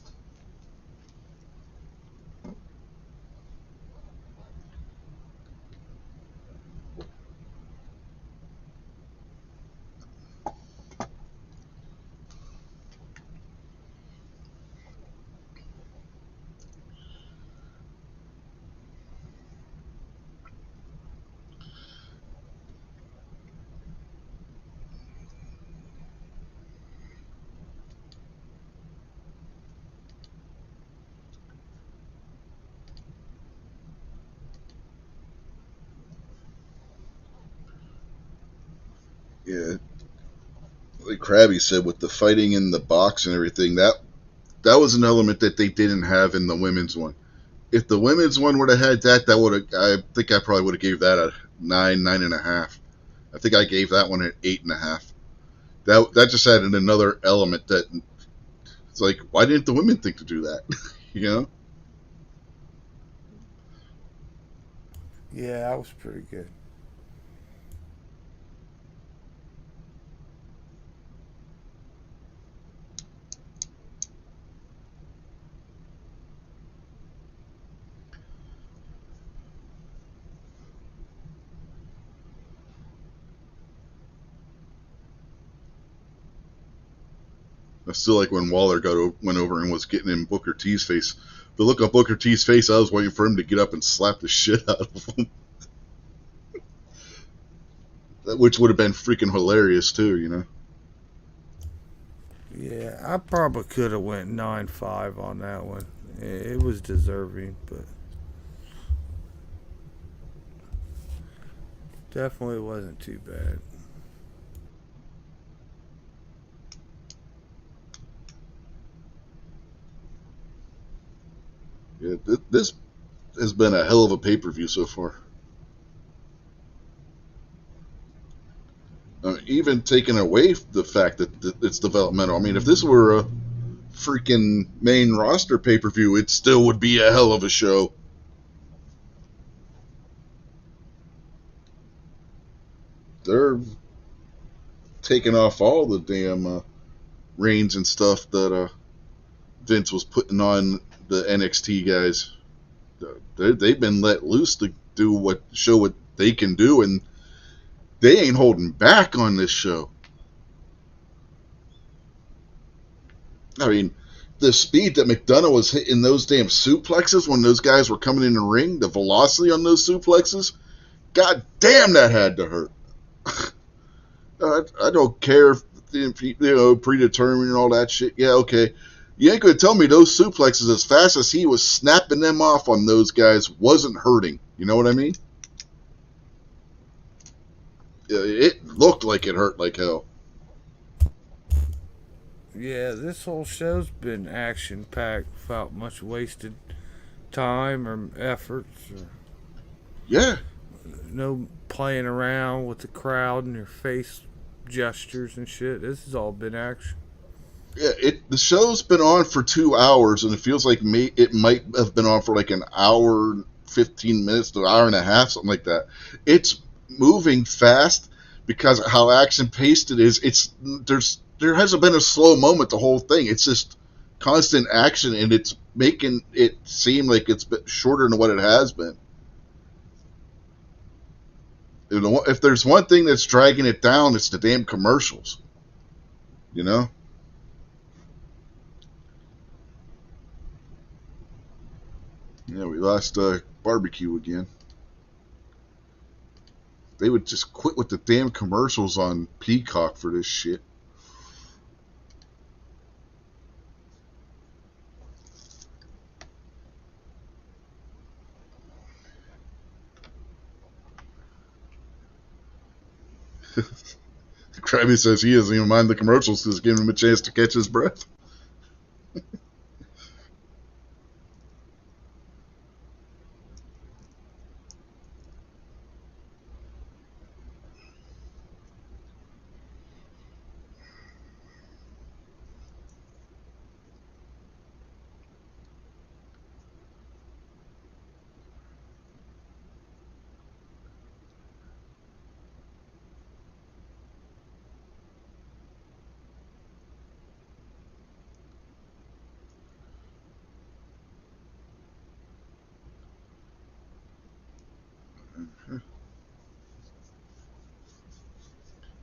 Yeah, like Krabby said, with the fighting in the box and everything, that was an element that they didn't have in the women's one. If the women's one would have had that would have. I think I probably would have gave that a 9.5. I think I gave that one an 8.5. That just added another element that it's like, why didn't the women think to do that? You know? Yeah, that was pretty good. I still like when Waller went over and was getting in Booker T's face. The look on Booker T's face, I was waiting for him to get up and slap the shit out of him. Which would have been freaking hilarious too, you know? Yeah, I probably could have went 9.5 on that one. It was deserving, but definitely wasn't too bad. Yeah, this has been a hell of a pay-per-view so far. Even taking away the fact that it's developmental. I mean, if this were a freaking main roster pay-per-view, it still would be a hell of a show. They're taking off all the damn reins and stuff that Vince was putting on the NXT guys. They've been let loose to show what they can do, and they ain't holding back on this show. I mean, the speed that McDonough was hitting those damn suplexes when those guys were coming in the ring, the velocity on those suplexes, god damn, that had to hurt. I don't care if predetermined and all that shit. Yeah, okay. You ain't gonna tell me those suplexes, as fast as he was snapping them off on those guys, wasn't hurting. You know what I mean? It looked like it hurt like hell. Yeah, this whole show's been action packed without much wasted time or efforts or Yeah, no playing around with the crowd and your face gestures and shit. This has all been action. yeah. The show's been on for 2 hours, and it feels like it might have been on for like an hour, 15 minutes to an hour and a half, something like that. It's moving fast because of how action paced it is. There hasn't been a slow moment the whole thing. It's just constant action, and it's making it seem like it's been shorter than what it has been. If there's one thing that's dragging it down, it's the damn commercials. You know? Yeah, we lost barbecue again. They would just quit with the damn commercials on Peacock for this shit. Krabby says he doesn't even mind the commercials because it's giving him a chance to catch his breath.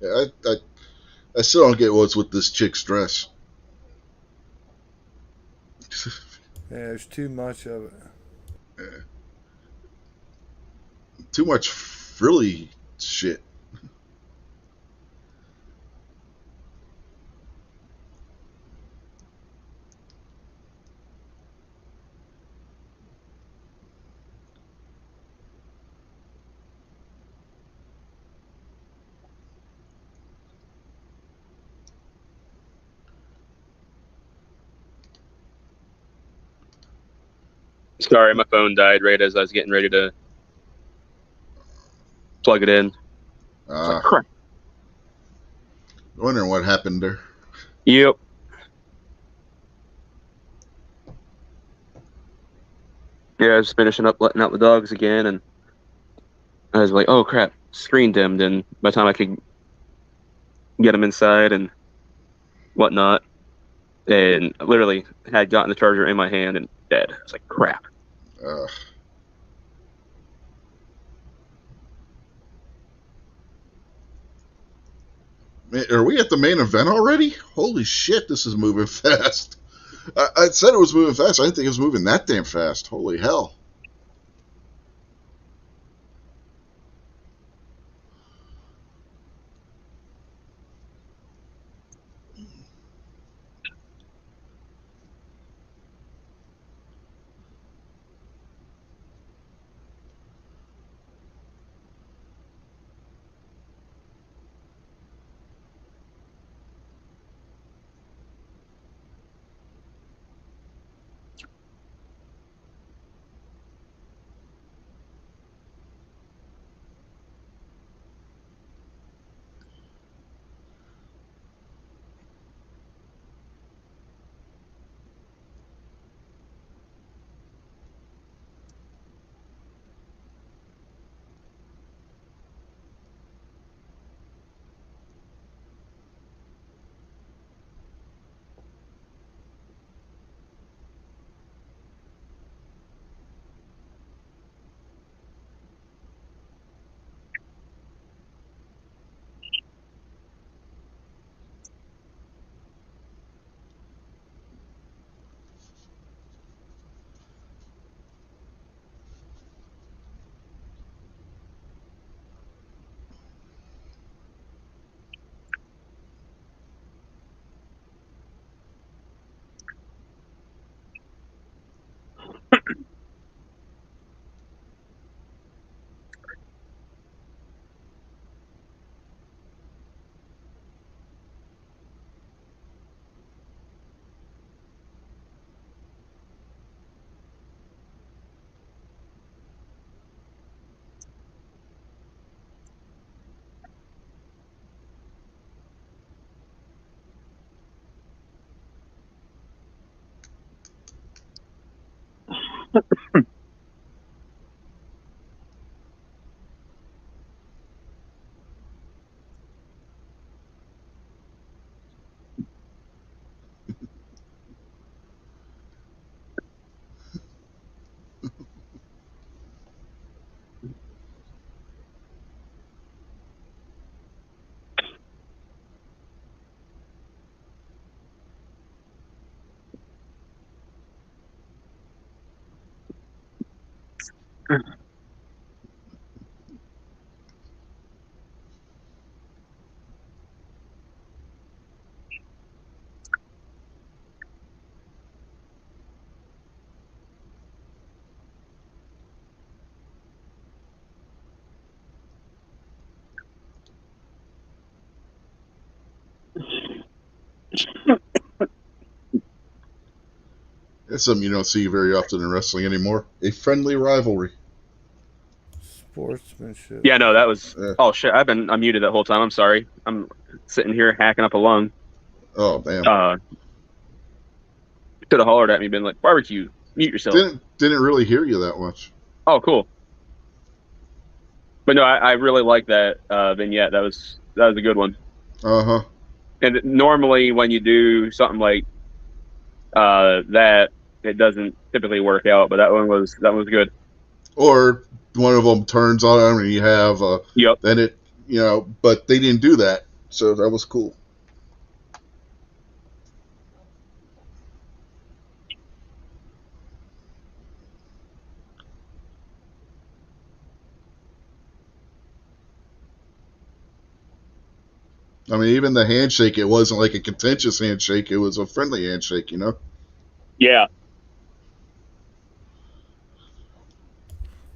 Yeah, I still don't get what's with this chick's dress. Yeah, there's too much of it. Too much frilly shit. Sorry, my phone died right as I was getting ready to plug it in. It's like, crap. Wondering what happened there. Yep. Yeah, I was finishing up letting out the dogs again, and I was like, oh crap, screen dimmed. And by the time I could get them inside and whatnot, and literally had gotten the charger in my hand and dead. I was like, crap. Uh, are we at the main event already? Holy shit, this is moving fast. I said it was moving fast. I didn't think it was moving that damn fast. Holy hell. That's something you don't see very often in wrestling anymore. A friendly rivalry. Sportsmanship. Yeah, no, that was. Yeah. Oh shit! I've been unmuted that whole time. I'm sorry. I'm sitting here hacking up a lung. Oh, damn. Could have hollered at me, been like, "Barbecue, mute yourself." Didn't really hear you that much. Oh, cool. But no, I really like that vignette. That was a good one. Uh-huh. And normally when you do something like that, it doesn't typically work out. But that one was good. Or one of them turns on him and you have Yep. then it, but they didn't do that. So that was cool. I mean, even the handshake, it wasn't like a contentious handshake. It was a friendly handshake, Yeah.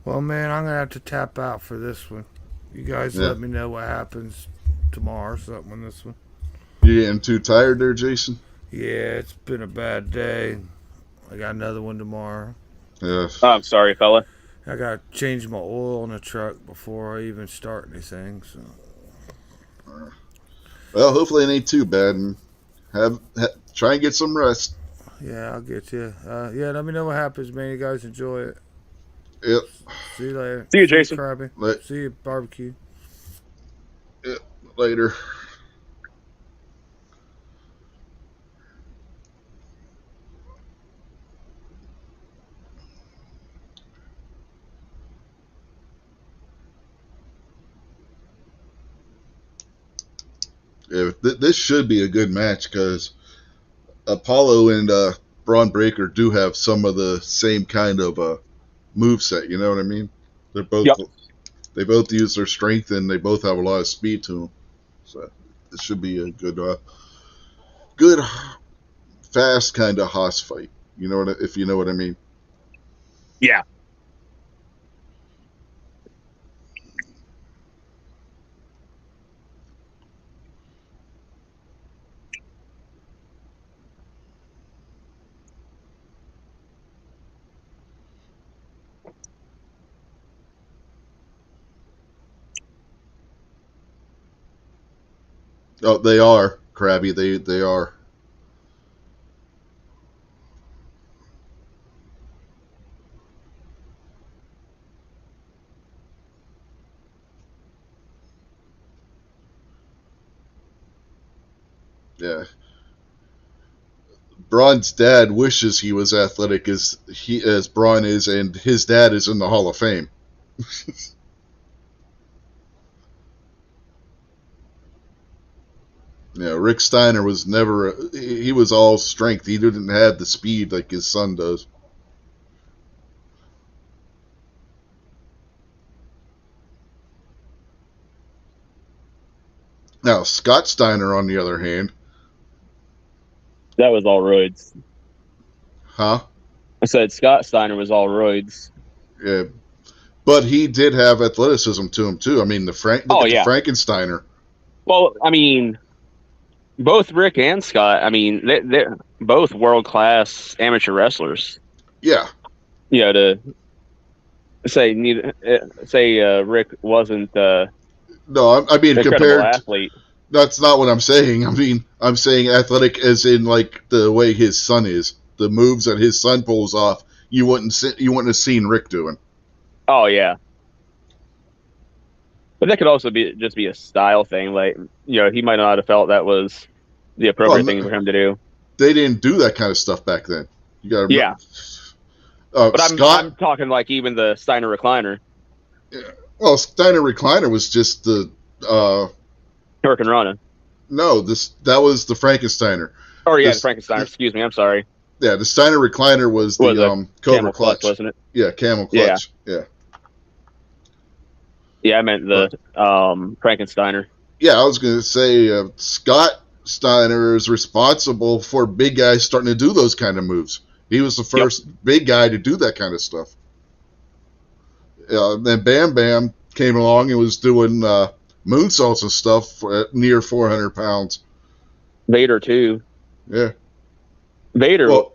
Well, man, I'm gonna have to tap out for this one. You guys Yeah. let me know what happens tomorrow or something on this one. You getting too tired there, Jason? Yeah, it's been a bad day. I got another one tomorrow. Yeah. Oh, I'm sorry, fella. I gotta change my oil in the truck before I even start anything. So Well, hopefully it ain't too bad, and try and get some rest. yeah, I'll get you. Yeah, let me know what happens, man. You guys enjoy it. Yep. See you later. See you, Jason. Krabby. Let- See you, barbecue. Later. Yeah, this should be a good match because Apollo and Braun Breaker do have some of the same kind of move set. You know what I mean? They're both Yep. They both use their strength and they both have a lot of speed to them. So this should be a good, fast kind of Haas fight. If you know what I mean. Yeah. Oh, they are Krabby. They are. Yeah. Braun's dad wishes he was athletic as Braun is, and his dad is in the Hall of Fame. Rick Steiner was never. He was all strength. He didn't have the speed like his son does. Now Scott Steiner, on the other hand, That was all roids. huh? I said Scott Steiner was all roids. Yeah, but he did have athleticism to him too. I mean, look at the Frankensteiner. Well, I mean, both Rick and Scott. I mean, they're both world class amateur wrestlers. Yeah. To say Rick wasn't No, I mean incredible compared. athlete. That's not what I'm saying. I mean, I'm saying athletic as in like the way his son is. The moves that his son pulls off, you wouldn't have seen Rick doing. Oh yeah, but that could also be just be a style thing. Like, he might not have felt that was the appropriate Well, thing for him to do. they didn't do that kind of stuff back then. You got to Yeah, but I'm Scott. talking like even the Steiner recliner, Well, Steiner recliner was just the Hurricane Rana. no, that was the Frankensteiner. Or yeah, the This Frankensteiner. Excuse me. I'm sorry. Yeah, the Steiner recliner was Was the a Cobra camel clutch, clutch. wasn't it? Yeah, camel Yeah, clutch. Yeah. yeah. I meant But the Frankensteiner. yeah, I was gonna say Scott Steiner is responsible for big guys starting to do those kind of moves. He was the Yep. first big guy to do that kind of stuff. Then Bam Bam came along and was doing moonsaults and stuff at near 400 pounds. Vader too. Yeah. Vader. Well,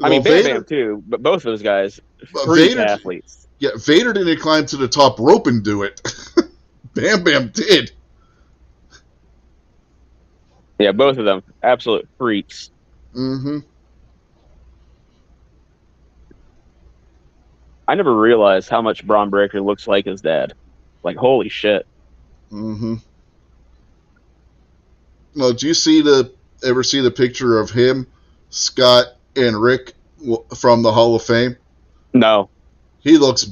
I mean, Bam Bam Vader, too. But both of those guys, freak Vader, athletes. yeah, Vader didn't climb to the top rope and do it. Bam Bam did. Yeah, both of them, absolute freaks. Mm-hmm. I never realized how much Braun Breaker looks like his dad. Like, holy shit. Mm-hmm. Well, do you ever see the picture of him, Scott, and Rick from the Hall of Fame? No. He looks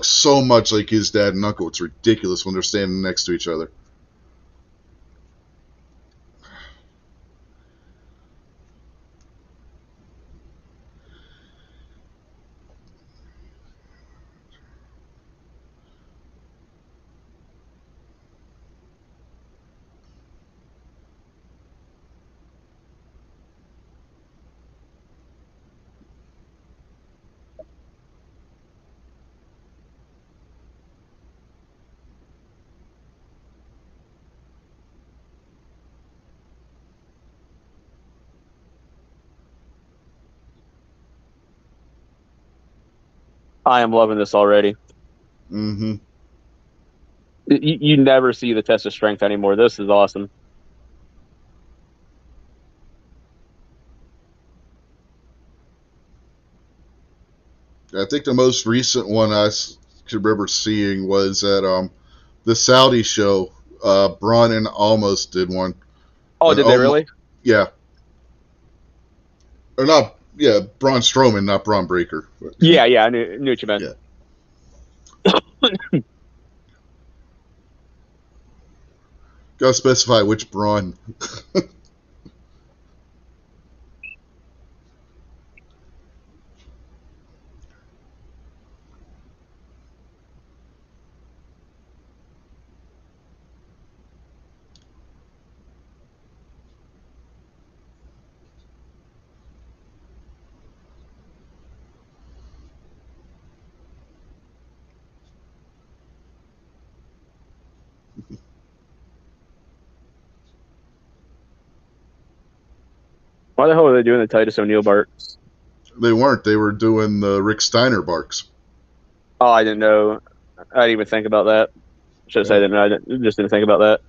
so much like his dad and uncle. It's ridiculous when they're standing next to each other. I am loving this already. Mm-hmm. You never see the test of strength anymore. This is awesome. I think the most recent one I could remember seeing was at the Saudi show. Braun and Almost did one. Oh, And did they really? Yeah. Or not, yeah, Braun Strowman, not Braun Breaker. But, Yeah, I knew what you meant. yeah. Gotta specify which Braun. Why the hell are they doing the Titus O'Neil barks? They weren't. They were doing the Rick Steiner barks. Oh, I didn't know. I didn't even think about that. Should have said Yeah. I didn't know. Just didn't think about that.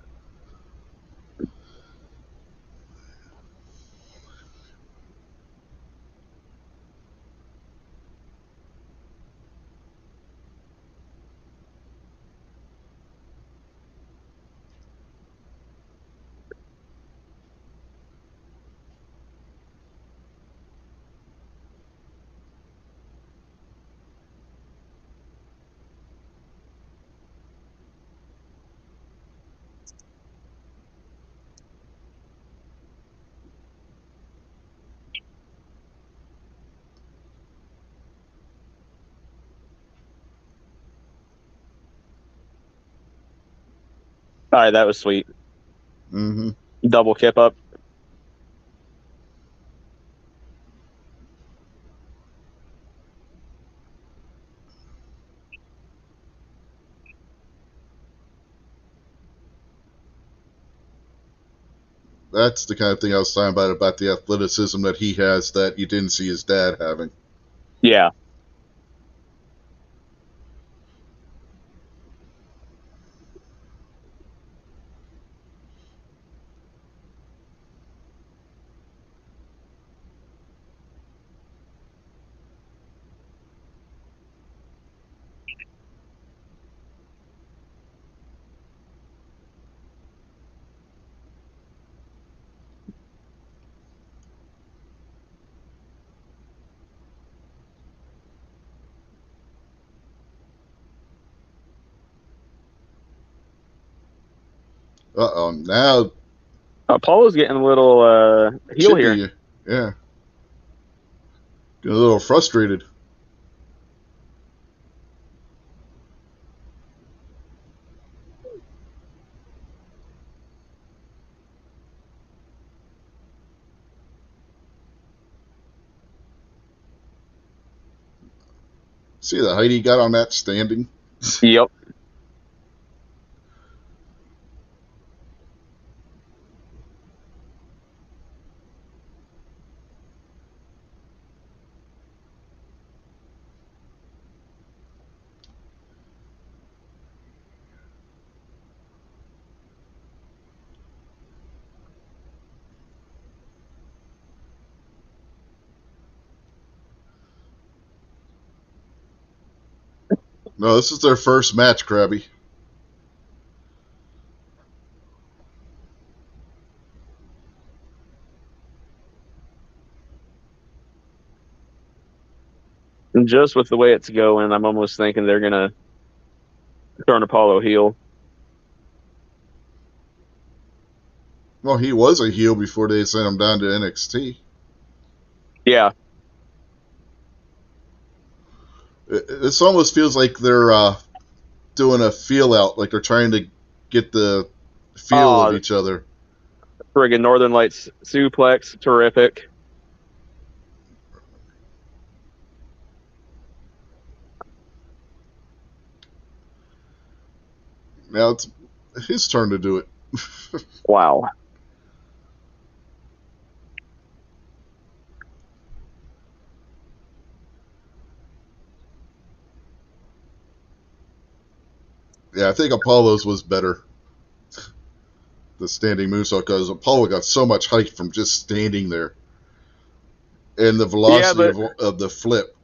All right, that was sweet. Mm-hmm. Double kip up. That's the kind of thing I was talking about the athleticism that he has that you didn't see his dad having. Yeah. Now Apollo's getting a little heel here. chippy. Yeah. Getting a little frustrated. See the height he got on that standing? Yep. No, this is their first match, Krabby. And just with the way it's going, I'm almost thinking they're gonna turn Apollo heel. Well, he was a heel before they sent him down to NXT. Yeah. This almost feels like they're doing a feel out, like they're trying to get the feel of each other. Friggin' Northern Lights suplex, terrific. Now it's his turn to do it. Wow. Yeah, I think Apollo's was better. The standing moonsault, because Apollo got so much height from just standing there, and the velocity Yeah, but of the flip.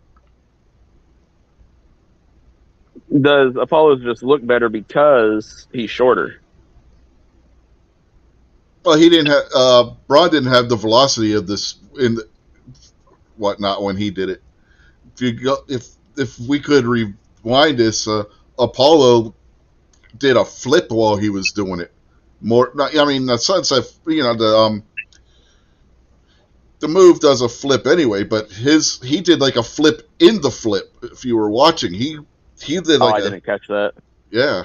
does Apollo's just look better because he's shorter? Well, he didn't have. Braun didn't have the velocity of this in the, whatnot when he did it. If we could rewind this, Apollo did a flip while he was doing it. More, I mean, the sunset. The move does a flip anyway, but he did like a flip in the flip. If you were watching, he did Oh, like I didn't catch that. yeah.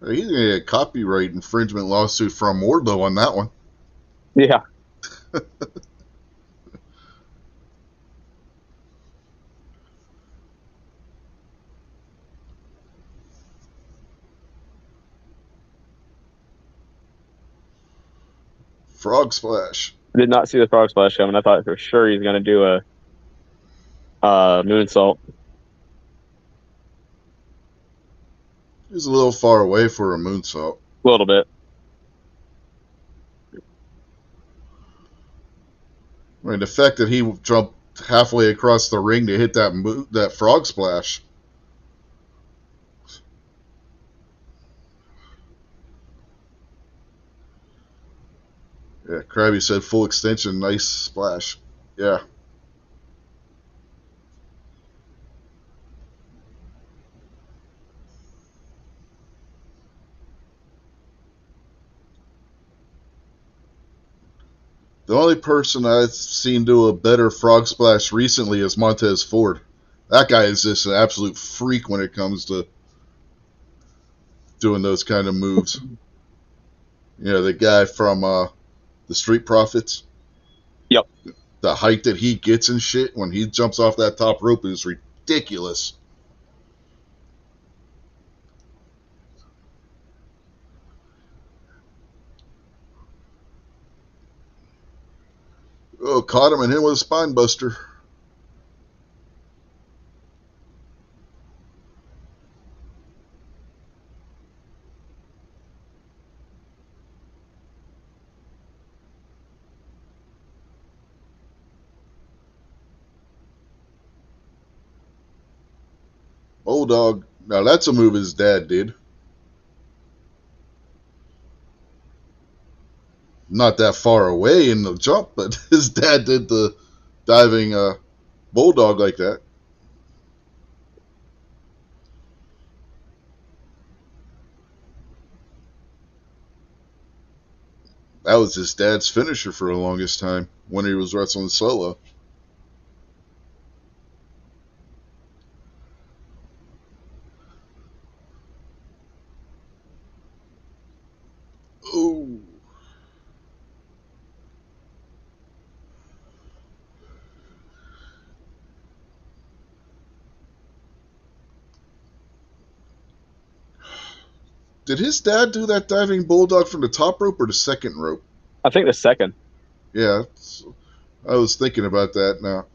He's gonna get a copyright infringement lawsuit from Wardlow on that one. Yeah. Frog splash. Did not see the frog splash coming. I thought for sure he's gonna do a moonsault. He's a little far away for a moonsault. A little bit. I mean, the fact that he jumped halfway across the ring to hit that frog splash. Yeah, Krabby said full extension, nice splash. Yeah. The only person I've seen do a better frog splash recently is Montez Ford. That guy is just an absolute freak when it comes to doing those kind of moves. You know, the guy from the Street Profits. Yep. The height that he gets and shit when he jumps off that top rope is ridiculous. Oh, caught him and hit with a spine buster. Bulldog. Now that's a move his dad did. Not that far away in the jump, but his dad did the diving bulldog like that. That was his dad's finisher for the longest time when he was wrestling solo. Ooh. Did his dad do that diving bulldog from the top rope or the second rope? I think the second. Yeah, I was thinking about that now.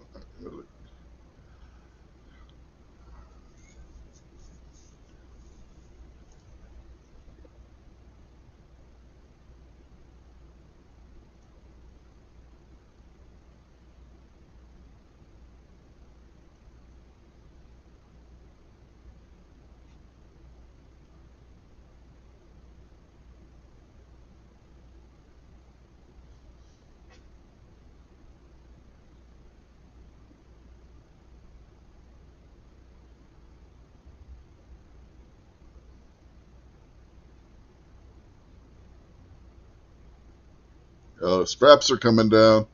Straps are coming down.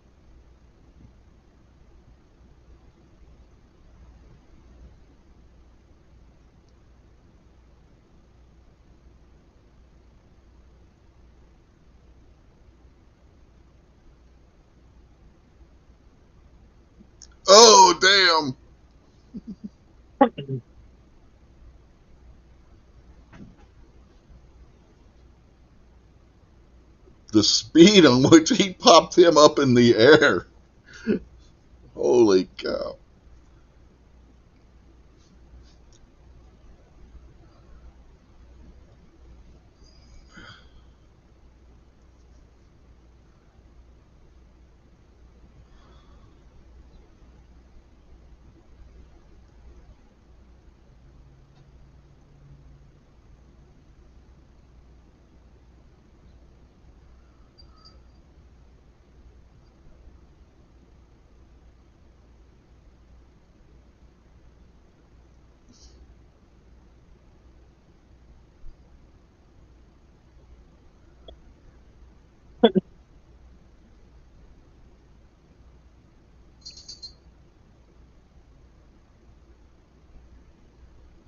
Oh, damn. The speed on which he popped him up in the air. Holy cow.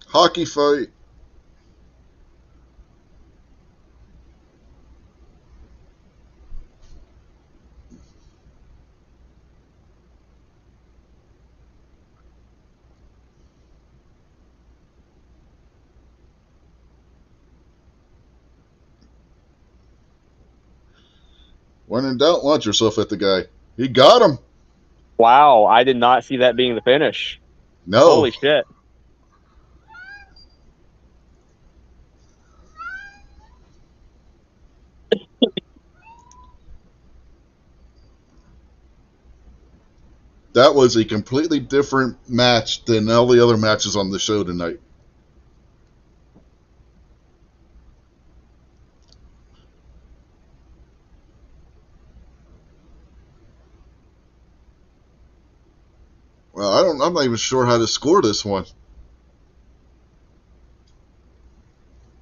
Hockey fight. When in doubt, launch yourself at the guy. He got him. Wow, I did not see that being the finish. No. Holy shit. that was a completely different match than all the other matches on the show tonight. Well, I'm not even sure how to score this one.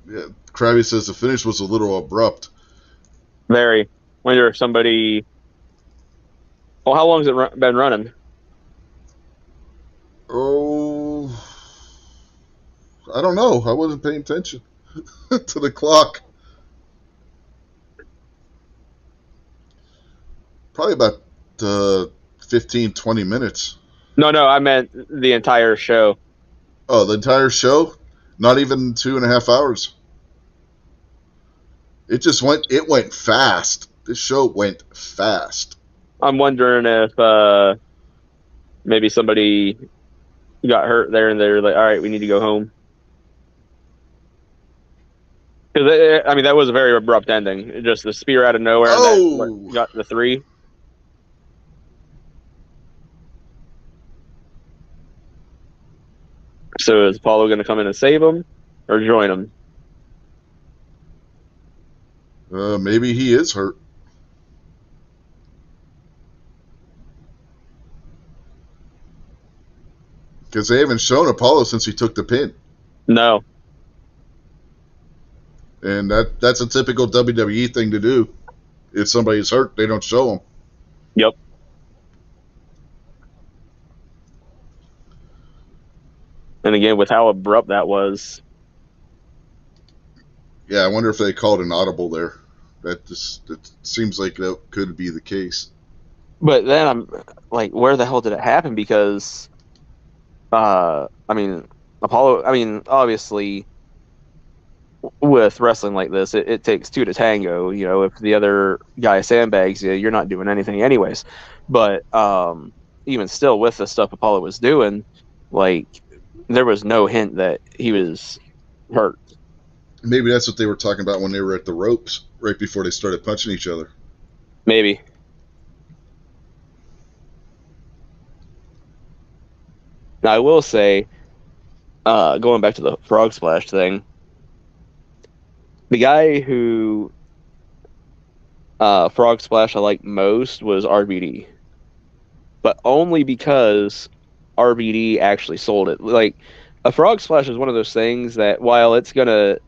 Yeah, Krabby says the finish was a little abrupt. Very. Wonder if somebody. Well, how long has it been running? Oh, I don't know. I wasn't paying attention to the clock. Probably about 15, 20 minutes. No, I meant the entire show. Oh, the entire show? Not even 2.5 hours. It went fast. This show went fast. I'm wondering if maybe somebody got hurt there and they're like, all right, we need to go home. Because I mean, that was a very abrupt ending. Just the spear out of nowhere. Oh! And that got the 3. So is Apollo going to come in and save him or join him? Maybe he is hurt. Because they haven't shown Apollo since he took the pin. No. And that's a typical WWE thing to do. If somebody's hurt, they don't show them. Yep. And again, with how abrupt that was. Yeah, I wonder if they called an audible there. That seems like that could be the case. But then I'm like, where the hell did it happen? Because, I mean, Apollo, I mean, obviously, with wrestling like this, it takes 2 to tango. You know, if the other guy sandbags you, you're not doing anything anyways. But even still, with the stuff Apollo was doing, like, there was no hint that he was hurt. Maybe that's what they were talking about when they were at the ropes right before they started punching each other. Maybe. Now, I will say, going back to the frog splash thing, the guy who frog splash I liked most was RBD. But only because RBD actually sold it. Like, a frog splash is one of those things that while it's going to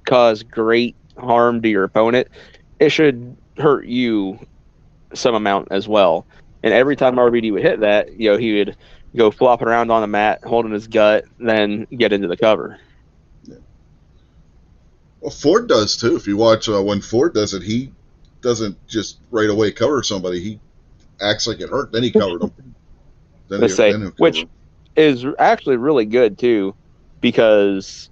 cause great harm to your opponent, it should hurt you some amount as well. And every time RBD would hit that, you know, he would go flopping around on the mat, holding his gut, then get into the cover. Yeah. Well, Ford does too. If you watch when Ford does it, he doesn't just right away cover somebody. He acts like it hurt, then he covered them. Which is actually really good too, because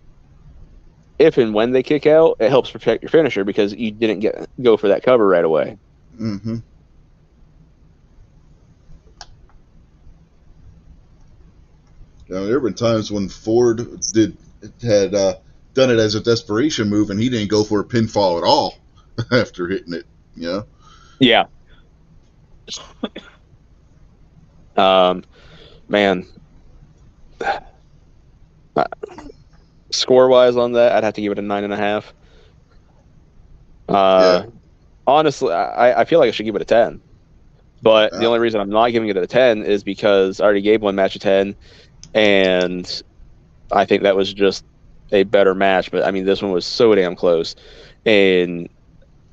if and when they kick out, it helps protect your finisher because you didn't go for that cover right away. Mm-hmm. Now, there have been times when Ford had done it as a desperation move, and he didn't go for a pinfall at all after hitting it. You know? Yeah. Man. Score-wise on that, I'd have to give it a 9.5. Yeah. Honestly, I feel like I should give it a 10. But the only reason I'm not giving it a 10 is because I already gave one match a 10, and I think that was just a better match. But, I mean, this one was so damn close. And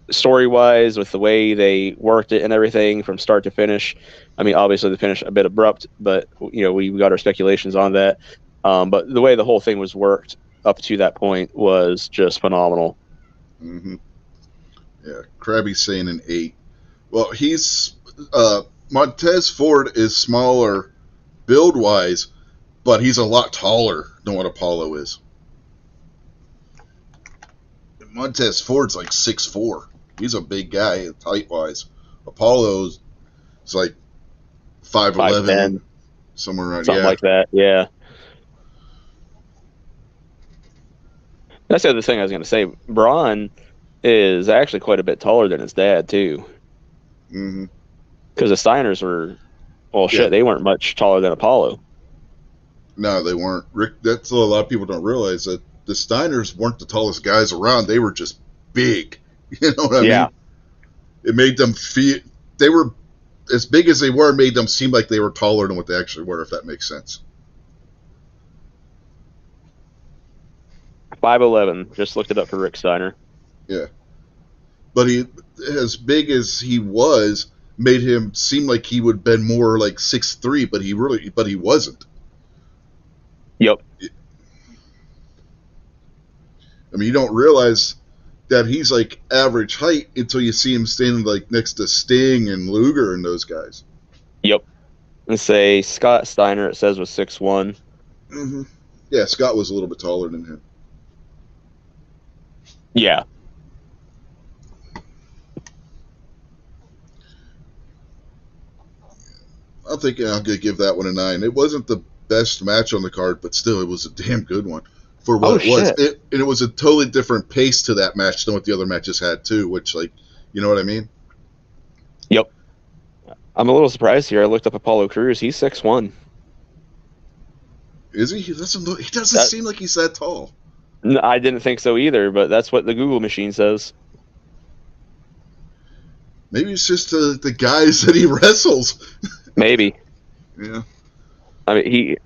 story-wise, with the way they worked it and everything from start to finish, I mean, obviously the finish a bit abrupt, but, you know, we got our speculations on that. But the way the whole thing was worked up to that point was just phenomenal. Mm-hmm. Yeah, Krabby's saying an 8. Well, Montez Ford is smaller build-wise, but he's a lot taller than what Apollo is. Montez Ford's like 6'4". He's a big guy, height-wise. Apollo's like 5'11", somewhere around something like that. Yeah. That's the other thing I was going to say. Braun is actually quite a bit taller than his dad, too. Mm-hmm. Because the Steiners were Well, shit, they weren't much taller than Apollo. No, they weren't. Rick, that's what a lot of people don't realize, that the Steiners weren't the tallest guys around. They were just big. You know what I mean? It made them feel, they were, as big as they were, made them seem like they were taller than what they actually were, if that makes sense. 5'11". Just looked it up for Rick Steiner. Yeah. But he, as big as he was, made him seem like he would have been more like 6'3", but he wasn't. Yep. I mean, you don't realize that he's like average height until you see him standing like next to Sting and Luger and those guys. Yep. And say Scott Steiner, it says, was 6'1". Mm-hmm. Yeah, Scott was a little bit taller than him. Yeah. I'm thinking I'm going to give that one a 9. It wasn't the best match on the card, but still, it was a damn good one for what it was. And it was a totally different pace to that match than what the other matches had, too, which, like, you know what I mean? Yep. I'm a little surprised here. I looked up Apollo Crews. He's 6'1". Is he? He doesn't seem like he's that tall. No, I didn't think so either, but that's what the Google machine says. Maybe it's just the guys that he wrestles. Maybe. Yeah. I mean,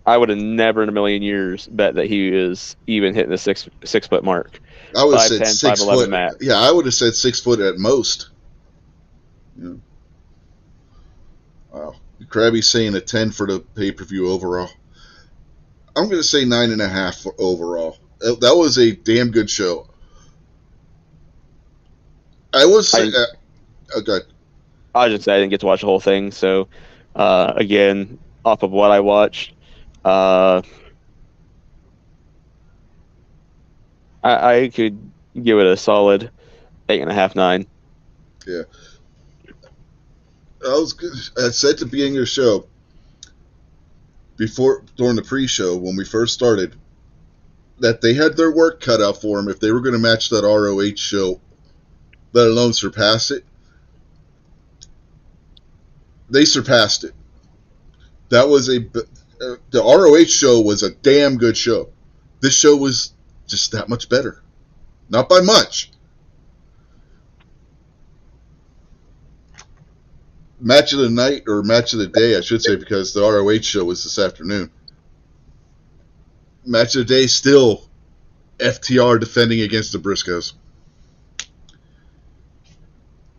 I would have never in a million years bet that he is even hitting the 6 foot mark. I would have said 6 foot. Max. Yeah, I would have said 6 foot at most. Yeah. Wow. Krabby's saying a 10 for the pay-per-view overall. I'm going to say 9.5 for overall. That was a damn good show. I was saying... okay. I was just saying I didn't get to watch the whole thing, so again, off of what I watched, I could give it a solid 8.5, 9. Yeah. I said at the beginning of the show, during the pre-show, when we first started, that they had their work cut out for them if they were going to match that ROH show, let alone surpass it. They surpassed it. That was the ROH show was a damn good show. This show was just that much better. Not by much. Match of the night, or match of the day, I should say, because the ROH show was this afternoon. Match of the day, still FTR defending against the Briscoes.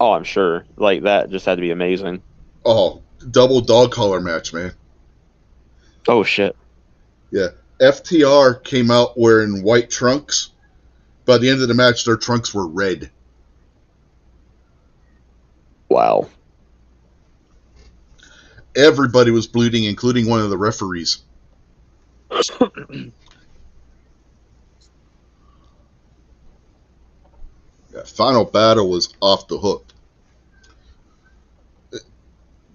Oh, I'm sure. Like, that just had to be amazing. Oh, double dog collar match, man. Oh, shit. Yeah. FTR came out wearing white trunks. By the end of the match, their trunks were red. Wow. Everybody was bleeding, including one of the referees. Yeah, final battle was off the hook.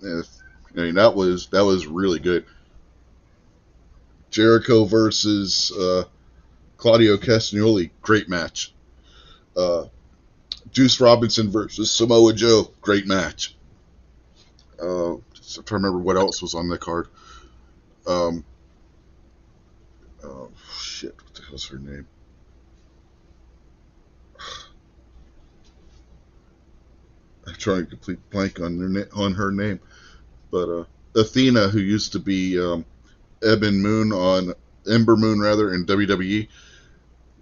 I mean, that was really good. Jericho versus Claudio Castagnoli, great match. Juice Robinson versus Samoa Joe, great match. I'm trying to remember what else was on the card. Oh shit! What the hell's her name? I'm trying to complete blank on her name, but Athena, who used to be Ember Moon in WWE,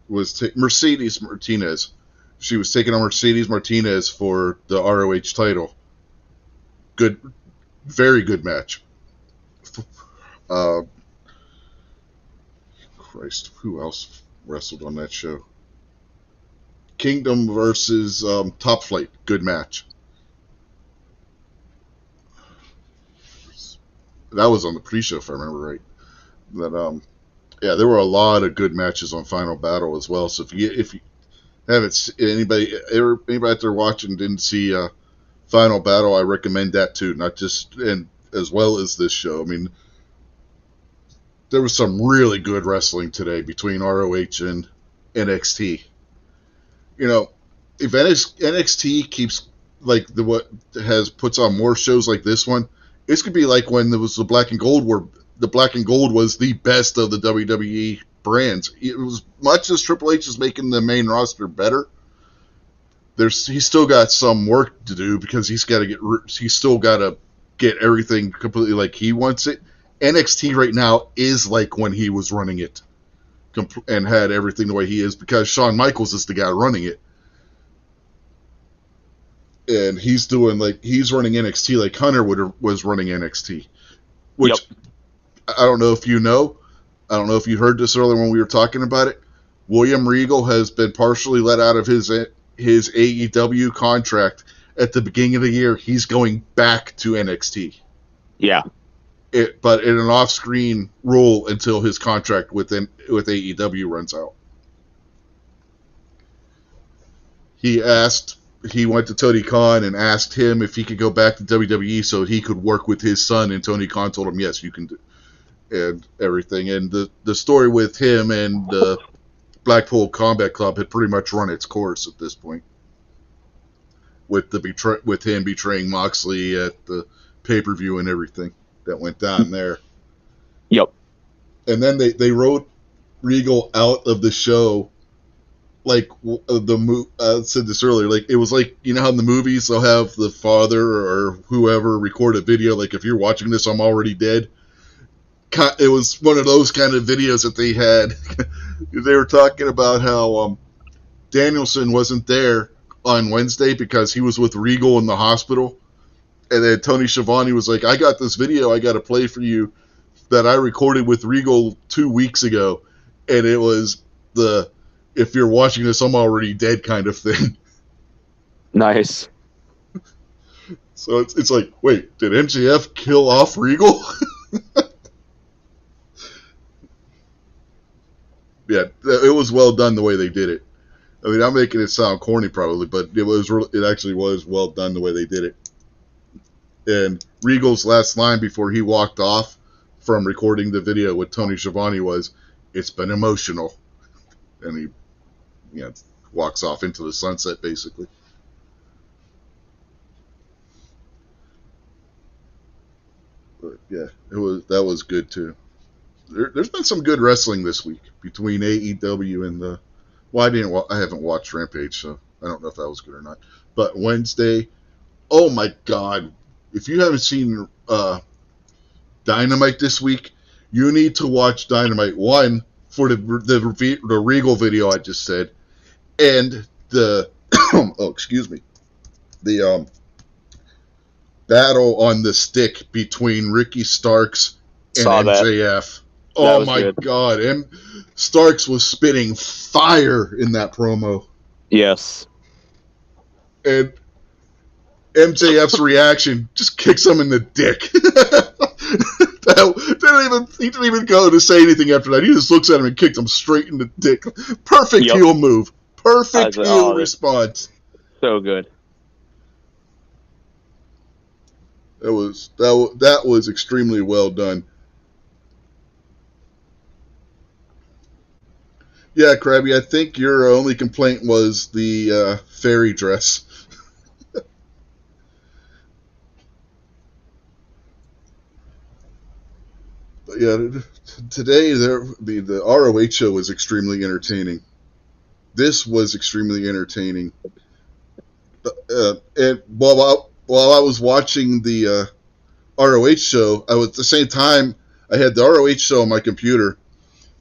was Mercedes Martinez. She was taking on Mercedes Martinez for the ROH title. Good, very good match. Christ, who else wrestled on that show? Kingdom versus Top Flight, good match. That was on the pre-show, if I remember right. But yeah, there were a lot of good matches on Final Battle as well. So if you haven't, anybody out there watching didn't see Final Battle, I recommend that too. Not just, and as well as this show. I mean, there was some really good wrestling today between ROH and NXT. You know, if NXT keeps puts on more shows like this one, This could be like when there was the Black and Gold, where the Black and Gold was the best of the WWE brands. It was much as Triple H is making the main roster better. He's still got some work to do because he's still got to get everything completely like he wants it. NXT right now is like when he was running it and had everything the way he is, because Shawn Michaels is the guy running it. And he's running NXT like Hunter was running NXT, which Yep. I don't know if you know. I don't know if you heard this earlier when we were talking about it. William Regal has been partially let out of his AEW contract at the beginning of the year. He's going back to NXT. Yeah. But in an off-screen role until his contract with AEW runs out. He went to Tony Khan and asked him if he could go back to WWE so he could work with his son, and Tony Khan told him, yes, you can do, and everything. And the story with him and the Blackpool Combat Club had pretty much run its course at this point, with him betraying Moxley at the pay-per-view and everything that went down there. Yep. And then they wrote Regal out of the show. Like I said this earlier, like it was like, you know how in the movies they'll have the father or whoever record a video, like, if you're watching this, I'm already dead. It was one of those kind of videos that they had. They were talking about how Danielson wasn't there on Wednesday because he was with Regal in the hospital. And then Tony Schiavone was like, I got this video I got to play for you that I recorded with Regal 2 weeks ago. And it was the, if you're watching this, I'm already dead kind of thing. Nice. So it's like, wait, did MJF kill off Regal? Yeah, it was well done the way they did it. I mean, I'm making it sound corny probably, but it actually was well done the way they did it. And Regal's last line before he walked off from recording the video with Tony Schiavone was, "It's been emotional," and he walks off into the sunset basically. But yeah, that was good too. There's been some good wrestling this week between AEW and the. Well, I haven't watched Rampage, so I don't know if that was good or not. But Wednesday, oh my God! If you haven't seen Dynamite this week, you need to watch Dynamite. One, for the Regal video I just said, and the excuse me, the battle on the stick between Ricky Starks and Saw that. MJF. That Oh was my good. God. Starks was spitting fire in that promo. Yes. And MJF's reaction just kicks him in the dick. He didn't even go to say anything after that. He just looks at him and kicked him straight in the dick. Perfect heel move. Perfect heel response. So good. That was extremely well done. Yeah, Krabby, I think your only complaint was the fairy dress. But yeah, today the ROH show was extremely entertaining. This was extremely entertaining. And while I was watching the ROH show, at the same time I had the ROH show on my computer.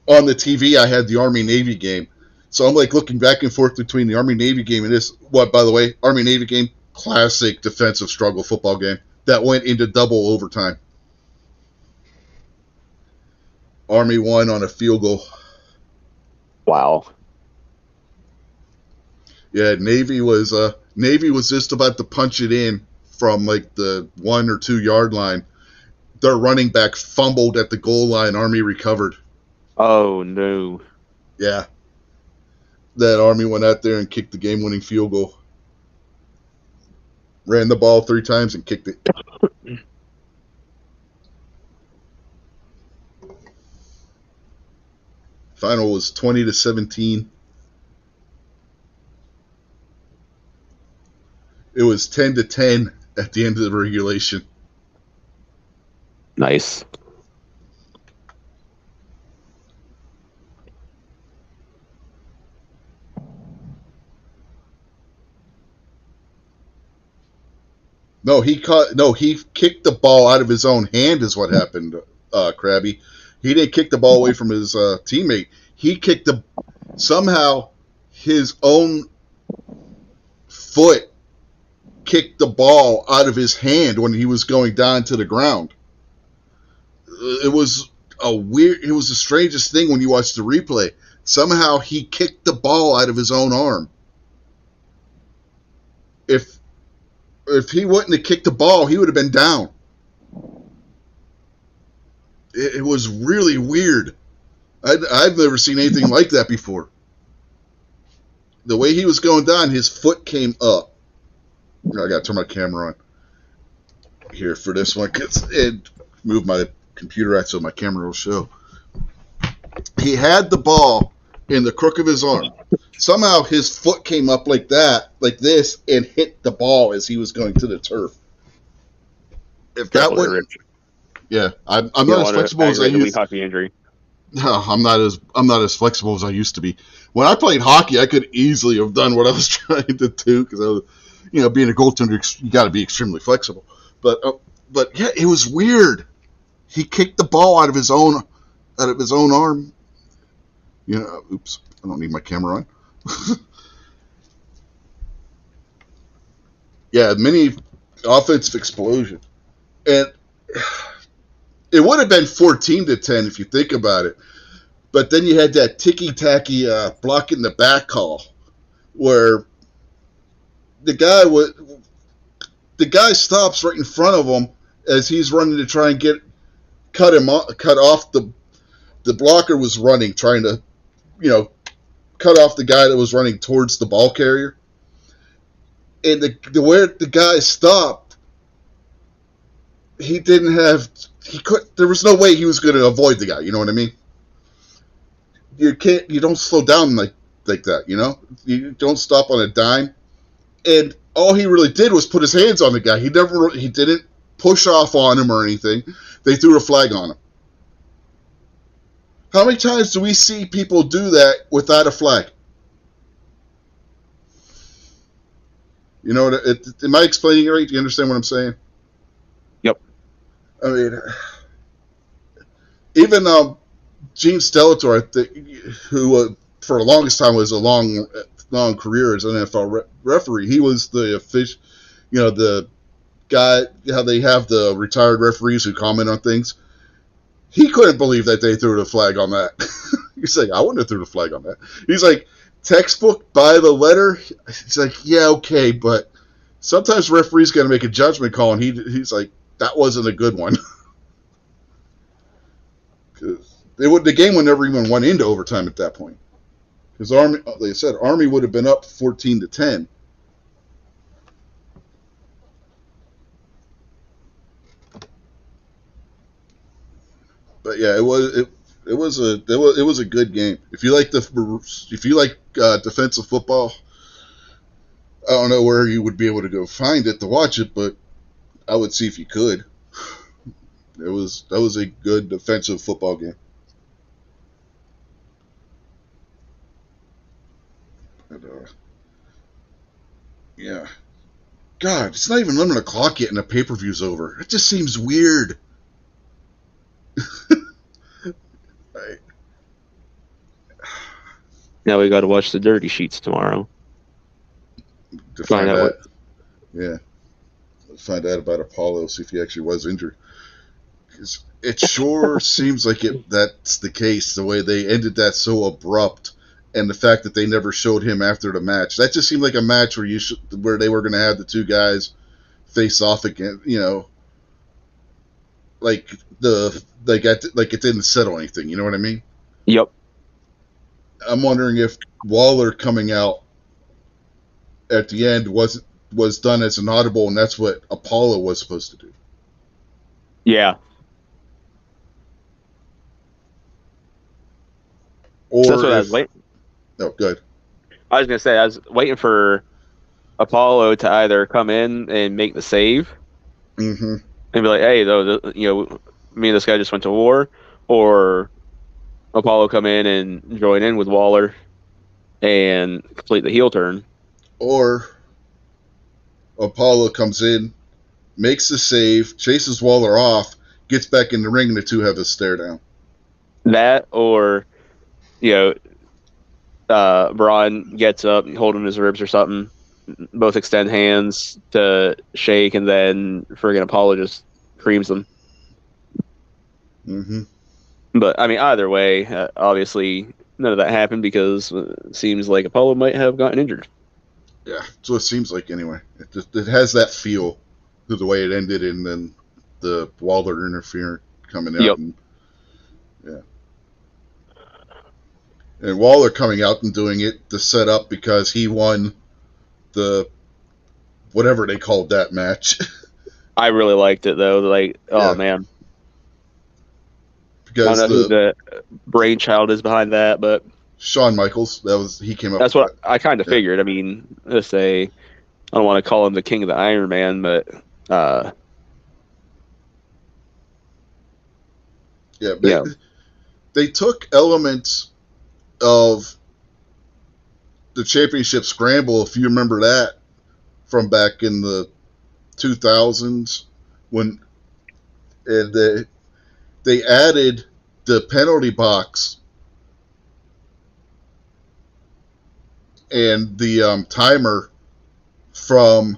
On the TV, I had the Army-Navy game. So I'm like looking back and forth between the Army-Navy game and this. What, by the way, Army-Navy game, classic defensive struggle football game that went into double overtime. Army won on a field goal. Wow. Yeah, Navy was just about to punch it in from like the 1 or 2 yard line. Their running back fumbled at the goal line. Army recovered. Oh, no. Yeah. That Army went out there and kicked the game-winning field goal. Ran the ball 3 times and kicked it. Final was 20-17. It was 10-10 at the end of the regulation. Nice. No, he kicked the ball out of his own hand is what happened, Krabby. He didn't kick the ball away from his teammate. He kicked somehow his own foot kicked the ball out of his hand when he was going down to the ground. It was the strangest thing when you watch the replay. Somehow he kicked the ball out of his own arm. If he wouldn't have kicked the ball, he would have been down. It was really weird. I've never seen anything like that before. The way he was going down, his foot came up. I got to turn my camera on here for this one because it moved my computer out so my camera will show. He had the ball in the crook of his arm. Somehow his foot came up like this, and hit the ball as he was going to the turf. If that wouldn't, yeah, I'm not as flexible as I used. Hockey injury. No, I'm not as flexible as I used to be. When I played hockey, I could easily have done what I was trying to do because I was, being a goaltender, you got to be extremely flexible. But yeah, it was weird. He kicked the ball out of his own arm. Oops, I don't need my camera on. Yeah, mini offensive explosion, and it would have been 14-10 if you think about it. But then you had that ticky-tacky block in the back call, where the guy stops right in front of him as he's running to try and cut off the blocker was running, trying to, cut off the guy that was running towards the ball carrier. And where the guy stopped, there was no way he was going to avoid the guy, you know what I mean? You don't slow down like that, You don't stop on a dime. And all he really did was put his hands on the guy. He didn't push off on him or anything. They threw a flag on him. How many times do we see people do that without a flag? Am I explaining it right? Do you understand what I'm saying? Yep. I mean, even Gene Stellator, I think, who for the longest time was a long career as an NFL referee. He was the official, the guy. How they have the retired referees who comment on things. He couldn't believe that they threw the flag on that. He's like, I wouldn't have threw the flag on that. He's like, textbook by the letter. He's like, yeah, okay, but sometimes referees got to make a judgment call, and he's like, that wasn't a good one. The game would never even went into overtime at that point. Because Army, like I said, Army would have been up 14-10. But yeah, it was a good game. If you like defensive football, I don't know where you would be able to go find it to watch it, but I would see if you could. That was a good defensive football game. And, yeah. God, it's not even 11 o'clock yet and the pay-per-view's over. It just seems weird. Right. Now we got to watch the Dirty Sheets tomorrow. To find out. Yeah. Find out about Apollo, see if he actually was injured. 'Cause it sure seems like that's the case, the way they ended that so abrupt, and the fact that they never showed him after the match. That just seemed like a match where they were going to have the two guys face off again, like it didn't settle anything. You know what I mean? Yep. I'm wondering if Waller coming out at the end was done as an audible, and that's what Apollo was supposed to do. Yeah. Or that's what I was waiting. Oh, good. I was gonna say I was waiting for Apollo to either come in and make the save, mm-hmm. and be like, "Hey, though, me and this guy just went to war, or Apollo come in and join in with Waller and complete the heel turn. Or Apollo comes in, makes the save, chases Waller off, gets back in the ring, and the two have a stare down. That, or, Braun gets up, holding his ribs or something. Both extend hands to shake, and then friggin' Apollo just creams them. Mm-hmm. But, I mean, either way, obviously, none of that happened because it seems like Apollo might have gotten injured. Yeah, so it seems like anyway. It has that feel to the way it ended, and then the Waller interference coming out. Yep. And Waller coming out and doing it to set up because he won the whatever they called that match. I really liked it, though. Like, oh, man. Because I don't know who the brainchild is behind that, but Shawn Michaels, he came up. That's what I kind of figured. I mean, I don't want to call him the king of the Iron Man, but they took elements of the championship scramble, if you remember that, from back in the 2000s, when they added the penalty box and the timer from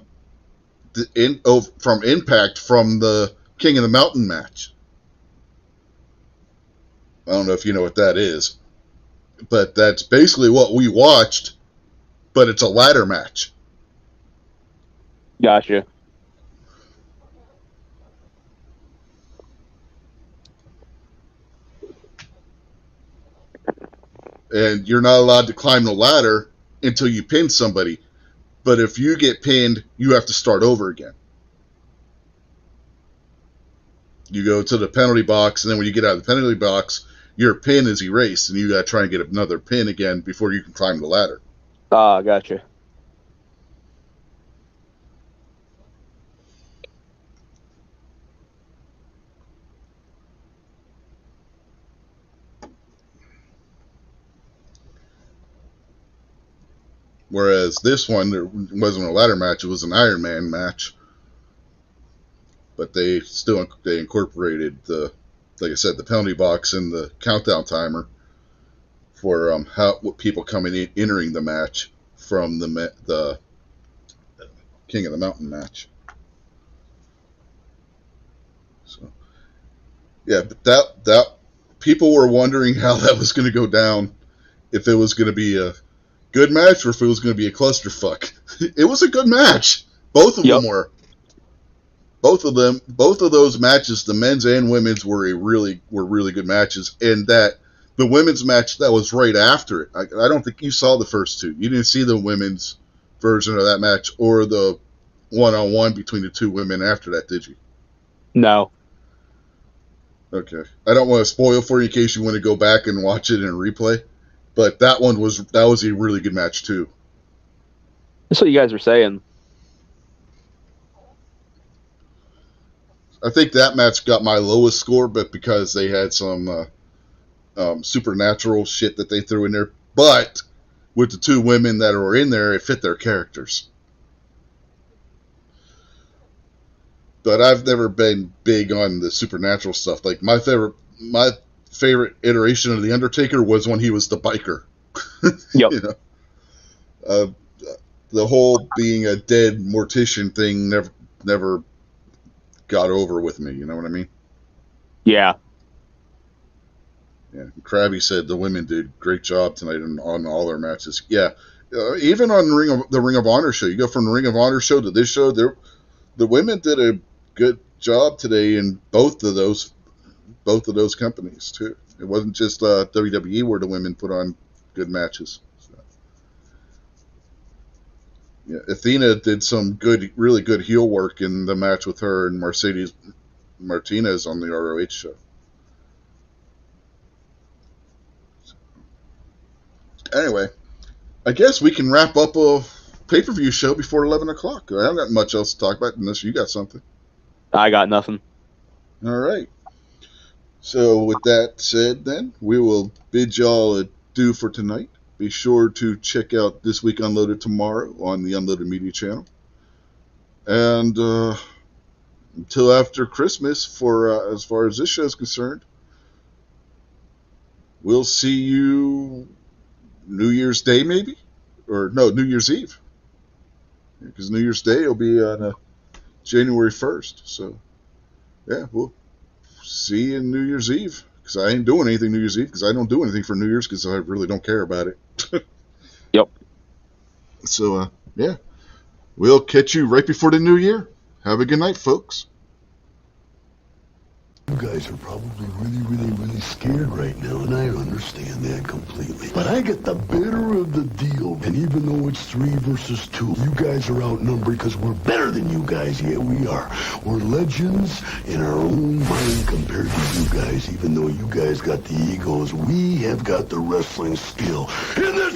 Impact from the King of the Mountain match. I don't know if you know what that is, but that's basically what we watched, but it's a ladder match. Gotcha. And you're not allowed to climb the ladder until you pin somebody. But if you get pinned, you have to start over again. You go to the penalty box, and then when you get out of the penalty box, your pin is erased, and you got to try and get another pin again before you can climb the ladder. Ah, gotcha. Whereas this one, there wasn't a ladder match, it was an Iron Man match. But they incorporated like I said, the penalty box and the countdown timer for what people entering the match from the King of the Mountain match. So yeah, but that people were wondering how that was going to go down, if it was going to be a good match or if it was going to be a clusterfuck. It was a good match. Both of them were. Both of those matches, the men's and women's, were really good matches. And that the women's match that was right after it, I don't think you saw the first two. You didn't see the women's version of that match or the one-on-one between the two women after that, did you? No. Okay. I don't want to spoil for you in case you want to go back and watch it in replay, but that was a really good match too. That's what you guys were saying. I think that match got my lowest score, but because they had some supernatural shit that they threw in there. But with the two women that were in there, it fit their characters. But I've never been big on the supernatural stuff. Like my favorite iteration of the Undertaker was when he was the biker. Yep. You know, the whole being a dead mortician thing never got over with me. You know what I mean? Yeah. Yeah. Krabby said the women did a great job tonight on all their matches. Yeah. Even on the Ring of Honor show, you go from the Ring of Honor show to this show, the women did a good job today in both of those companies too. It wasn't just WWE where the women put on good matches. So. Yeah, Athena did some really good heel work in the match with her and Mercedes Martinez on the ROH show. Anyway, I guess we can wrap up a pay-per-view show before 11 o'clock. I haven't got much else to talk about unless you got something. I got nothing. All right. So with that said, then we will bid y'all adieu for tonight. Be sure to check out This Week Unloaded tomorrow on the Unloaded Media channel. And until after Christmas, for as far as this show is concerned, we'll see you New Year's Day, maybe, or no, New Year's Eve, because New Year's Day will be on January 1st. So yeah, we'll see you in New Year's Eve. Because I ain't doing anything New Year's Eve, because I don't do anything for New Year's, because I really don't care about it. Yep. So, yeah. We'll catch you right before the new year. Have a good night, folks. You guys are probably really scared right now, and I understand that completely. But I get the better of the deal, and even though it's 3 versus 2, you guys are outnumbered because we're better than you guys. Yeah, we are. We're legends in our own mind compared to you guys. Even though you guys got the egos, we have got the wrestling skill. And this